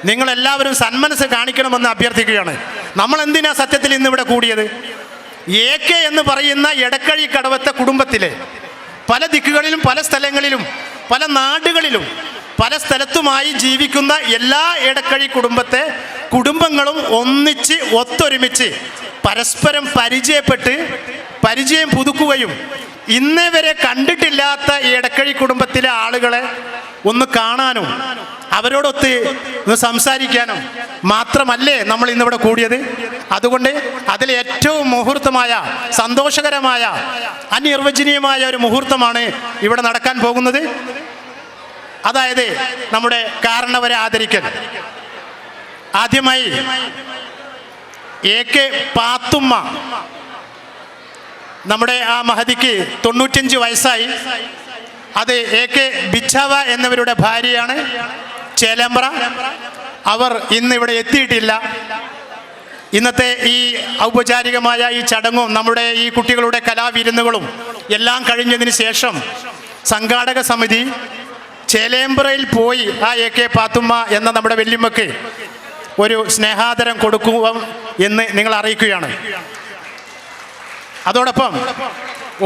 നിങ്ങളെല്ലാവരും സന്മനസ് കാണിക്കണമെന്ന് അഭ്യർത്ഥിക്കുകയാണ്. നമ്മൾ എന്തിനാ സത്യത്തിൽ ഇന്നിവിടെ കൂടിയത്? AK എന്ന് പറയുന്ന എടക്കഴി കടവത്തെ കുടുംബത്തിലെ പല ദിക്കുകളിലും പല സ്ഥലങ്ങളിലും പല നാടുകളിലും പല സ്ഥലത്തുമായി ജീവിക്കുന്ന എല്ലാ എടക്കഴി കുടുംബങ്ങളും ഒത്തൊരുമിച്ച് പരസ്പരം പരിചയപ്പെട്ട് പരിചയം പുതുക്കുകയും ഇന്നേ വരെ കണ്ടിട്ടില്ലാത്ത ഈ എടക്കഴി കുടുംബത്തിലെ ആളുകളെ ഒന്ന് കാണാനും അവരോടൊത്ത് ഒന്ന് സംസാരിക്കാനും മാത്രമല്ലേ നമ്മൾ ഇന്നിവിടെ കൂടിയത്. അതുകൊണ്ട് അതിൽ ഏറ്റവും മുഹൂർത്തമായ, സന്തോഷകരമായ, അനിർവചനീയമായ ഒരു മുഹൂർത്തമാണ് ഇവിടെ നടക്കാൻ പോകുന്നത്. അതായത് നമ്മുടെ കാരണവരെ ആദരിക്കൽ. ആദ്യമായി AK പാത്തുമ്മ, നമ്മുടെ ആ മഹതിക്ക് 95 വയസ്സായി. അത് AK ബിച്ചാവ എന്നിവരുടെ ഭാര്യയാണ്, ചേലമ്പ്ര. അവർ ഇന്ന് ഇവിടെ എത്തിയിട്ടില്ല. ഇന്നത്തെ ഈ ഔപചാരികമായ ഈ ചടങ്ങും നമ്മുടെ ഈ കുട്ടികളുടെ കലാവിരുന്നുകളും എല്ലാം കഴിഞ്ഞതിന് ശേഷം സംഘാടക സമിതി ചേലേമ്പ്രയിൽ പോയി ആ AK പാത്തുമ്മ എന്ന നമ്മുടെ വല്യമ്മക്ക് ഒരു സ്നേഹാദരം കൊടുക്കുക എന്ന് നിങ്ങൾ അറിയിക്കുകയാണ്. അതോടൊപ്പം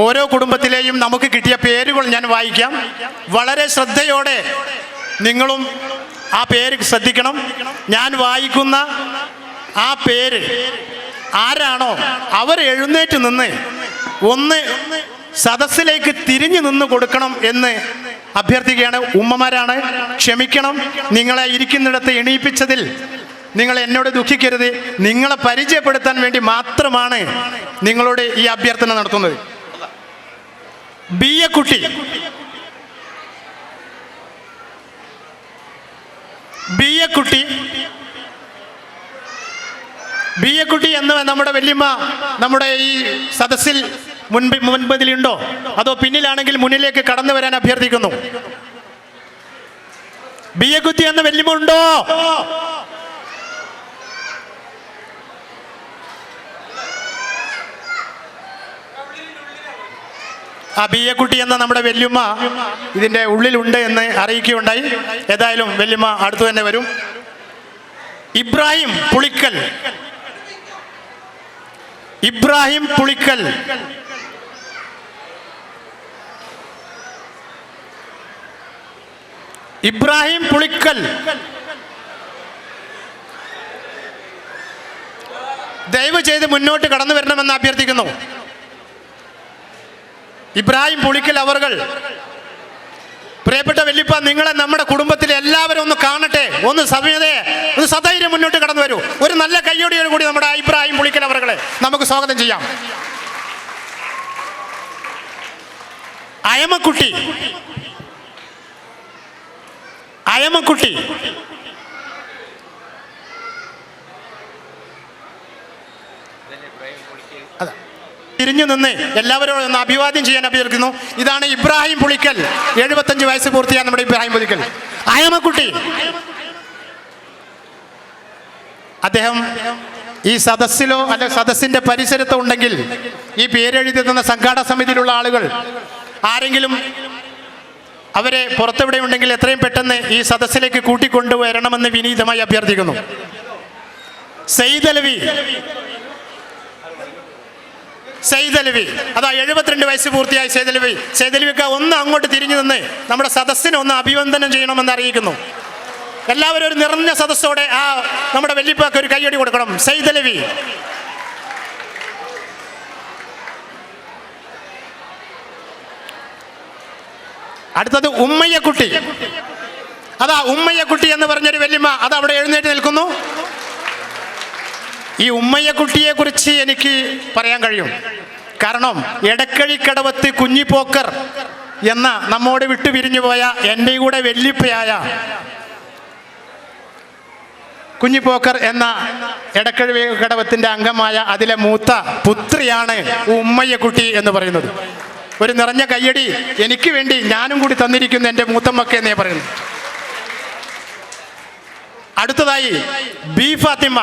ഓരോ കുടുംബത്തിലെയും നമുക്ക് കിട്ടിയ പേരുകൾ ഞാൻ വായിക്കാം. വളരെ ശ്രദ്ധയോടെ നിങ്ങളും ആ പേര് ശ്രദ്ധിക്കണം. ഞാൻ വായിക്കുന്ന ആ പേര് ആരാണോ അവർ എഴുന്നേറ്റ് നിന്ന് ഒന്ന് സദസ്സിലേക്ക് തിരിഞ്ഞു നിന്ന് കൊടുക്കണം എന്ന് അഭ്യർത്ഥിക്കുകയാണ്. ഉമ്മമാരാണ്, ക്ഷമിക്കണം. നിങ്ങളെ ഇരിക്കുന്നിടത്ത് എണീപ്പിച്ചതിൽ നിങ്ങൾ എന്നോട് ദുഃഖിക്കരുത്. നിങ്ങളെ പരിചയപ്പെടുത്താൻ വേണ്ടി മാത്രമാണ് നിങ്ങളോട് ഈ അഭ്യർത്ഥന നടത്തുന്നത്. ബിയക്കുട്ടി, ബി എ കുട്ടി എന്ന് നമ്മുടെ വല്യമ്മ നമ്മുടെ ഈ സദസ്സിൽ മുൻപതിലുണ്ടോ അതോ പിന്നിലാണെങ്കിൽ മുന്നിലേക്ക് കടന്നു വരാൻ അഭ്യർത്ഥിക്കുന്നു. ബി എ കുട്ടി എന്ന വല്യമ്മ ഉണ്ടോ? ആ ബി എ കുട്ടി എന്ന നമ്മുടെ വല്യമ്മ ഇതിൻ്റെ ഉള്ളിലുണ്ട് എന്ന് അറിയിക്കുകയുണ്ടായി. ഏതായാലും വല്യമ്മ അടുത്തു തന്നെ വരും. ഇബ്രാഹിം പുളിക്കൽ, ഇബ്രാഹിം പുളിക്കൽ, ഇബ്രാഹിം പുളിക്കൽ, ദയവ് ചെയ്ത് മുന്നോട്ട് കടന്നു വരണമെന്ന് അഭ്യർത്ഥിക്കുന്നു. ഇബ്രാഹിം പുളിക്കൽ അവർകൾ, പ്രിയപ്പെട്ട വല്യപ്പ, നിങ്ങളെ നമ്മുടെ കുടുംബത്തിലെ എല്ലാവരും ഒന്ന് കാണട്ടെ. ഒന്ന് സമയതയെ ഒന്ന് സധൈര്യം മുന്നോട്ട് കടന്നു വരൂ. ഒരു നല്ല കയ്യോടിയോട് കൂടി നമ്മുടെ ഇബ്രാഹിം പുളിക്കൽ അവർകളെ നമുക്ക് സ്വാഗതം ചെയ്യാം. അയമക്കുട്ടി, അയമക്കുട്ടി, അതാ തിരിഞ്ഞു നിന്ന് എല്ലാവരോടും ഒന്ന് അഭിവാദ്യം ചെയ്യാൻ അഭ്യർത്ഥിക്കുന്നു. ഇതാണ് ഇബ്രാഹിം പുളിക്കൽ, 75 വയസ്സ് പൂർത്തിയായ നമ്മുടെ ഇബ്രാഹിം പുളിക്കൽ. അയമക്കുട്ടി അദ്ദേഹം ഈ സദസ്സിലോ അല്ലെ സദസ്സിന്റെ പരിസരത്തോ ഉണ്ടെങ്കിൽ ഈ പേരെഴുതി തന്ന സംഘാടക സമിതിയിലുള്ള ആളുകൾ ആരെങ്കിലും അവരെ പുറത്തെവിടെ ഉണ്ടെങ്കിൽ എത്രയും പെട്ടെന്ന് ഈ സദസ്സിലേക്ക് കൂട്ടിക്കൊണ്ടുവരണമെന്ന് വിനീതമായി അഭ്യർത്ഥിക്കുന്നു. സയ്യിദലവി, സയ്യിദലവി, അതാ 72 വയസ്സ് പൂർത്തിയായി സയ്യിദലവി. സയ്യിദലവിക്ക് ഒന്ന് അങ്ങോട്ട് തിരിഞ്ഞു നിന്ന് നമ്മുടെ സദസ്സിനെ ഒന്ന് അഭിവന്ദനം ചെയ്യണമെന്ന് അറിയിക്കുന്നു. എല്ലാവരും ഒരു നിറഞ്ഞ സദസ്സോടെ ആ നമ്മുടെ വല്യപ്പാക്ക് ഒരു കയ്യടി കൊടുക്കണം. സയ്യിദലവി, അടുത്തത് ഉമ്മയ്യക്കുട്ടി. അതാ ഉമ്മയ്യക്കുട്ടി എന്ന് പറഞ്ഞൊരു വല്യമ്മ അത് അവിടെ എഴുന്നേറ്റ് നിൽക്കുന്നു. ഈ ഉമ്മയ്യക്കുട്ടിയെ കുറിച്ച് എനിക്ക് പറയാൻ കഴിയും. കാരണം എടക്കഴിക്കടവത്ത് കുഞ്ഞിപ്പോക്കർ എന്ന നമ്മോട് വിട്ടു പിരിഞ്ഞു പോയ എൻ്റെ കൂടെ വല്യപ്പയായ കുഞ്ഞിപ്പോക്കർ എന്ന എടക്കഴിക്കടവത്തിൻ്റെ അംഗമായ അതിലെ മൂത്ത പുത്രിയാണ് ഉമ്മയ്യക്കുട്ടി എന്ന് പറയുന്നത്. ഒരു നിറഞ്ഞ കയ്യടി എനിക്ക് വേണ്ടി ഞാനും കൂടി തന്നിരിക്കുന്നു എൻ്റെ മൂത്തമ്മക്ക് എന്നേ പറയുന്നു. അടുത്തതായി ബി ഫാത്തിമ.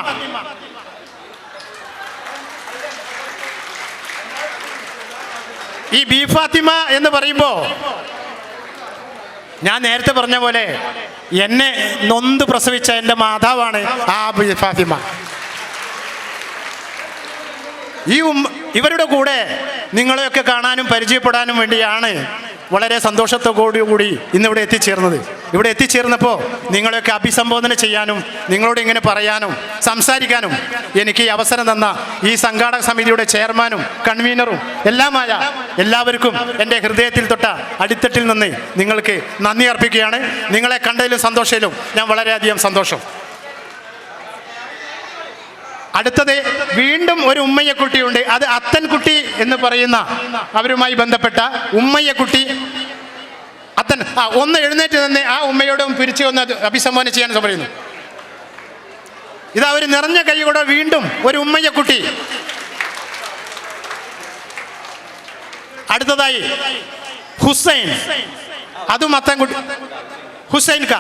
ഈ ബി ഫാത്തിമ എന്ന് പറയുമ്പോൾ ഞാൻ നേരത്തെ പറഞ്ഞ പോലെ എന്നെ നൊന്ത് പ്രസവിച്ച എൻ്റെ മാതാവാണ് ആ ബി ഫാത്തിമ. ഇവരുടെ കൂടെ നിങ്ങളെയൊക്കെ കാണാനും പരിചയപ്പെടാനും വേണ്ടിയാണ് വളരെ സന്തോഷത്തോടുകൂടി ഇന്നിവിടെ എത്തിച്ചേർന്നത്. ഇവിടെ എത്തിച്ചേർന്നപ്പോൾ നിങ്ങളെയൊക്കെ അഭിസംബോധന ചെയ്യാനും നിങ്ങളോട് ഇങ്ങനെ പറയാനും സംസാരിക്കാനും എനിക്ക് ഈ അവസരം തന്ന ഈ സംഘാടക സമിതിയുടെ ചെയർമാനും കൺവീനറും എല്ലാമായ എല്ലാവർക്കും എൻ്റെ ഹൃദയത്തിൽ തൊട്ട അടിത്തട്ടിൽ നിന്ന് നിങ്ങൾക്ക് നന്ദി അർപ്പിക്കുകയാണ്. നിങ്ങളെ കണ്ടതിലും സന്തോഷത്തിലും ഞാൻ വളരെയധികം സന്തോഷം. അടുത്തത് വീണ്ടും ഒരു ഉമ്മയ്യക്കുട്ടിയുണ്ട്. അത് അത്തൻകുട്ടി എന്ന് പറയുന്ന അവരുമായി ബന്ധപ്പെട്ട ഉമ്മയ്യക്കുട്ടി. അത്തൻ ഒന്ന് എഴുന്നേറ്റ് നിന്ന് ആ ഉമ്മയോടും പിരിച്ചു ഒന്ന് അഭിസംബോധന ചെയ്യാൻ പറയുന്നു. ഇതാ ഒരു നിറഞ്ഞ കൈയോടെ വീണ്ടും ഒരു ഉമ്മയ്യക്കുട്ടി. അടുത്തതായി ഹുസൈൻ, അതും അത്തൻകുട്ടി. ഹുസൈൻ ക,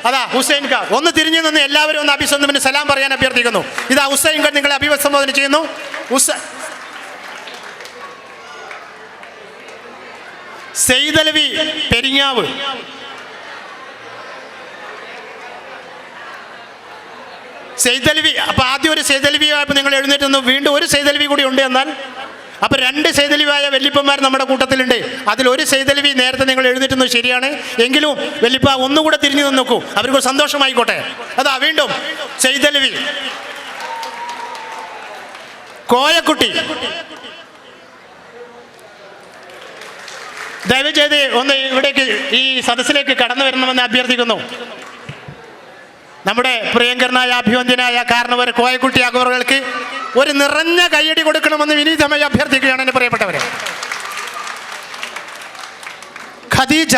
അതാ ഹുസൈൻ ക. ഒന്ന് തിരിഞ്ഞു നിന്ന് എല്ലാവരും ഒന്ന് അഭിസംബോധന സലാം പറയാൻ അഭ്യർത്ഥിക്കുന്നു. ഇതാ ഹുസൈൻ ക നിങ്ങളെ അഭിസംബോധന ചെയ്യുന്നു. സയ്യിദലവി പെരിങ്ങാവ്. സയ്യിദലവി, അപ്പൊ ആദ്യം ഒരു സയ്യിദലവിയായപ്പോൾ നിങ്ങൾ എഴുന്നേറ്റ് നിന്ന് വീണ്ടും ഒരു സയ്യിദലവി കൂടി ഉണ്ട്. എന്നാൽ അപ്പൊ 2 സയ്യിദലവിയായ വല്യപ്പന്മാർ നമ്മുടെ കൂട്ടത്തിലുണ്ട്. അതിലൊരു സയ്യിദലവി നേരത്തെ നിങ്ങൾ എഴുന്നേറ്റുന്നത് ശരിയാണ്. എങ്കിലും വല്യപ്പ ഒന്നുകൂടെ തിരിഞ്ഞു നിന്ന് നോക്കൂ, അവർക്ക് സന്തോഷമായിക്കോട്ടെ. അതാ വീണ്ടും സയ്യിദലവി. കോയക്കുട്ടി, ദയവ് ചെയ്ത് ഒന്ന് ഇവിടേക്ക് ഈ സദസ്സിലേക്ക് കടന്നു വരണമെന്ന് അഭ്യർത്ഥിക്കുന്നു. നമ്മുടെ പ്രിയങ്കരനായ അഭിവന്ദ്യനായ കാരണവർ കോയക്കുട്ടി അക്ബറുകൾക്ക് ഒരു നിറഞ്ഞ കയ്യടി കൊടുക്കണമെന്ന് വിനീതമായി അഭ്യർത്ഥിക്കുകയാണ് എൻ്റെ പ്രിയപ്പെട്ടവരെ. ഖദീജ,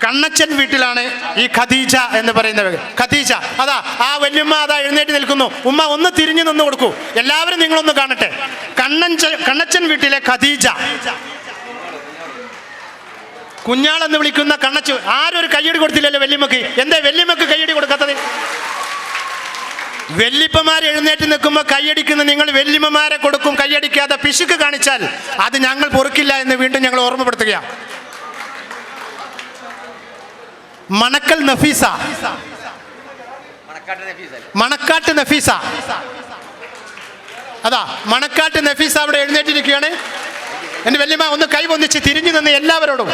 കണ്ണച്ചൻ വീട്ടിലാണ് ഈ ഖദീജ എന്ന് പറയുന്നത്. ഖദീജ അതാ ആ വല്യമ്മ അതാ എഴുന്നേറ്റ് നിൽക്കുന്നു. ഉമ്മ ഒന്ന് തിരിഞ്ഞു നിന്ന് കൊടുക്കൂ, എല്ലാവരും നിങ്ങളൊന്ന് കാണട്ടെ. കണ്ണച്ചൻ വീട്ടിലെ ഖദീജ, കുഞ്ഞാളെന്ന് വിളിക്കുന്ന കണ്ണച്ചു. ആരും ഒരു കയ്യടി കൊടുത്തില്ലല്ലോ വല്യമ്മക്ക്. എന്താ വല്യമ്മക്ക് കയ്യടി കൊടുക്കാത്തത്? വെല്ലിപ്പമാർ എഴുന്നേറ്റ് നിൽക്കുമ്പോൾ കൈയടിക്കുന്ന നിങ്ങൾ വെല്ലിമ്മമാരെ കൊടുക്കും കൈയടിക്കാതെ പിശുക്ക് കാണിച്ചാൽ അത് ഞങ്ങൾ പൊറുക്കില്ല എന്ന് വീണ്ടും ഞങ്ങൾ ഓർമ്മപ്പെടുത്തുകയാണ്. മണക്കൽ നഫീസ, മണക്കാട്ട് നഫീസ, അതാ മണക്കാട്ട് നഫീസ അവിടെ എഴുന്നേറ്റിരിക്കുകയാണ്. എൻ്റെ വല്യമ്മ ഒന്ന് കൈ പൊന്നിച്ച് തിരിഞ്ഞു നിന്ന് എല്ലാവരോടും.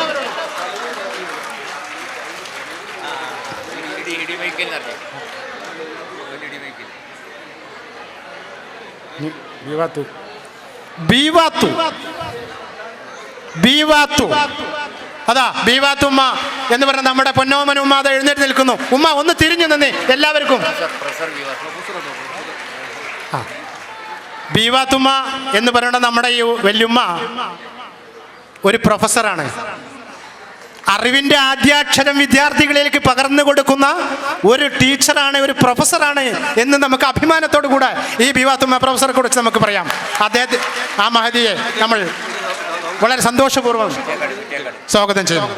അതാ ബീവാത്തുമ്മ എന്ന് പറഞ്ഞ നമ്മുടെ പൊന്നോമൻ ഉമ്മ അത് എഴുന്നേറ്റ് നിൽക്കുന്നു. ഉമ്മ ഒന്ന് തിരിഞ്ഞു നിന്ന് എല്ലാവർക്കും. ബീവാത്തുമ്മ എന്ന് പറയുന്ന നമ്മുടെ ഈ വല്യുമ്മ ഒരു പ്രൊഫസറാണ്. അറിവിൻ്റെ ആദ്യാക്ഷരം വിദ്യാർത്ഥികളിലേക്ക് പകർന്നു കൊടുക്കുന്ന ഒരു ടീച്ചറാണ്, ഒരു പ്രൊഫസറാണ് എന്ന് നമുക്ക് അഭിമാനത്തോടു കൂടെ ഈ ബീവാത്തുമ്മ പ്രൊഫസറെ കുറിച്ച് നമുക്ക് പറയാം. അദ്ദേഹത്തെ, ആ മഹതിയെ നമ്മൾ വളരെ സന്തോഷപൂർവ്വം സ്വാഗതം ചെയ്യുന്നു.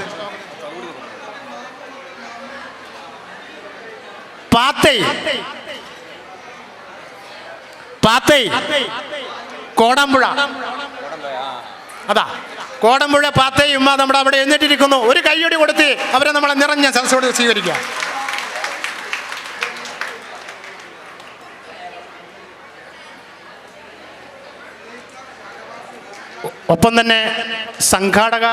പാത്തൈ കോടമ്പുഴ, അതാ കോടമ്പുഴ പാത്തൈ ഉമ്മ നമ്മുടെ അവിടെ എഴുന്നേറ്റിരിക്കുന്നു. ഒരു കൈയ്യടി കൊടുത്ത് അവരെ നമ്മളെ നിറഞ്ഞ സദസ്സോട് സ്വീകരിക്കുക. ഒപ്പം തന്നെ സംഘാടക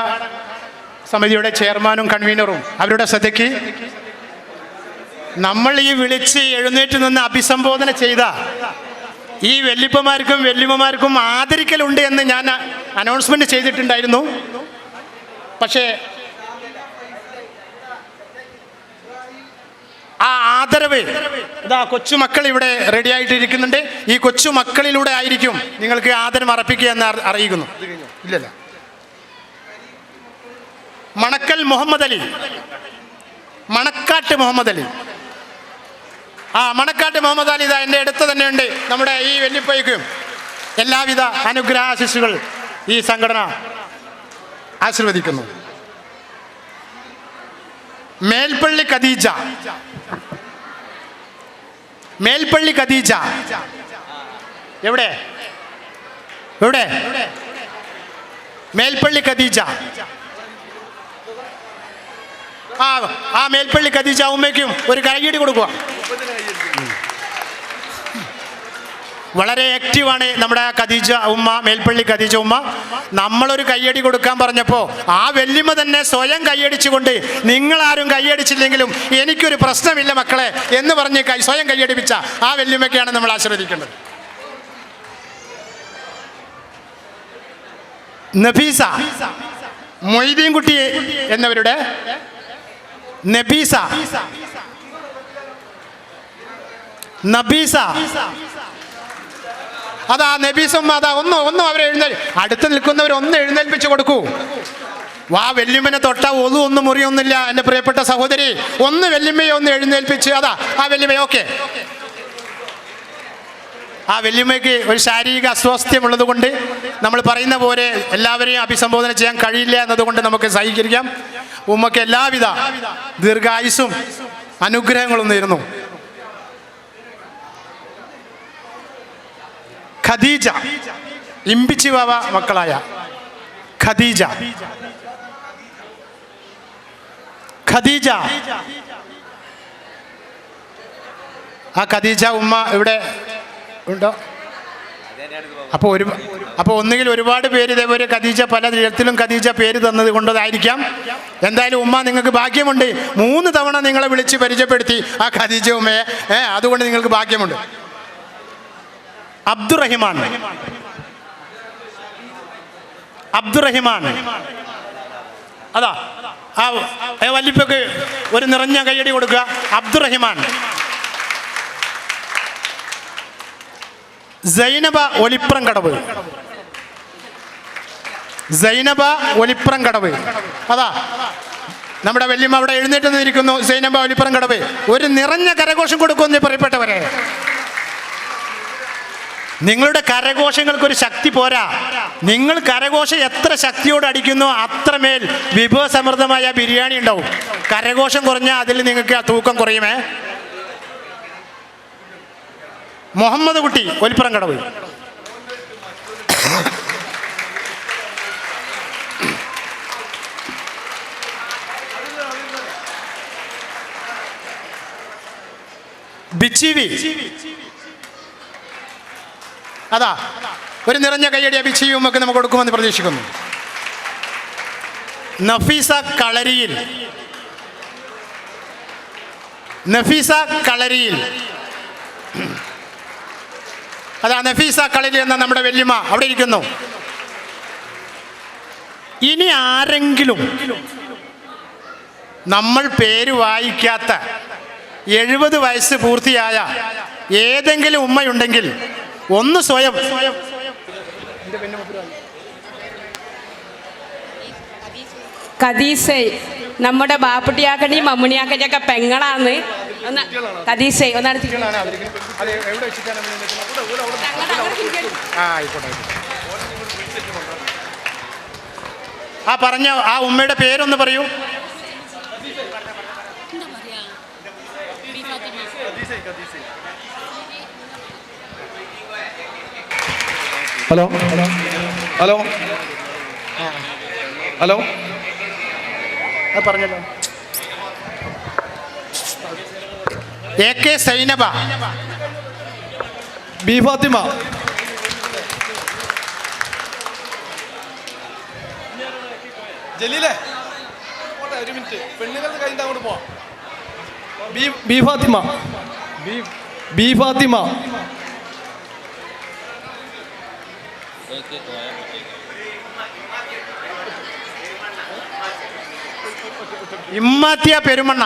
സമിതിയുടെ ചെയർമാനും കൺവീനറും അവരുടെ ശ്രദ്ധയ്ക്ക്, നമ്മൾ ഈ വിളിച്ച് എഴുന്നേറ്റ് നിന്ന് അഭിസംബോധന ചെയ്ത ഈ വെല്ലിപ്പമാർക്കും വെല്ലിമ്മമാർക്കും ആദരിക്കലുണ്ട് എന്ന് ഞാൻ അനൗൺസ്മെന്റ് ചെയ്തിട്ടുണ്ടായിരുന്നു. പക്ഷേ ആ ആദരവ് ഇതാ കൊച്ചുമക്കൾ ഇവിടെ റെഡി ആയിട്ടിരിക്കുന്നുണ്ട്. ഈ കൊച്ചുമക്കളിലൂടെ ആയിരിക്കും നിങ്ങൾക്ക് ആദരം അർപ്പിക്കുക എന്ന് അറിയിക്കുന്നു. ഇല്ലല്ല, മണക്കൽ മുഹമ്മദ് അലി, മണക്കാട്ട് മുഹമ്മദ് അലി, മണക്കാട്ട് മുഹമ്മദ് അലി ഇതാ എൻ്റെ അടുത്ത് തന്നെയുണ്ട്. നമ്മുടെ ഈ വെല്ലിപ്പയ്ക്കും എല്ലാവിധ അനുഗ്രഹാശിസുകൾ ഈ സംഘടന ആശീർവദിക്കുന്നു. മേൽപ്പള്ളി ഖദീജ, മേൽപ്പള്ളി ഖദീജ എവിടെ എവിടെ? മേൽപ്പള്ളി ഖദീജ, ആ മേൽപ്പള്ളി ഖദീജ ഉമ്മയ്ക്കും ഒരു കൈയ്യടി കൊടുക്കുക. വളരെ ആക്റ്റീവാണ് നമ്മുടെ ഖദീജ ഉമ്മ, മേൽപ്പള്ളി ഖദീജ ഉമ്മ. നമ്മളൊരു കയ്യടി കൊടുക്കാൻ പറഞ്ഞപ്പോൾ ആ വല്യമ്മ തന്നെ സ്വയം കൈയടിച്ചുകൊണ്ട് നിങ്ങളാരും കൈയടിച്ചില്ലെങ്കിലും എനിക്കൊരു പ്രശ്നമില്ല മക്കളെ എന്ന് പറഞ്ഞ് സ്വയം കൈയടിപ്പിച്ച ആ വല്യമ്മയ്ക്കാണ് നമ്മൾ ആശീർവദിക്കേണ്ടത്. നഫീസ, മൊയ്തീൻ കുട്ടി എന്നവരുടെ നബീസ, നബീസ, അതാ നബീസും അതാ ഒന്നും അവരെ അടുത്ത് നിൽക്കുന്നവർ ഒന്ന് എഴുന്നേൽപ്പിച്ച് കൊടുക്കൂ. വാ വെല്ലുമ്മനെ തൊട്ട ഒന്നും മുറിയൊന്നുമില്ല എൻ്റെ പ്രിയപ്പെട്ട സഹോദരി. ഒന്ന് വെല്ലുമ്മയെ ഒന്ന് എഴുന്നേൽപ്പിച്ച് അതാ ആ വെല്ലുമ്മ. ഓക്കെ, ആ വെല്ലുമ്മയ്ക്ക് ഒരു ശാരീരിക അസ്വാസ്ഥ്യമുള്ളത് കൊണ്ട് നമ്മൾ പറയുന്ന പോലെ എല്ലാവരെയും അഭിസംബോധന ചെയ്യാൻ കഴിയില്ല എന്നതുകൊണ്ട് നമുക്ക് സഹകരിക്കാം. ഉമ്മക്ക് എല്ലാവിധ ദീർഘായുസ്സും അനുഗ്രഹങ്ങളും നേരുന്നു. ഖദീജ, ഇമ്പിച്ചി വാവ മക്കളായ ഖദീജ, ഖദീജ, ആ ഖദീജ ഉമ്മ ഇവിടെ ഉണ്ടോ? അപ്പോൾ ഒന്നുകിൽ ഒരുപാട് പേര് ഇതേപോലെ ഖദീജ പല തരത്തിലും ഖദീജ പേര് തന്നത് കൊണ്ടതായിരിക്കാം. എന്തായാലും ഉമ്മ നിങ്ങൾക്ക് ഭാഗ്യമുണ്ട്. 3 തവണ നിങ്ങളെ വിളിച്ച് പരിചയപ്പെടുത്തി ആ ഖദീജ ഉമ്മയെ. അതുകൊണ്ട് നിങ്ങൾക്ക് ഭാഗ്യമുണ്ട്. അബ്ദുറഹിമാൻ, അബ്ദുറഹിമാൻ, അതാ ആ വല്ലിപ്പക്ക് ഒരു നിറഞ്ഞ കയ്യടി കൊടുക്കുക. അബ്ദുറഹിമാൻ. സൈനബ ഒലിപ്രം കടവ്, സൈനബ ഒലിപ്രം കടവ്, അതാ നമ്മുടെ വല്യമ്മ അവിടെ എഴുന്നേറ്റ് നിന്നിരിക്കുന്നു. സൈനബ ഒലിപ്പുറം കടവ് ഒരു നിറഞ്ഞ കരഘോഷം കൊടുക്കുമെന്ന് പറയപ്പെട്ടവരെ, നിങ്ങളുടെ കരഘോഷങ്ങൾക്കൊരു ശക്തി പോരാ. നിങ്ങൾ കരഘോഷം എത്ര ശക്തിയോട് അടിക്കുന്നോ അത്രമേൽ വിഭവസമൃദ്ധമായ ബിരിയാണി ഉണ്ടാവും. കരഘോഷം കുറഞ്ഞാൽ അതിൽ നിങ്ങൾക്ക് ആ തൂക്കം കുറയുമേ. മുഹമ്മദ് കുട്ടി ഒലിപ്പുറം കടവ്. ബിച്ചിവി, അതാ ഒരു നിറഞ്ഞ കയ്യടിയ ബിച്ചിയും ഒക്കെ നമുക്ക് കൊടുക്കുമെന്ന് പ്രതീക്ഷിക്കുന്നു. നഫീസ കളരിയിൽ, നഫീസ കളരിയിൽ, അതാ നഫീസ കളരി എന്ന നമ്മുടെ വല്യമ്മ അവിടെ ഇരിക്കുന്നു. ഇനി ആരെങ്കിലും നമ്മൾ പേര് വായിക്കാത്ത 70 വയസ്സ് പൂർത്തിയായ ഏതെങ്കിലും ഉമ്മയുണ്ടെങ്കിൽ ഒന്ന് സ്വയം കദീസൈ, നമ്മുടെ ബാപ്പുട്ടിയാക്കൻ്റെയും മമ്മുണിയാക്കൻ്റെയൊക്കെ പെങ്ങളാണ്. കദീസൈ ഒന്നാണ്. ആ പറഞ്ഞ ആ ഉമ്മയുടെ പേരൊന്ന് പറയൂ. ഹലോ ഹലോ ഹലോ പറഞ്ഞല്ലോ. AK സൈനബ, ബി ഫാത്തിമ, ജലീലേ ഒരു മിനിറ്റ്, പെണ്ണുങ്ങളുടെ കഴിഞ്ഞ അങ്ങോട്ട് പോവാം. B Fathima, B Fathima, Immathiya Perumanna,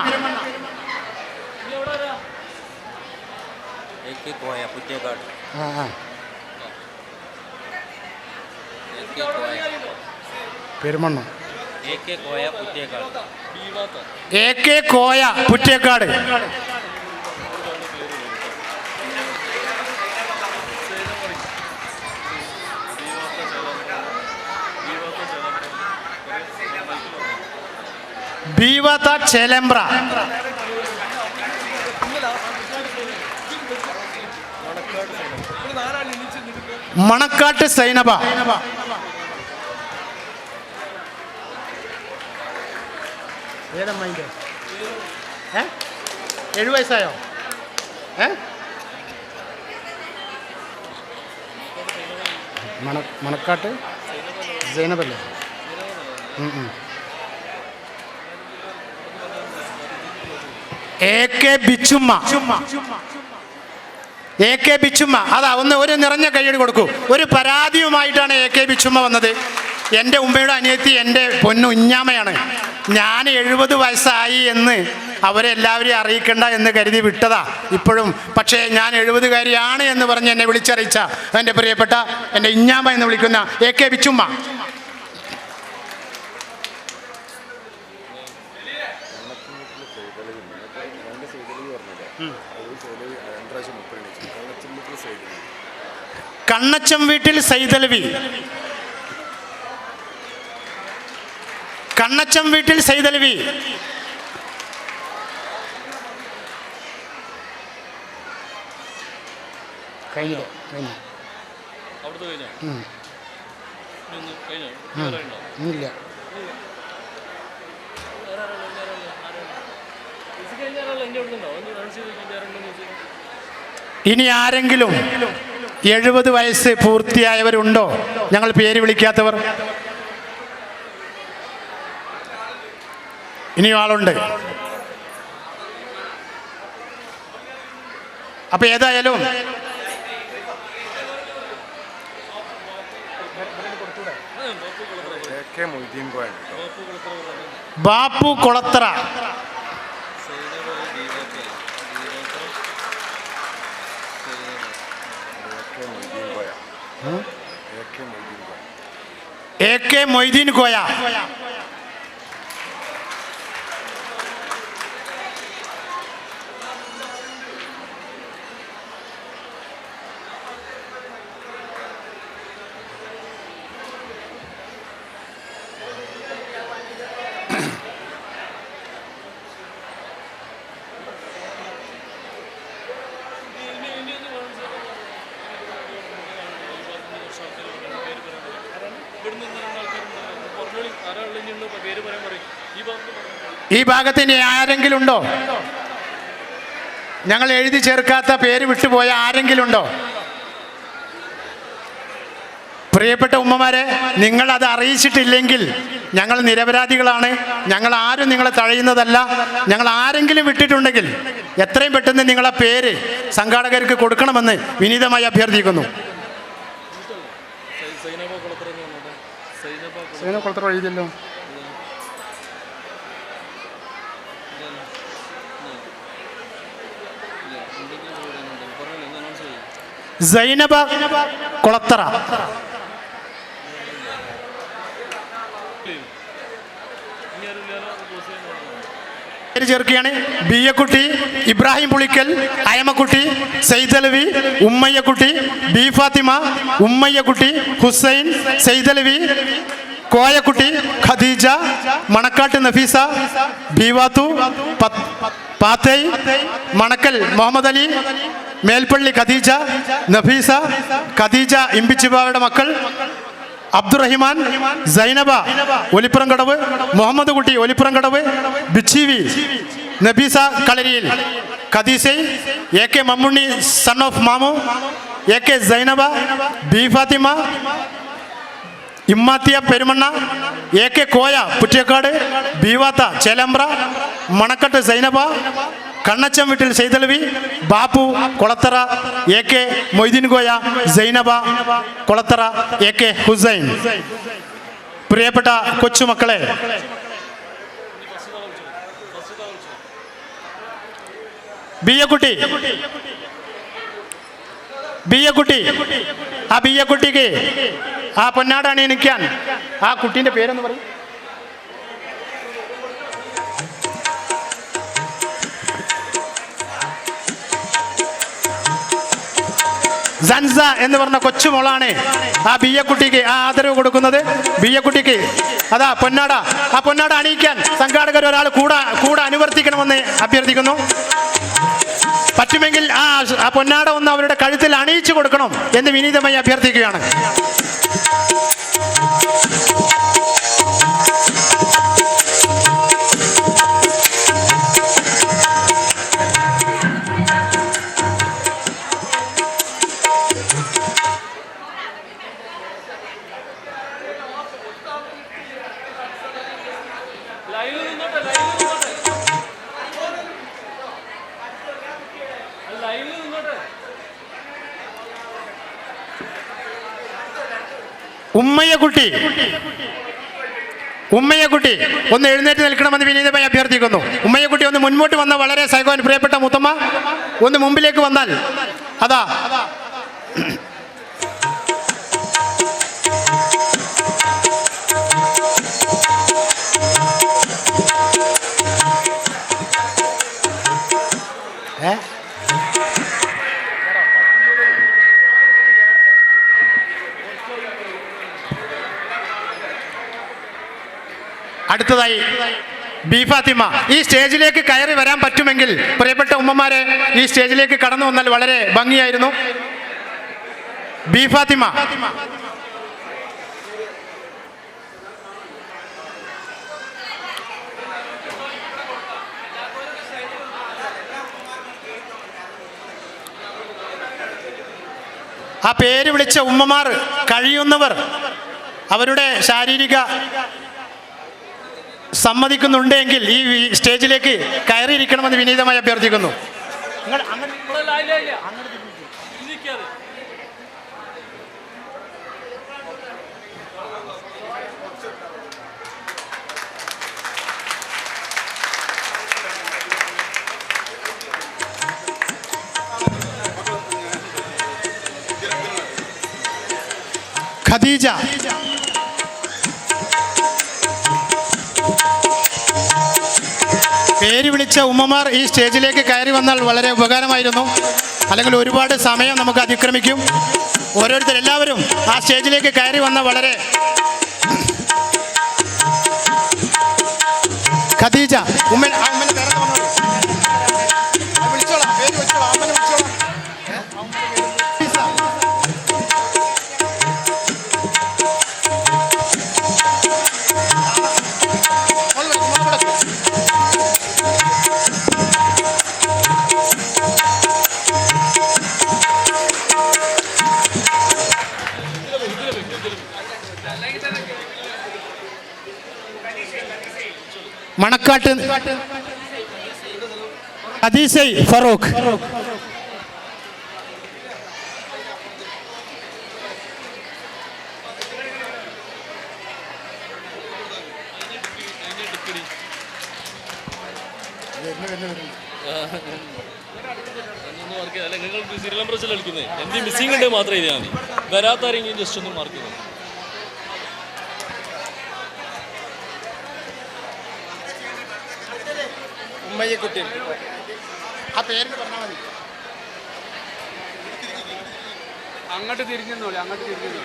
Perumanna, AK Koya Puttekkad, Beevatha Chelembra, Manakkat Zainaba, ഏതമ്മ 7 വയസ്സായോ? മണക്കാട്ട് സൈനബല്ലേ? AK ബിച്ചുമ്മ, AK ബിച്ചുമ്മ, അതാ ഒന്ന് ഒരു നിറഞ്ഞ കയ്യടി കൊടുക്കൂ. ഒരു പരാതിയുമായിട്ടാണ് AK ബിച്ചുമ്മ വന്നത്. എൻ്റെ ഉമ്മയുടെ അനിയത്തി എൻ്റെ പൊന്നു ഉഞ്ഞാമയാണ്. ഞാൻ 70 വയസ്സായി എന്ന് അവരെല്ലാവരെയും അറിയിക്കണ്ട എന്ന് കരുതി വിട്ടതാ ഇപ്പോഴും. പക്ഷേ ഞാൻ 70-കാരിയാണ് എന്ന് പറഞ്ഞ് എന്നെ വിളിച്ചറിയിച്ച എൻ്റെ പ്രിയപ്പെട്ട എൻ്റെ ഇഞ്ഞാമ എന്ന് വിളിക്കുന്ന AK ബിച്ചുമ്മ. കണ്ണച്ചം വീട്ടിൽ സൈതലവി, കണ്ണച്ചം വീട്ടിൽ സൈതലവി, കഴിഞ്ഞില്ല ഇല്ല. ഇനി ആരെങ്കിലും 70 വയസ്സ് പൂർത്തിയായവരുണ്ടോ ഞങ്ങൾ പേര് വിളിക്കാത്തവർ? ഇനിയും ആളുണ്ട്. അപ്പൊ ഏതായാലും ബാപ്പു കൊളത്തറ, AK മൊയ്തീൻ കോയ, ഈ ഭാഗത്ത് ഇനി ആരെങ്കിലും ഉണ്ടോ? ഞങ്ങൾ എഴുതി ചേർക്കാത്ത പേര് വിട്ടുപോയ ആരെങ്കിലും ഉണ്ടോ? പ്രിയപ്പെട്ട ഉമ്മമാരെ, നിങ്ങളത് അറിയിച്ചിട്ടില്ലെങ്കിൽ ഞങ്ങൾ നിരപരാധികളാണ്. ഞങ്ങൾ ആരും നിങ്ങളെ തഴയുന്നതല്ല. ഞങ്ങൾ ആരെങ്കിലും വിട്ടിട്ടുണ്ടെങ്കിൽ എത്രയും പെട്ടെന്ന് നിങ്ങളെ പേര് സംഘാടകർക്ക് കൊടുക്കണമെന്ന് വിനീതമായി അഭ്യർത്ഥിക്കുന്നു. എഴുതിയല്ലോ. സൈനബ കുളത്തറ, പേര് ചേർക്കുകയാണ്. ബിയക്കുട്ടി, ഇബ്രാഹിം പുളിക്കൽ, അയമക്കുട്ടി, സൈദലവി, ഉമ്മയ്യക്കുട്ടി, ബി ഫാത്തിമ, ഉമ്മയ്യക്കുട്ടി, ഹുസൈൻ, സൈദലവി, കോയക്കുട്ടി, ഖദീജ, മണക്കാട്ട് നഫീസ, ബീവാത്തു, പാത്തൈ, മണക്കൽ മുഹമ്മദ് അലി, മേൽപ്പള്ളി ഖദീജ, നഫീസ, ഖദീജ ഇമ്പിച്ചിബാവയുടെ മക്കൾ, അബ്ദുറഹിമാൻ, സൈനബ ഒലിപ്പുറംകടവ്, മുഹമ്മദ് കുട്ടി ഒലിപ്പുറംകടവ്, ബിച്ചിവി, നബീസ കളരിയിൽ, Khadeesai, A K Mammunni son of Mamu, A K Zainaba, B Fathima, Immathiya Perumanna, A K Koya Puttiyakkad, Beevatha Chelembra, Manakkat Zainaba, Kannacham വീട്ടിൽ Saithalavi, Bappu Kolathara, A K Moideen Koya, Zainaba Kolathara, A K Hussain. പ്രിയപ്പെട്ട കൊച്ചുമക്കളെ, ബിയക്കുട്ടി, ആ ബിയക്കുട്ടിക്ക് ആ പൊന്നാട അണിയിക്കാൻ ആ കുട്ടീൻ്റെ പേരെന്ന് പറയും. സൻസ എന്ന് പറഞ്ഞ കൊച്ചുമോളാണ് ആ ബിയക്കുട്ടിക്ക് ആ ആദരവ് കൊടുക്കുന്നത്. ബിയക്കുട്ടിക്ക് അതാ പൊന്നാട, ആ പൊന്നാട അണിയിക്കാൻ സംഘാടകർ ഒരാൾ കൂടെ അനുവർത്തിക്കണമെന്ന് അഭ്യർത്ഥിക്കുന്നു. പറ്റുമെങ്കിൽ ആ പൊന്നാട ഒന്ന് അവരുടെ കഴുത്തിൽ അണിയിച്ചു കൊടുക്കണം എന്ന് വിനീതമായി അഭ്യർത്ഥിക്കുകയാണ്. ഉമ്മയ്യക്കുട്ടി ഒന്ന് എഴുന്നേറ്റ് നിൽക്കണമെന്ന് വിനീതമായി അഭ്യർത്ഥിക്കുന്നു. ഉമ്മയ്യക്കുട്ടി ഒന്ന് മുൻപോട്ട് വന്ന വളരെ സഹോൻ. പ്രിയപ്പെട്ട മുത്തമ്മ ഒന്ന് മുമ്പിലേക്ക് വന്നാൽ അതാ അടുത്തതായി ബി ഫാത്തിമ. ഈ സ്റ്റേജിലേക്ക് കയറി വരാൻ പറ്റുമെങ്കിൽ പ്രിയപ്പെട്ട ഉമ്മമാരെ ഈ സ്റ്റേജിലേക്ക് കടന്നു വന്നാൽ വളരെ ഭംഗിയായിരുന്നു. ബി ഫാത്തിമ. ആ പേര് വിളിച്ച ഉമ്മമാർ കഴിയുന്നവർ അവരുടെ ശാരീരിക സമ്മതിക്കുന്നുണ്ടെങ്കിൽ ഈ സ്റ്റേജിലേക്ക് കയറിയിരിക്കണമെന്ന് വിനീതമായി അഭ്യർത്ഥിക്കുന്നു. ഖദീജ. പേര് വിളിച്ച ഉമ്മമാർ ഈ സ്റ്റേജിലേക്ക് കയറി വന്നാൽ വളരെ ഉപകാരമായിരുന്നു. അല്ലെങ്കിൽ ഒരുപാട് സമയം നമുക്ക് അതിക്രമിക്കും. എല്ലാവരും ആ സ്റ്റേജിലേക്ക് കയറി വന്ന വളരെ ഖദീജ മണക്കാട്ട് ഖദീസൈ ഫറൂഖ്. നിങ്ങൾ സീരിയൽ നമ്പർ വെച്ചല്ലേ കളിക്കുന്നത്? എന്ത് മിസ്സിംഗ് ഉണ്ട് മാത്രമേ എഴുതിയാൽ മതി. വരാത്ത ആരെങ്കിലും ജസ്റ്റ് ഒന്ന് മാർക്ക് ചെയ്തു. ഉമ്മയ്യക്കുട്ടി ആ പേര് പറഞ്ഞാൽ മതി. അങ്ങോട്ട് തിരിഞ്ഞോളി, അങ്ങോട്ട് തിരിഞ്ഞോളി.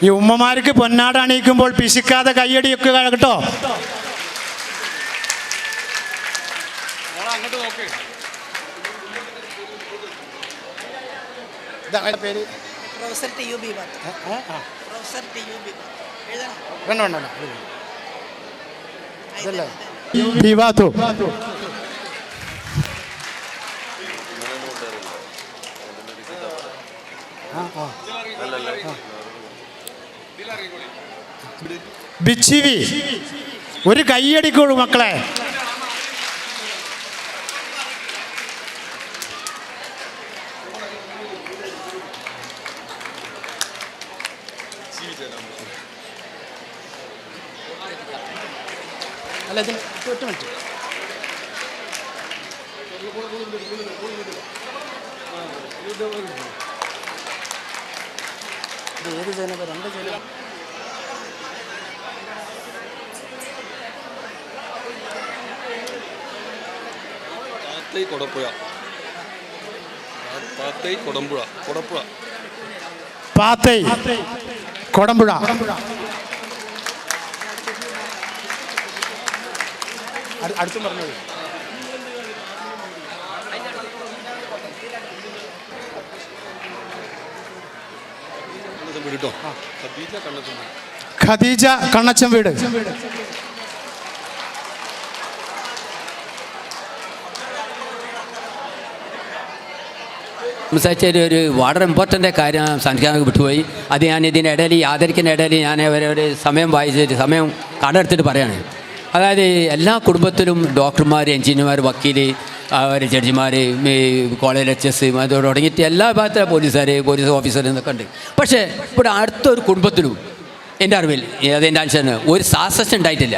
ഈ ഉമ്മമാർക്ക് പൊന്നാട അണിയിക്കുമ്പോൾ പിശിക്കാതെ കയ്യടിയൊക്കെ കേട്ടോ. അങ്ങോട്ട് നോക്ക്. പേര് professor T U Beebath. Professor T U Beebath എഴുതണം. ബീബാത്തു. ബിച്ചിവി. ഒരു കയ്യടിക്കോളൂ മക്കളെ. അല്ല ഇതിന് ഒറ്റ മിനിറ്റ്. ഏത് ജനത? രണ്ട് ജനത. കൊടപ്പുഴ. കൊടമ്പുഴ. കൊടപ്പുഴ. പാത്തൈ കൊടമ്പുഴ. അടുത്തും പറഞ്ഞോളൂ. ഖദീജ കണ്ണച്ചം വീട്. സംസാരിച്ച ഒരു വളരെ ഇമ്പോർട്ടൻ്റ് കാര്യം സംസാരിക്കാൻ വിട്ടുപോയി. അത് ഞാൻ ഇതിൻ്റെ ഇടയിൽ ഈ ആദരിക്കുന്ന ഇടയിൽ ഞാൻ ഒരു സമയം വായിച്ചിട്ട് സമയം കടെടുത്തിട്ട് പറയാണ്. അതായത് എല്ലാ കുടുംബത്തിലും ഡോക്ടർമാർ, എഞ്ചിനീയർമാർ, വക്കീൽ, ജഡ്ജിമാർ, കോളേജ് ലെക്ചേഴ്സ്, അതോട് തുടങ്ങിയിട്ട് എല്ലാ ഭാഗത്തും പോലീസ് ഓഫീസർ എന്നൊക്കെ ഉണ്ട്. പക്ഷേ ഇവിടെ അടുത്തൊരു കുടുംബത്തിലും എൻ്റെ അറിവിൽ അതെൻ്റെ അനുസരിച്ച് ഒരു സാസസ് ഉണ്ടായിട്ടില്ല.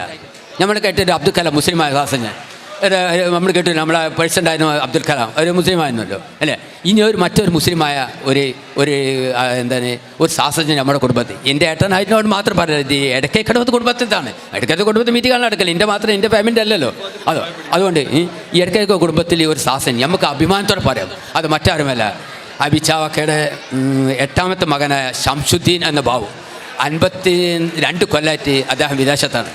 നമ്മൾ കേട്ടൊരു അബ്ദുൽ കലാം, മുസ്ലിമായ സാസന് നമ്മൾ കേട്ടു. നമ്മളെ പേഴ്സൻ്റ് ആയിരുന്നു അബ്ദുൽ കലാം, ഒരു മുസ്ലിമായിരുന്നല്ലോ അല്ലേ. ഇനി മറ്റൊരു മുസ്ലിമായ ഒരു എന്താണ് ഒരു സാസന് നമ്മുടെ കുടുംബത്തിൽ. എൻ്റെ ഏട്ടനായിട്ടിനോട് മാത്രം പറയുന്നത് ഈ ഇടയ്ക്കടവത്ത് കുടുംബത്തിലാണ്. ഇടയ്ക്കത്തെ കുടുംബത്തിൽ മീറ്റിംഗാണ് നടക്കല്. എൻ്റെ ഫാമിലി അല്ലല്ലോ. അതുകൊണ്ട് ഈ ഇടയ്ക്കത്തെ കുടുംബത്തിൽ ഒരു സാസൻ നമുക്ക് അഭിമാനത്തോടെ പറയാം. അത് മറ്റാരുമല്ല, അബിച്ചാവക്കയുടെ 8ാമത്തെ മകനായ ശംസുദ്ദീൻ എന്ന ബാബു. 52 കൊല്ലമായിട്ട് അദ്ദേഹം വിദേശത്താണ്.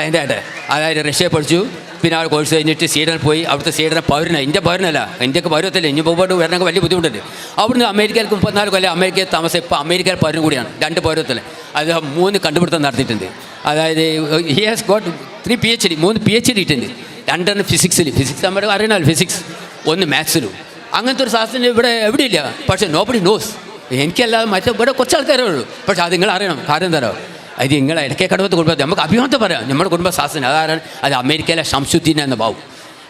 എൻ്റെ ഏട്ടൻ അതായത് റഷ്യയിൽ പഠിച്ചു. പിന്നെ ആ കോഴ്സ് കഴിഞ്ഞിട്ട് സ്വീഡനിൽ പോയി. അവിടുത്തെ സ്വീഡനെ പൗരനാണ്. ഇന്ത്യ പൗരനല്ല, ഇന്ത്യക്ക് പൗരത്തില്ല. ഇനി പോയിട്ട് വരണമെങ്കിൽ വലിയ ബുദ്ധിമുട്ടുണ്ട്. അവിടുന്ന് അമേരിക്കയിൽ 34 കൊല്ലം അമേരിക്കയിൽ താമസം. ഇപ്പോൾ അമേരിക്കയിൽ പൗരൻ കൂടിയാണ്. 2 പൗരത്തിൽ അദ്ദേഹം 3 കണ്ടുപിടുത്തം നടത്തിയിട്ടുണ്ട്. അതായത് he has got 3 PhD, 3 PhD ഇട്ടുണ്ട്. 2 ഫിസിക്സിൽ, ഫിസിക്സ് നമ്മുടെ അറിയണമല്ലോ, ഫിസിക്സ്, 1 മാത്സിലും. അങ്ങനത്തെ ഒരു ശാസ്ത്രം ഇവിടെ എവിടെയില്ല. പക്ഷേ നോബഡി നോസ്. എനിക്കല്ലാതെ മറ്റേ ഇവിടെ കുറച്ച് ആൾക്കാരേ ഉള്ളൂ. പക്ഷേ അത് നിങ്ങൾ അറിയണം. കാര്യം തരാം, അത് നിങ്ങളെ ഇടയ്ക്കടവത്ത് കുടുംബത്തെ നമുക്ക് അഭിമാനത്തെ പറയാം. നമ്മുടെ കുടുംബ ശാസ്ത്രം അതാണ്. അത് അമേരിക്കയിലെ ശംസുദ്ദീൻ എന്ന ബാബു.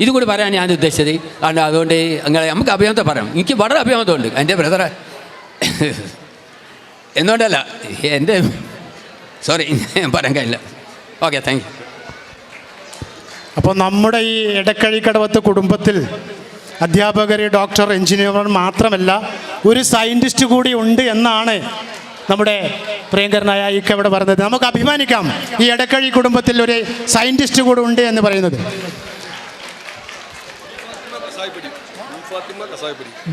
ഇതുകൂടി പറയാൻ ഞാൻ ഉദ്ദേശിച്ചത്. കാരണം അതുകൊണ്ട് നിങ്ങളെ നമുക്ക് അഭിമാനത്തെ പറയാം. എനിക്ക് വളരെ അഭിമാനമുണ്ട്. എൻ്റെ ബ്രദറെ എന്തുകൊണ്ടല്ല, എൻ്റെ സോറി പറയാൻ കഴിയില്ല. Okay, thank you. അപ്പോൾ നമ്മുടെ ഈ ഇടക്കഴിക്കടവത്ത് കുടുംബത്തിൽ അധ്യാപകർ, ഡോക്ടർ, എഞ്ചിനീയർമാർ മാത്രമല്ല ഒരു സയൻറ്റിസ്റ്റ് കൂടി ഉണ്ട് എന്നാണ് നമ്മുടെ പ്രിയങ്കരനായ ഇക്ക ഇവിടെ പറഞ്ഞത്. നമുക്ക് അഭിമാനിക്കാം ഈ ഇടക്കഴി കുടുംബത്തിൽ ഒരു സയൻറ്റിസ്റ്റ് കൂടെ ഉണ്ട് എന്ന് പറയുന്നത്.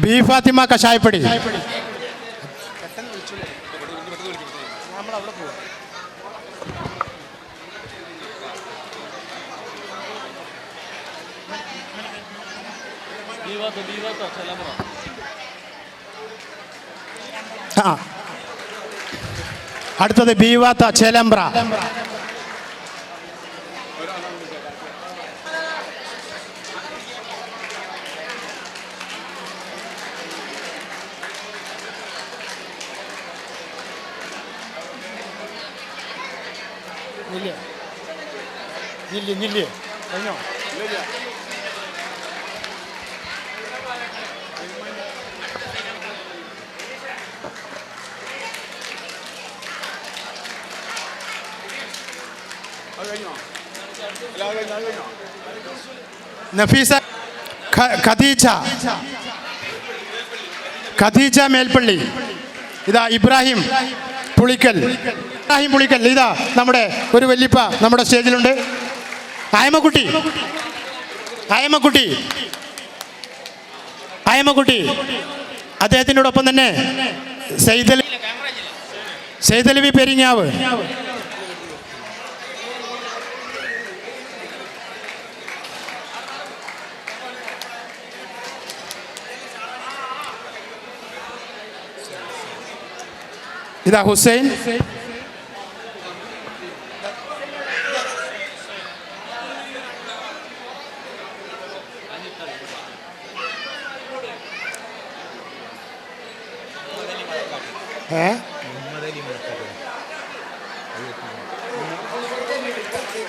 ബി ഫാത്തിമ കഷായപ്പടി. അടുത്തത് ബീവാത്ത ചേലമ്പ്ര. ഇല്ലേ കഴിഞ്ഞോ? നഫീസ, ഖദീജ മേൽപ്പള്ളി, ഇതാ ഇബ്രാഹിം പുളിക്കൽ, ഇതാ നമ്മുടെ ഒരു വല്യപ്പ നമ്മുടെ സ്റ്റേജിലുണ്ട്. ആയമക്കുട്ടി അദ്ദേഹത്തിനോടൊപ്പം തന്നെ സെയ്തലവി പെരിങ്ങാവ്, ഇതാ ഹുസൈൻ,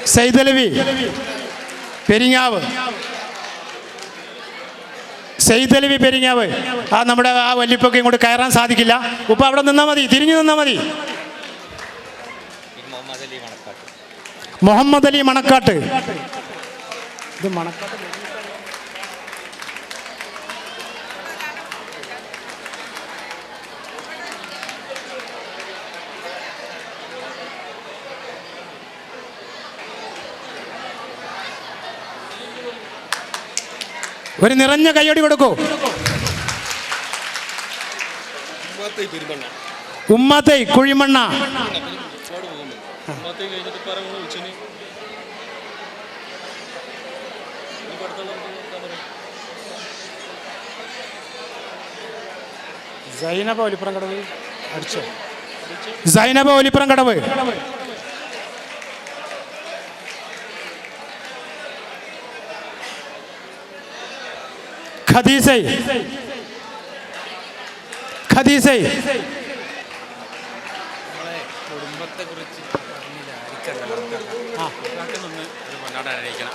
സെയ്തലവി പെരിങ്ങാവ്, ആ നമ്മുടെ ആ വല്യപ്പൊക്കെ ഇങ്ങോട്ട് കയറാൻ സാധിക്കില്ല. ഉപ്പ അവിടെ നിന്നാൽ മതി, തിരിഞ്ഞു നിന്നാൽ മതി. മുഹമ്മദ് അലി മണക്കാട്ട്, ഇത് മണക്കാട്ട് ഒരു നിറഞ്ഞ കയ്യടി കൊടുക്കൂ. ഉമ്മത്തൈ കുഴിമണ്ണ, സൈനബ ഒലിപ്പുറം കടവ്, സൈനബ ഒലിപ്പുറം കടവ്, ഖദീസൈ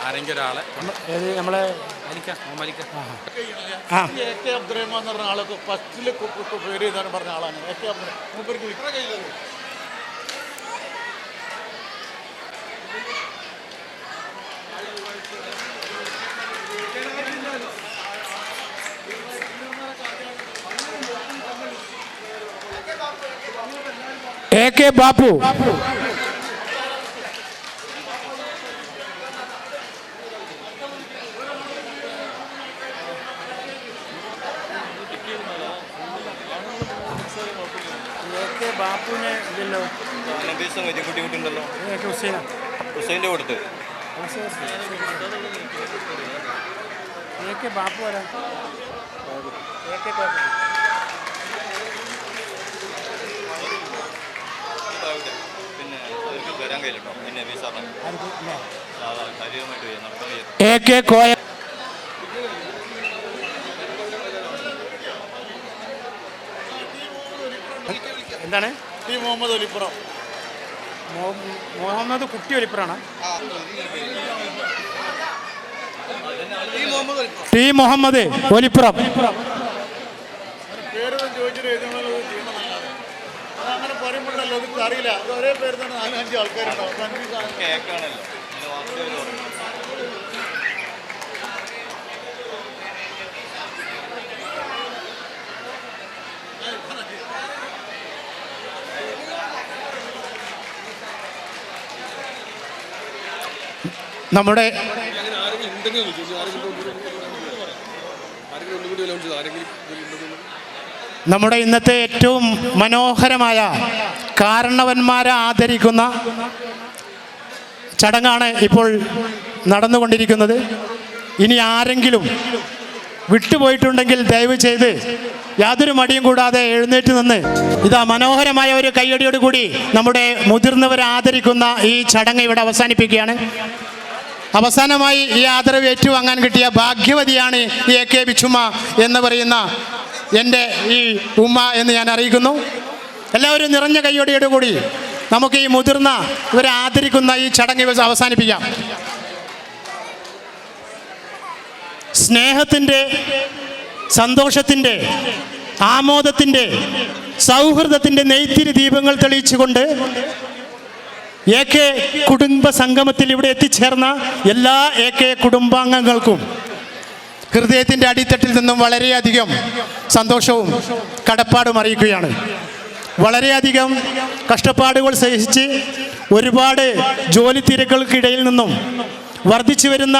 ആരെങ്കിലും ഒരാളെ നമ്മളെ അബ്ദുറഹ്മാൻ എന്ന് പറഞ്ഞ ആളൊക്കെ ഫസ്റ്റിൽ പേര് ചെയ്താണ് പറഞ്ഞ ആളാണ്. AK ബാപ്പു, ബാപ്പുവിനെ ഇല്ലല്ലോ, ഹുസൈൻ്റെ കൊടുത്ത് ബാപ്പു വരാം. പിന്നെ വരാൻ കഴിയില്ലോ. പിന്നെ AK കോയ, എന്താണ് മുഹമ്മദ് ഒലിപ്പുറം, മുഹമ്മദ് കുട്ടി ഒലിപ്പുറാണ്. ടി മുഹമ്മദ് ഒലിപ്പുറം. പേരൊന്നും ചോദിച്ചിട്ട് എഴുതണമല്ലോ, അതങ്ങനെ പറയുമ്പോഴല്ലോ അത് അറിയില്ല. അത് ഒരേ പേര് തന്നെ 4-5 ആൾക്കാരുണ്ടാവും. കേക്കാണല്ലോ. നമ്മുടെ നമ്മുടെ ഇന്നത്തെ ഏറ്റവും മനോഹരമായ കാരണവന്മാരെ ആദരിക്കുന്ന ചടങ്ങാണ് ഇപ്പോൾ നടന്നുകൊണ്ടിരിക്കുന്നത്. ഇനി ആരെങ്കിലും വിട്ടുപോയിട്ടുണ്ടെങ്കിൽ ദയവ് ചെയ്ത് യാതൊരു മടിയും കൂടാതെ എഴുന്നേറ്റ് നിന്ന് ഇതാ മനോഹരമായ ഒരു കയ്യടിയോട് കൂടി നമ്മുടെ മുതിർന്നവരെ ആദരിക്കുന്ന ഈ ചടങ്ങ് ഇവിടെ അവസാനിപ്പിക്കുകയാണ്. അവസാനമായി ഈ ആദരവ് ഏറ്റുവാങ്ങാൻ കിട്ടിയ ഭാഗ്യവതിയാണ് ഈ AK ബിച്ചുമ്മ എന്ന് പറയുന്ന എൻ്റെ ഈ ഉമ്മ എന്ന് ഞാൻ അറിയിക്കുന്നു. എല്ലാവരും നിറഞ്ഞ കയ്യോടെയോട് കൂടി നമുക്ക് ഈ മുതിർന്ന ഇവരെ ആദരിക്കുന്ന ഈ ചടങ്ങ് അവസാനിപ്പിക്കാം. സ്നേഹത്തിൻ്റെ, സന്തോഷത്തിൻ്റെ, ആമോദത്തിൻ്റെ, സൗഹൃദത്തിൻ്റെ നെയ്ത്തിരി ദീപങ്ങൾ തെളിയിച്ചുകൊണ്ട് AK കുടുംബ സംഗമത്തിൽ ഇവിടെ എത്തിച്ചേർന്ന എല്ലാ AK കുടുംബാംഗങ്ങൾക്കും ഹൃദയത്തിൻ്റെ അടിത്തട്ടിൽ നിന്നും വളരെയധികം സന്തോഷവും കടപ്പാടും അറിയിക്കുകയാണ്. വളരെയധികം കഷ്ടപ്പാടുകൾ സഹിച്ച് ഒരുപാട് ജോലി തിരക്കുകൾക്കിടയിൽ നിന്നും വർദ്ധിച്ചു വരുന്ന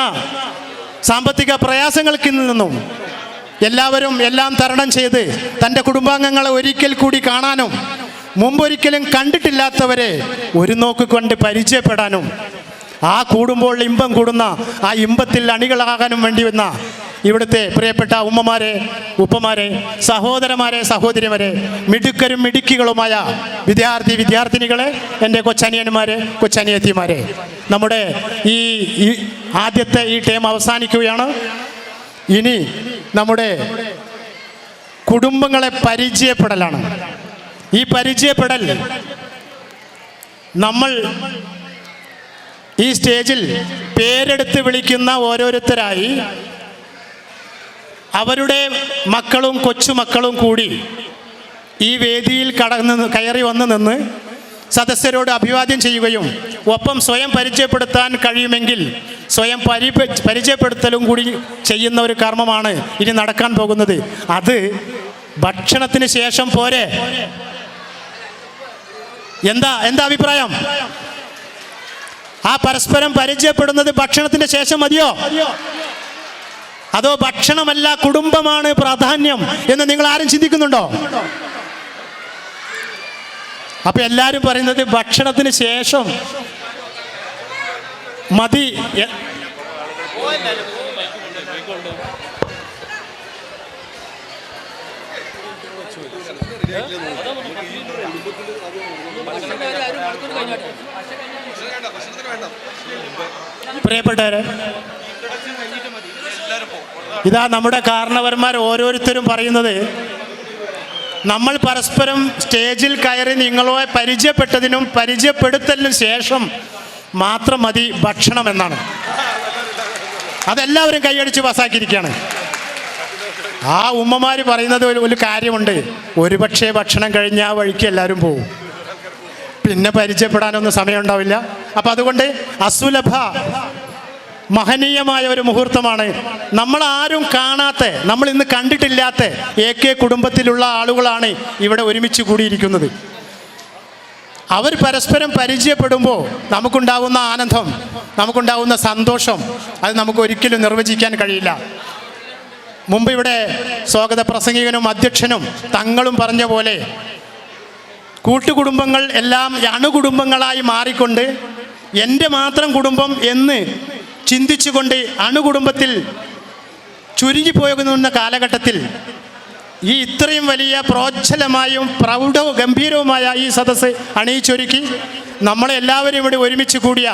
സാമ്പത്തിക പ്രയാസങ്ങൾക്ക് നിന്നും എല്ലാവരും എല്ലാം തരണം ചെയ്ത് തൻ്റെ കുടുംബാംഗങ്ങളെ ഒരിക്കൽ കൂടി കാണാനും മുമ്പൊരിക്കലും കണ്ടിട്ടില്ലാത്തവരെ ഒരു നോക്ക് കൊണ്ട് പരിചയപ്പെടാനും ആ കൂടുമ്പോൾ ഇമ്പം കൂടുന്ന ആ ഇമ്പത്തിൽ അണികളാകാനും വേണ്ടി വന്ന ഇവിടുത്തെ പ്രിയപ്പെട്ട ഉമ്മമാരെ, ഉപ്പമാരെ, സഹോദരന്മാരെ, സഹോദരിമാരെ, മിടുക്കരും മിടുക്കികളുമായ വിദ്യാർത്ഥിനികളെ, എൻ്റെ കൊച്ചനിയന്മാരെ, കൊച്ചനിയത്തിമാരെ, നമ്മുടെ ഈ ആദ്യത്തെ ഈ ടേം അവസാനിക്കുകയാണ്. ഇനി നമ്മുടെ കുടുംബങ്ങളെ പരിചയപ്പെടലാണ്. ഈ പരിചയപ്പെടൽ നമ്മൾ ഈ സ്റ്റേജിൽ പേരെടുത്ത് വിളിക്കുന്ന ഓരോരുത്തരായി അവരുടെ മക്കളും കൊച്ചുമക്കളും കൂടി ഈ വേദിയിൽ കയറി വന്ന് നിന്ന് സദസ്യരോട് അഭിവാദ്യം ചെയ്യുകയും ഒപ്പം സ്വയം പരിചയപ്പെടുത്താൻ കഴിയുമെങ്കിൽ സ്വയം പരിചയപ്പെടുത്തലും കൂടി ചെയ്യുന്ന ഒരു കർമ്മമാണ് ഇനി നടക്കാൻ പോകുന്നത്. അത് ഭക്ഷണത്തിന് ശേഷം പോരെ? എന്താ അഭിപ്രായം? ആ പരസ്പരം പരിചയപ്പെടുന്നത് ഭക്ഷണത്തിന്റെ ശേഷം മതിയോ? അതോ ഭക്ഷണമല്ല കുടുംബമാണ് പ്രാധാന്യം എന്ന് നിങ്ങൾ ആരും ചിന്തിക്കുന്നുണ്ടോ? അപ്പൊ എല്ലാരും പറയുന്നത് ഭക്ഷണത്തിന് ശേഷം മതി. പ്രിയപ്പെട്ടവരെ, ഇതാ നമ്മുടെ കാരണവന്മാർ ഓരോരുത്തരും പറയുന്നത്, നമ്മൾ പരസ്പരം സ്റ്റേജിൽ കയറി നിങ്ങളെ പരിചയപ്പെട്ടതിനും പരിചയപ്പെടുത്തലിനും ശേഷം മാത്രം മതി ഭക്ഷണം എന്നാണ്. അതെല്ലാവരും കൈയടിച്ച് പാസ്സാക്കിയിരിക്കുകയാണ്. ആ ഉമ്മമാർ പറയുന്നത് ഒരു കാര്യമുണ്ട്, ഒരുപക്ഷെ ഭക്ഷണം കഴിഞ്ഞ ആ വഴിക്ക് എല്ലാവരും പോകും, പിന്നെ പരിചയപ്പെടാനൊന്നും സമയം ഉണ്ടാവില്ല. അപ്പം അതുകൊണ്ട് അസുലഭ മഹനീയമായ ഒരു മുഹൂർത്തമാണ്. നമ്മളാരും കാണാത്ത, നമ്മൾ ഇന്ന് കണ്ടിട്ടില്ലാത്ത AK കുടുംബത്തിലുള്ള ആളുകളാണ് ഇവിടെ ഒരുമിച്ച് കൂടിയിരിക്കുന്നത്. അവർ പരസ്പരം പരിചയപ്പെടുമ്പോൾ നമുക്കുണ്ടാകുന്ന ആനന്ദം, നമുക്കുണ്ടാകുന്ന സന്തോഷം, അത് നമുക്ക് ഒരിക്കലും നിർവചിക്കാൻ കഴിയില്ല. മുമ്പ് ഇവിടെ സ്വാഗത പ്രസംഗികനും അധ്യക്ഷനും തങ്ങളും പറഞ്ഞ പോലെ കൂട്ടുകുടുംബങ്ങൾ എല്ലാം അണുകുടുംബങ്ങളായി മാറിക്കൊണ്ട് എൻ്റെ മാത്രം കുടുംബം എന്ന് ചിന്തിച്ചുകൊണ്ട് അണുകുടുംബത്തിൽ ചുരുങ്ങിപ്പോകുന്ന കാലഘട്ടത്തിൽ ഈ ഇത്രയും വലിയ പ്രോജ്വലമായും പ്രൗഢവും ഗംഭീരവുമായ ഈ സദസ്സ് അണിയിച്ചൊരുക്കി നമ്മളെ എല്ലാവരും ഇവിടെ ഒരുമിച്ച് കൂടിയ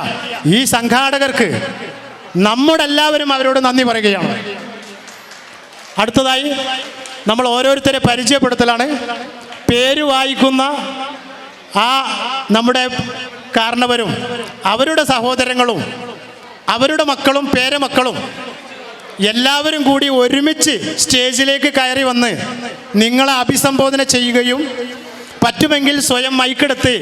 ഈ സംഘാടകർക്ക് നമ്മളെല്ലാവരും അവരോട് നന്ദി പറയുകയാണ്. അടുത്തതായി നമ്മൾ ഓരോരുത്തരെ പരിചയപ്പെടുത്തലാണ്. പേര് വായിക്കുന്ന ആ നമ്മുടെ കാരണവരും അവരുടെ സഹോദരങ്ങളും അവരുടെ മക്കളും പേരമക്കളും എല്ലാവരും കൂടി ഒരുമിച്ച് സ്റ്റേജിലേക്ക് കയറി വന്ന് നിങ്ങളെ അഭിസംബോധന ചെയ്യുകയും പറ്റുമെങ്കിൽ സ്വയം മൈക്കെടുത്ത്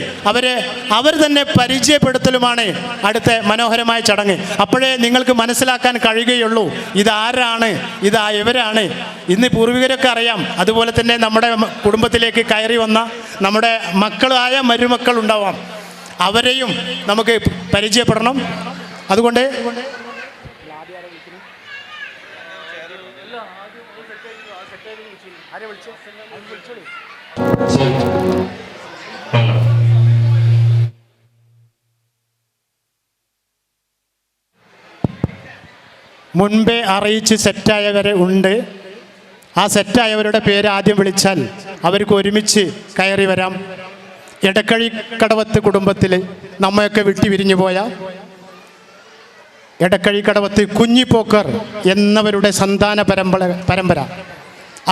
അവർ തന്നെ പരിചയപ്പെടുത്തലുമാണ് അടുത്ത മനോഹരമായ ചടങ്ങ്. അപ്പോഴേ നിങ്ങൾക്ക് മനസ്സിലാക്കാൻ കഴിയുകയുള്ളൂ ഇതാരാണ്, ഇവരാണ്. ഇന്ന് പൂർവികരൊക്കെ അറിയാം. അതുപോലെ തന്നെ നമ്മുടെ കുടുംബത്തിലേക്ക് കയറി വന്ന നമ്മുടെ മക്കളായ മരുമക്കൾ ഉണ്ടാവാം, അവരെയും നമുക്ക് പരിചയപ്പെടണം. അതുകൊണ്ട് മുൻപേ അറിയിച്ച് സെറ്റായവരെ ഉണ്ട്. ആ സെറ്റായവരുടെ പേര് ആദ്യം വിളിച്ചാൽ അവർക്ക് ഒരുമിച്ച് കയറി വരാം. എടക്കഴിക്കടവത്ത് കുടുംബത്തിൽ നമ്മയൊക്കെ വിട്ടുപിരിഞ്ഞു പോയ എടക്കഴിക്കടവത്ത് കുഞ്ഞിപ്പോക്കർ എന്നവരുടെ സന്താന പരമ്പര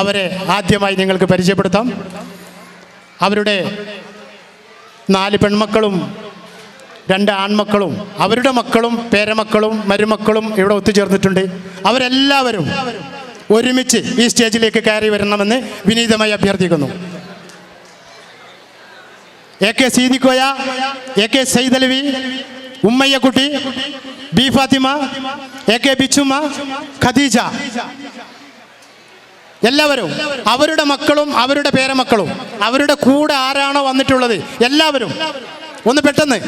അവരെ ആദ്യമായി നിങ്ങൾക്ക് പരിചയപ്പെടുത്താം. അവരുടെ 4 പെൺമക്കളും 2 ആൺമക്കളും അവരുടെ മക്കളും പേരമക്കളും മരുമക്കളും ഇവിടെ ഒത്തുചേർന്നിട്ടുണ്ട്. അവരെല്ലാവരും ഒരുമിച്ച് ഈ സ്റ്റേജിലേക്ക് കയറി വരണമെന്ന് വിനീതമായി അഭ്യർത്ഥിക്കുന്നു. AK Seedikoya, AK Saidalavi, Ummayyakutty, B Fathima, AK Bichumma, Khadeeja, എല്ലാവരും അവരുടെ മക്കളും അവരുടെ പേരമക്കളും അവരുടെ കൂടെ ആരാണോ വന്നിട്ടുള്ളത് എല്ലാവരും ഒന്ന് പെട്ടെന്ന്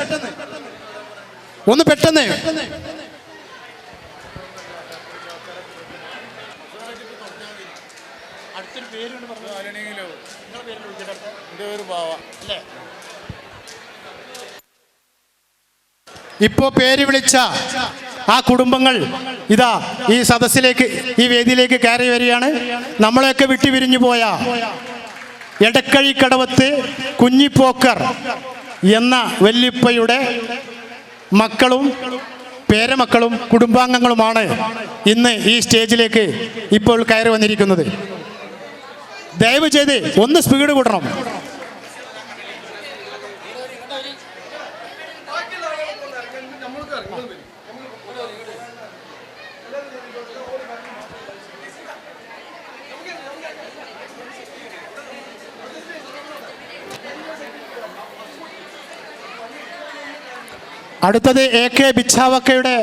ഇപ്പോൾ പേര് വിളിച്ച ആ കുടുംബങ്ങൾ ഇതാ ഈ സദസ്സിലേക്ക് ഈ വേദിയിലേക്ക് കയറി വരികയാണ്. നമ്മളെയൊക്കെ വിട്ടുപിരിഞ്ഞു പോയ എടക്കഴിക്കടവത്ത് കുഞ്ഞിപ്പോക്കർ എന്ന വല്യപ്പയുടെ മക്കളും പേരമക്കളും കുടുംബാംഗങ്ങളുമാണ് ഇന്ന് ഈ സ്റ്റേജിലേക്ക് ഇപ്പോൾ കയറി വന്നിരിക്കുന്നത്. ദയവ് ചെയ്ത് ഒന്ന് സ്പീഡ് കൂട്ടണം. അടുത്തത് AK ബിച്ചാവക്കയുടെ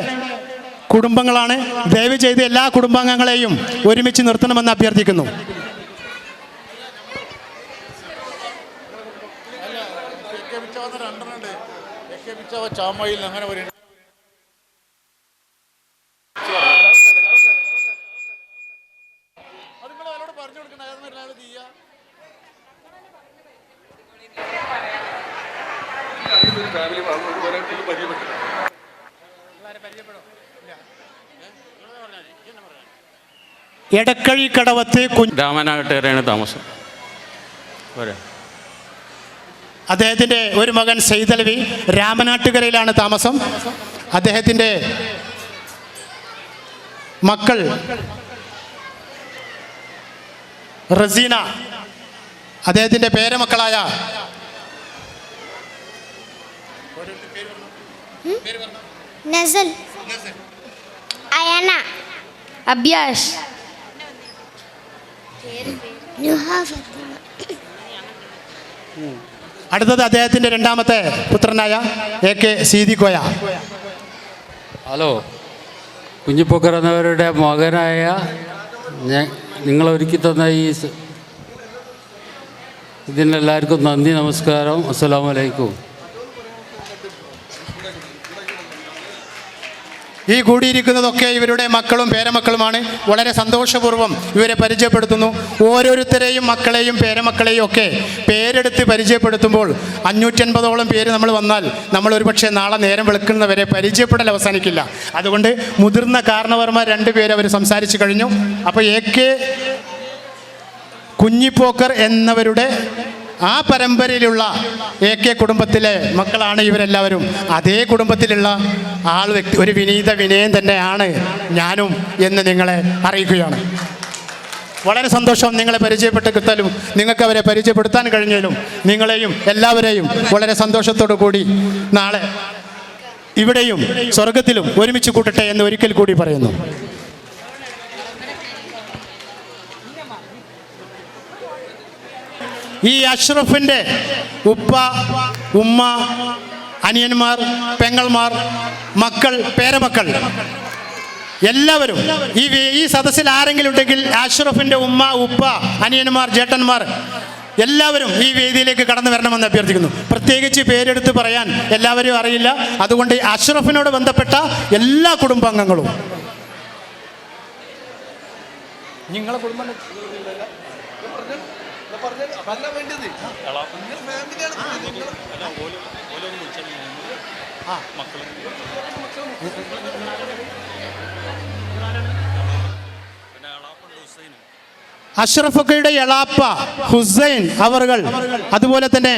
കുടുംബങ്ങളാണ്. ദയവ് ചെയ്ത് എല്ലാ കുടുംബാംഗങ്ങളെയും ഒരുമിച്ച് നിർത്തണമെന്ന് അഭ്യർത്ഥിക്കുന്നു. ചാമയിൽ അങ്ങനെ പറയുന്നത് പറഞ്ഞു കൊടുക്കണ ചെയ്യാ. എടക്കഴിക്കടവത്ത് രാമനാട്ടുകരയാണ് താമസം. അദ്ദേഹത്തിൻ്റെ ഒരു മകൻ സൈദലവി രാമനാട്ടുകരയിലാണ് താമസം. അദ്ദേഹത്തിൻ്റെ മക്കൾ റസീന, അദ്ദേഹത്തിൻ്റെ പേരമക്കളായ നസൽ, അയന, അബ്യാഷ്, അടുത്തത് അദ്ദേഹത്തിൻ്റെ 2ാമത്തെ പുത്രനായ AK സീദിക്കോയ. ഹലോ, കുഞ്ഞിപ്പോക്കർ എന്നവരുടെ മകനായ നിങ്ങൾ ഒരുക്കി തന്ന ഇതിനെല്ലാവർക്കും നന്ദി, നമസ്കാരം, അസ്സലാമു അലൈക്കും. ഈ കൂടിയിരിക്കുന്നതൊക്കെ ഇവരുടെ മക്കളും പേരമക്കളുമാണ്. വളരെ സന്തോഷപൂർവ്വം ഇവരെ പരിചയപ്പെടുത്തുന്നു. ഓരോരുത്തരെയും മക്കളെയും പേരമക്കളെയും ഒക്കെ പേരെടുത്ത് പരിചയപ്പെടുത്തുമ്പോൾ 550ഓളം പേര് നമ്മൾ വന്നാൽ നമ്മൾ ഒരുപക്ഷെ നാളെ നേരം വെളുക്കുന്നവരെ പരിചയപ്പെടൽ അവസാനിക്കില്ല. അതുകൊണ്ട് മുതിർന്ന കാരണവർമാർ 2 പേര് അവർ സംസാരിച്ചു കഴിഞ്ഞു. അപ്പോൾ AK കുഞ്ഞിപ്പോക്കർ എന്നവരുടെ ആ പരമ്പരയിലുള്ള AK കുടുംബത്തിലെ മക്കളാണ് ഇവരെല്ലാവരും. അതേ കുടുംബത്തിലുള്ള ഒരു വിനയം തന്നെയാണ് ഞാനും എന്ന് നിങ്ങളെ അറിയിക്കുകയാണ്. വളരെ സന്തോഷം നിങ്ങളെ പരിചയപ്പെട്ടാലും നിങ്ങൾക്ക് അവരെ പരിചയപ്പെടുത്താൻ കഴിഞ്ഞാലും നിങ്ങളെയും എല്ലാവരെയും വളരെ സന്തോഷത്തോടു കൂടി നാളെ ഇവിടെയും സ്വർഗത്തിലും ഒരുമിച്ച് കൂട്ടട്ടെ എന്ന് ഒരിക്കൽ കൂടി പറയുന്നു. ഈ അഷ്റഫിൻ്റെ ഉപ്പ, ഉമ്മ, അനിയന്മാർ, പെങ്ങൾമാർ, മക്കൾ, പേരമക്കൾ എല്ലാവരും ഈ സദസ്സിൽ ആരെങ്കിലും ഉണ്ടെങ്കിൽ അഷ്റഫിൻ്റെ ഉമ്മ, ഉപ്പ, അനിയന്മാർ, ജേട്ടന്മാർ എല്ലാവരും ഈ വേദിയിലേക്ക് കടന്നു വരണമെന്ന് അഭ്യർത്ഥിക്കുന്നു. പ്രത്യേകിച്ച് പേരെടുത്ത് പറയാൻ എല്ലാവരും അറിയില്ല. അതുകൊണ്ട് അഷ്റഫിനോട് ബന്ധപ്പെട്ട എല്ലാ കുടുംബാംഗങ്ങളും നിങ്ങളെ കുടുംബം അഷ്റഫക്കയുടെ എളാപ്പ ഹുസൈൻ അവർകൾ, അതുപോലെ തന്നെ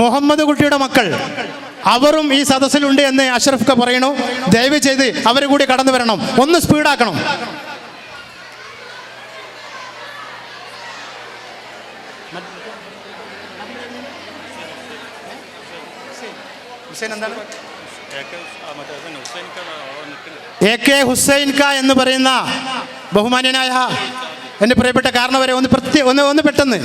മുഹമ്മദ് കുട്ടിയുടെ മക്കൾ അവരും ഈ സദസ്സിലുണ്ട് എന്ന് അഷ്റഫ്ക പറയണു. ദയവ് ചെയ്ത് അവർ കൂടി കടന്നു വരണം. ഒന്ന് സ്പീഡാക്കണം. ഹുസൈൻ എന്താണ്? AK ഹുസൈൻ ക എന്ന് പറയുന്ന ബഹുമാന്യനായ എൻ്റെ പ്രിയപ്പെട്ട കാരണവരെ ഒന്ന് പെട്ടെന്ന്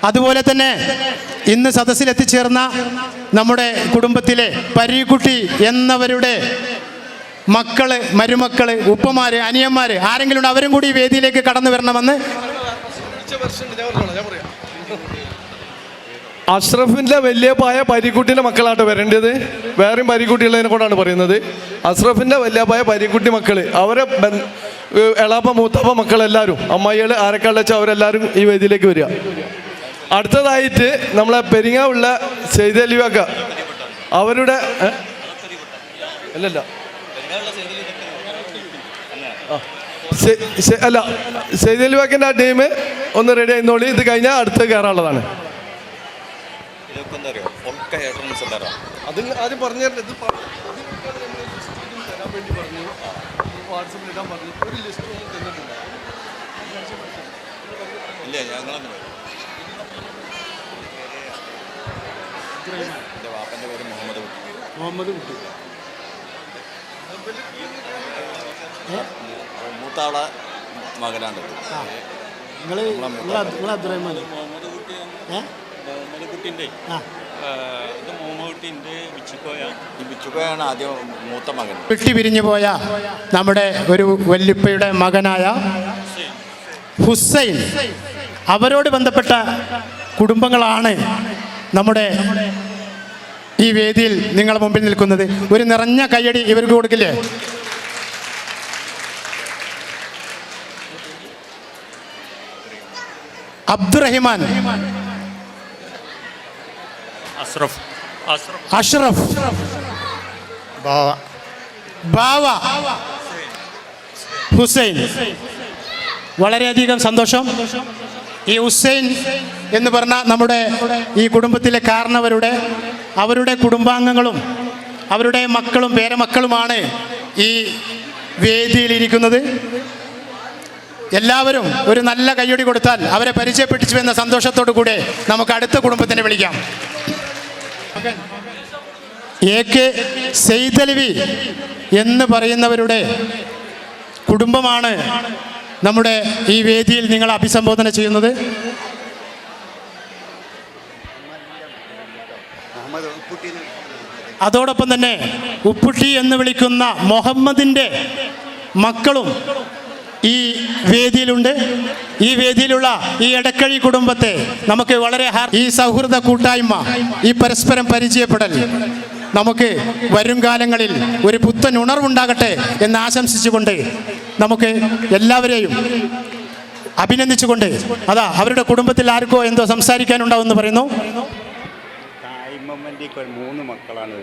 അതുപോലെ തന്നെ ഇന്ന് സദസ്സിൽ എത്തിച്ചേർന്ന നമ്മുടെ കുടുംബത്തിലെ പരീക്കുട്ടി എന്നവരുടെ മക്കള്, മരുമക്കള്, ഉപ്പമാര്, അനിയന്മാര് ആരെങ്കിലും ഉണ്ട്, അവരും കൂടി ഈ വേദിയിലേക്ക് കടന്നു വരണമെന്ന്. അഷ്റഫിൻ്റെ വല്യപ്പായ പരീക്കുട്ടിൻ്റെ മക്കളാണ് വരേണ്ടത്. വേറെയും പരീക്കുട്ടിയുള്ളതിനെ കൊണ്ടാണ് പറയുന്നത്. അഷ്റഫിൻ്റെ വല്യപ്പായ പരീക്കുട്ടി മക്കൾ, അവരെ എളാപ്പ മൂത്താപ്പ മക്കളെല്ലാവരും, അമ്മായികൾ ആരൊക്കെയുള്ള വെച്ചാൽ അവരെല്ലാവരും ഈ വേദിയിലേക്ക് വരിക. അടുത്തതായിട്ട് നമ്മളെ പെരിങ്ങാവുള്ള സെയ്തലിവാക്ക, അവരുടെ അല്ലല്ല അല്ല സെയ്തലിവാക്കിൻ്റെ ആ ടീം ഒന്ന് റെഡി ആയിരുന്നോളി. ഇത് കഴിഞ്ഞാൽ അടുത്ത് കയറാനുള്ളതാണ്. അതിൽ ആദ്യം പറഞ്ഞു തരാൻ വേണ്ടി പറഞ്ഞു, വാട്സപ്പിൽ ഇടാൻ പറഞ്ഞു. ഒരു ലിസ്റ്റ് ഒന്നും തന്നിട്ടില്ല. ഇല്ല, ഞങ്ങളൊന്നും വാപ്പൻ്റെ പേര് മുഹമ്മദ് കുട്ടി. മൂത്താളെ മകനാണ്. ബിച്ചുക്കോയാണ് ആദ്യം മൂത്ത മകൻ. വിട്ടി പിരിഞ്ഞു പോയ നമ്മുടെ ഒരു വല്യപ്പയുടെ മകനായ ഹുസൈൻ, അവരോട് ബന്ധപ്പെട്ട കുടുംബങ്ങളാണ് നമ്മുടെ ഈ വേദിയിൽ നിങ്ങളുടെ മുമ്പിൽ നിൽക്കുന്നത്. ഒരു നിറഞ്ഞ കയ്യടി ഇവർക്ക് കൊടുക്കില്ലേ? അബ്ദുറഹിമാൻ, അഷ്റഫ്, ബാവ, ഹുസൈൻ. വളരെയധികം സന്തോഷം. ഈ ഹുസൈൻ എന്ന് പറഞ്ഞ നമ്മുടെ ഈ കുടുംബത്തിലെ അവരുടെ കുടുംബാംഗങ്ങളും അവരുടെ മക്കളും പേരമക്കളുമാണ് ഈ വേദിയിലിരിക്കുന്നത്. എല്ലാവരും ഒരു നല്ല കയ്യടി കൊടുത്താൽ അവരെ പരിചയപ്പെട്ടിച്ചു എന്ന സന്തോഷത്തോടു കൂടെ നമുക്ക് അടുത്ത കുടുംബത്തിനെ വിളിക്കാം. AK സെയ്തലവി എന്ന് പറയുന്നവരുടെ കുടുംബമാണ് നമ്മുടെ ഈ വേദിയിൽ നിങ്ങൾ അഭിസംബോധന ചെയ്യുന്നത്. അതോടൊപ്പം തന്നെ ഉപ്പുട്ടി എന്ന് വിളിക്കുന്ന മുഹമ്മദിൻ്റെ മക്കളും ഈ വേദിയിലുണ്ട്. ഈ വേദിയിലുള്ള ഈ എടക്കഴി കുടുംബത്തെ നമുക്ക് വളരെ ഈ സൗഹൃദ കൂട്ടായ്മ, ഈ പരസ്പരം പരിചയപ്പെടൽ നമുക്ക് വരും കാലങ്ങളിൽ ഒരു പുത്തൻ ഉണർവുണ്ടാകട്ടെ എന്ന് ആശംസിച്ചുകൊണ്ട് നമുക്ക് എല്ലാവരെയും അഭിനന്ദിച്ചുകൊണ്ട് അവരുടെ കുടുംബത്തിൽ ആർക്കോ എന്തോ സംസാരിക്കാനുണ്ടാവുമെന്ന് പറയുന്നു. മൂന്ന് മക്കളാണ്.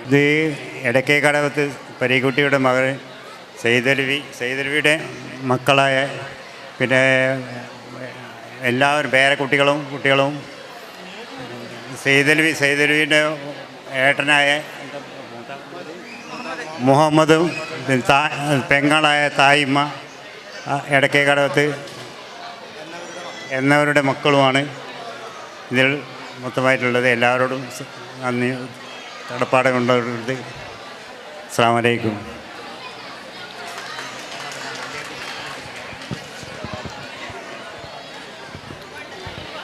ഇത് എടക്കേക്കടവത്ത് പരീക്കുട്ടിയുടെ മകൾ സെയ്തലവിയുടെ മക്കളായ പിന്നെ എല്ലാവരും കുട്ടികളും സെയ്തലവിയുടെ ഏട്ടനായ മുഹമ്മദും പെങ്ങളായ തായിമ്മ എടക്കേക്കടവത്ത് എന്നവരുടെ മക്കളുമാണ് ഇതിൽ മൊത്തമായിട്ടുള്ളത്. എല്ലാവരോടും നന്ദി കടപ്പാട് കൊണ്ടുള്ളത്. അസ്സലാമു അലൈക്കും.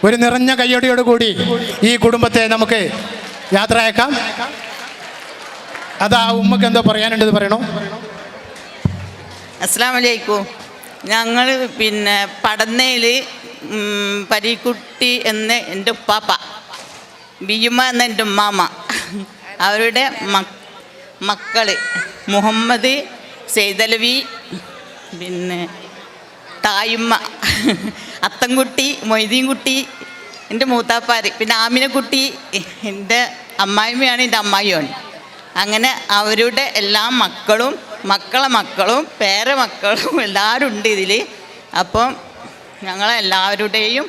ഒരു നിറഞ്ഞ കയ്യടിയോടുകൂടി ഈ കുടുംബത്തെ നമുക്ക് യാത്രയാക്കാം. ഉമ്മക്ക് എന്തോ പറയാനുണ്ടെന്ന് പറയണോ? അസ്സലാമു അലൈക്കും. ഞങ്ങൾ പിന്നെ പടന്നയിൽ പരീക്കുട്ടി എന്ന എൻ്റെ ഉപ്പാപ്പ, ബിയുമ എന്ന എൻ്റെ ഉമ്മാമ, അവരുടെ മക്കൾ മുഹമ്മദ്, സെയ്തലവി, പിന്നെ തായുമ്മ, അത്തൻകുട്ടി, മൊയ്തീൻകുട്ടി, എൻ്റെ മൂത്താപ്പാർ, പിന്നെ ആമിനക്കുട്ടി എൻ്റെ അമ്മായിമ്മയാണ്, എൻ്റെ അമ്മായിയാണ്. അങ്ങനെ അവരുടെ എല്ലാ മക്കളും മക്കളെ മക്കളും പേരമക്കളും എല്ലാവരും ഉണ്ട് ഇതിൽ. അപ്പം ഞങ്ങളെല്ലാവരുടെയും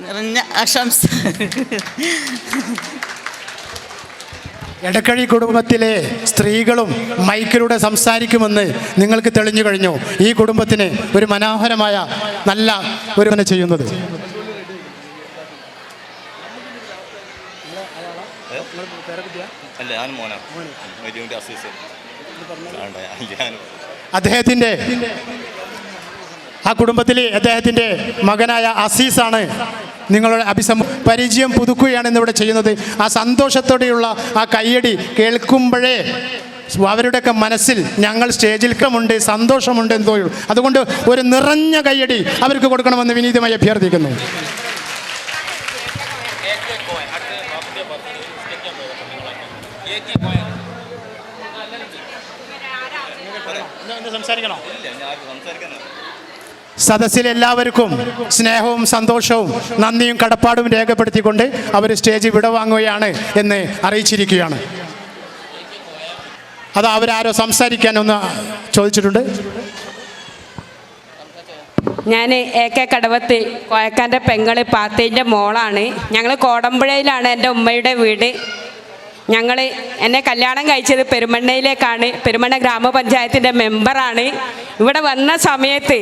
നിറഞ്ഞ ആശംസ. എടക്കഴി കുടുംബത്തിലെ സ്ത്രീകളും മൈക്കിലൂടെ സംസാരിക്കുമെന്ന് നിങ്ങൾക്ക് തെളിഞ്ഞു കഴിഞ്ഞു. ഈ കുടുംബത്തിന് ഒരു മനോഹരമായ നല്ല ഒരു ചെയ്യുന്നത്. അദ്ദേഹത്തിൻ്റെ ആ കുടുംബത്തിൽ അദ്ദേഹത്തിൻ്റെ മകനായ അസീസാണ് നിങ്ങളുടെ പരിചയം പുതുക്കുകയാണ് ഇന്നിവിടെ ചെയ്യുന്നത്. ആ സന്തോഷത്തോടെയുള്ള ആ കയ്യടി കേൾക്കുമ്പോഴേ അവരുടെയൊക്കെ മനസ്സിൽ ഞങ്ങൾ സ്റ്റേജിൽക്കുമുണ്ട്, സന്തോഷമുണ്ട് എന്തോ. അതുകൊണ്ട് ഒരു നിറഞ്ഞ കയ്യടി അവർക്ക് കൊടുക്കണമെന്ന് വിനീതമായി അഭ്യർത്ഥിക്കുന്നു. സദസ്സിലെല്ലാവർക്കും സ്നേഹവും സന്തോഷവും നന്ദിയും കടപ്പാടും രേഖപ്പെടുത്തിക്കൊണ്ട് അവർ സ്റ്റേജ് വിടവാങ്ങുകയാണ് എന്ന് അറിയിച്ചിരിക്കുകയാണ്. അത് അവരാരോ സംസാരിക്കാനൊന്ന് ചോദിച്ചിട്ടുണ്ട്. ഞാൻ AK കടവത്ത് കോയക്കാൻ്റെ പെങ്ങള് പാത്തേൻ്റെ മോളാണ്. ഞങ്ങൾ കോടമ്പുഴയിലാണ് എൻ്റെ ഉമ്മയുടെ വീട്. എന്നെ കല്യാണം കഴിച്ചത് പെരുമണ്ണയിലേക്കാണ്. പെരുമണ്ണ ഗ്രാമപഞ്ചായത്തിൻ്റെ മെമ്പറാണ്. ഇവിടെ വന്ന സമയത്ത്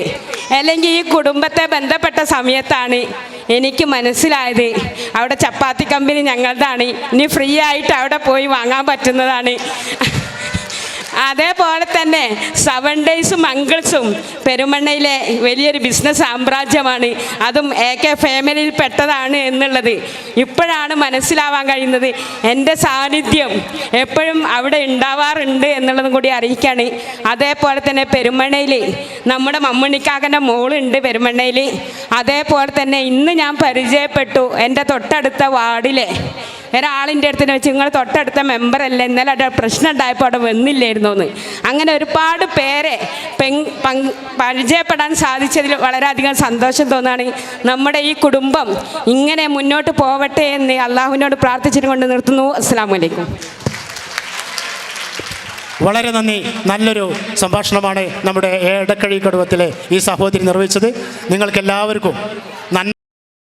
അല്ലെങ്കിൽ ഈ കുടുംബത്തെ ബന്ധപ്പെട്ട സമയത്താണ് എനിക്ക് മനസ്സിലായത് അവിടെ ചപ്പാത്തി കമ്പനി ഞങ്ങളുടെയാണ്. ഇനി ഫ്രീ ആയിട്ട് അവിടെ പോയി വാങ്ങാൻ പറ്റുന്നതാണ്. അതേപോലെ തന്നെ 7 ഡേയ്സും അങ്കിൾസും പെരുമണ്ണയിലെ വലിയൊരു ബിസിനസ് സാമ്രാജ്യമാണ്. അതും AK ഫാമിലിയിൽ പെട്ടതാണ് എന്നുള്ളത് ഇപ്പോഴാണ് മനസ്സിലാവാൻ കഴിയുന്നത്. എൻ്റെ സാന്നിധ്യം എപ്പോഴും അവിടെ ഉണ്ടാവാറുണ്ട് എന്നുള്ളതും കൂടി അറിയിക്കുകയാണ്. അതേപോലെ തന്നെ പെരുമണ്ണയിൽ നമ്മുടെ മമ്മണിക്കാക്കൻ്റെ മോളുണ്ട് പെരുമണ്ണയിൽ. അതേപോലെ തന്നെ ഇന്ന് ഞാൻ പരിചയപ്പെട്ടു എൻ്റെ തൊട്ടടുത്ത വാർഡിലെ ഒരാളിൻ്റെ അടുത്ത് വെച്ച് നിങ്ങൾ തൊട്ടടുത്ത മെമ്പറല്ലേ, ഇന്നലെ അവിടെ പ്രശ്നം ഉണ്ടായപ്പോൾ അവിടെ വന്നില്ലായിരുന്നു എന്ന്. അങ്ങനെ ഒരുപാട് പേരെ പരിചയപ്പെടാൻ സാധിച്ചതിൽ വളരെയധികം സന്തോഷം തോന്നുകയാണ്. നമ്മുടെ ഈ കുടുംബം ഇങ്ങനെ മുന്നോട്ട് പോവട്ടെ എന്ന് അള്ളാഹുവിനോട് പ്രാർത്ഥിച്ചിട്ട് കൊണ്ട് നിർത്തുന്നു. അസ്സലാമു അലൈക്കും. വളരെ നന്ദി. നല്ലൊരു സംഭാഷണമാണ് നമ്മുടെ എടക്കഴി കുടുംബത്തിലെ ഈ സഹോദരി നിർവഹിച്ചത്. നിങ്ങൾക്കെല്ലാവർക്കും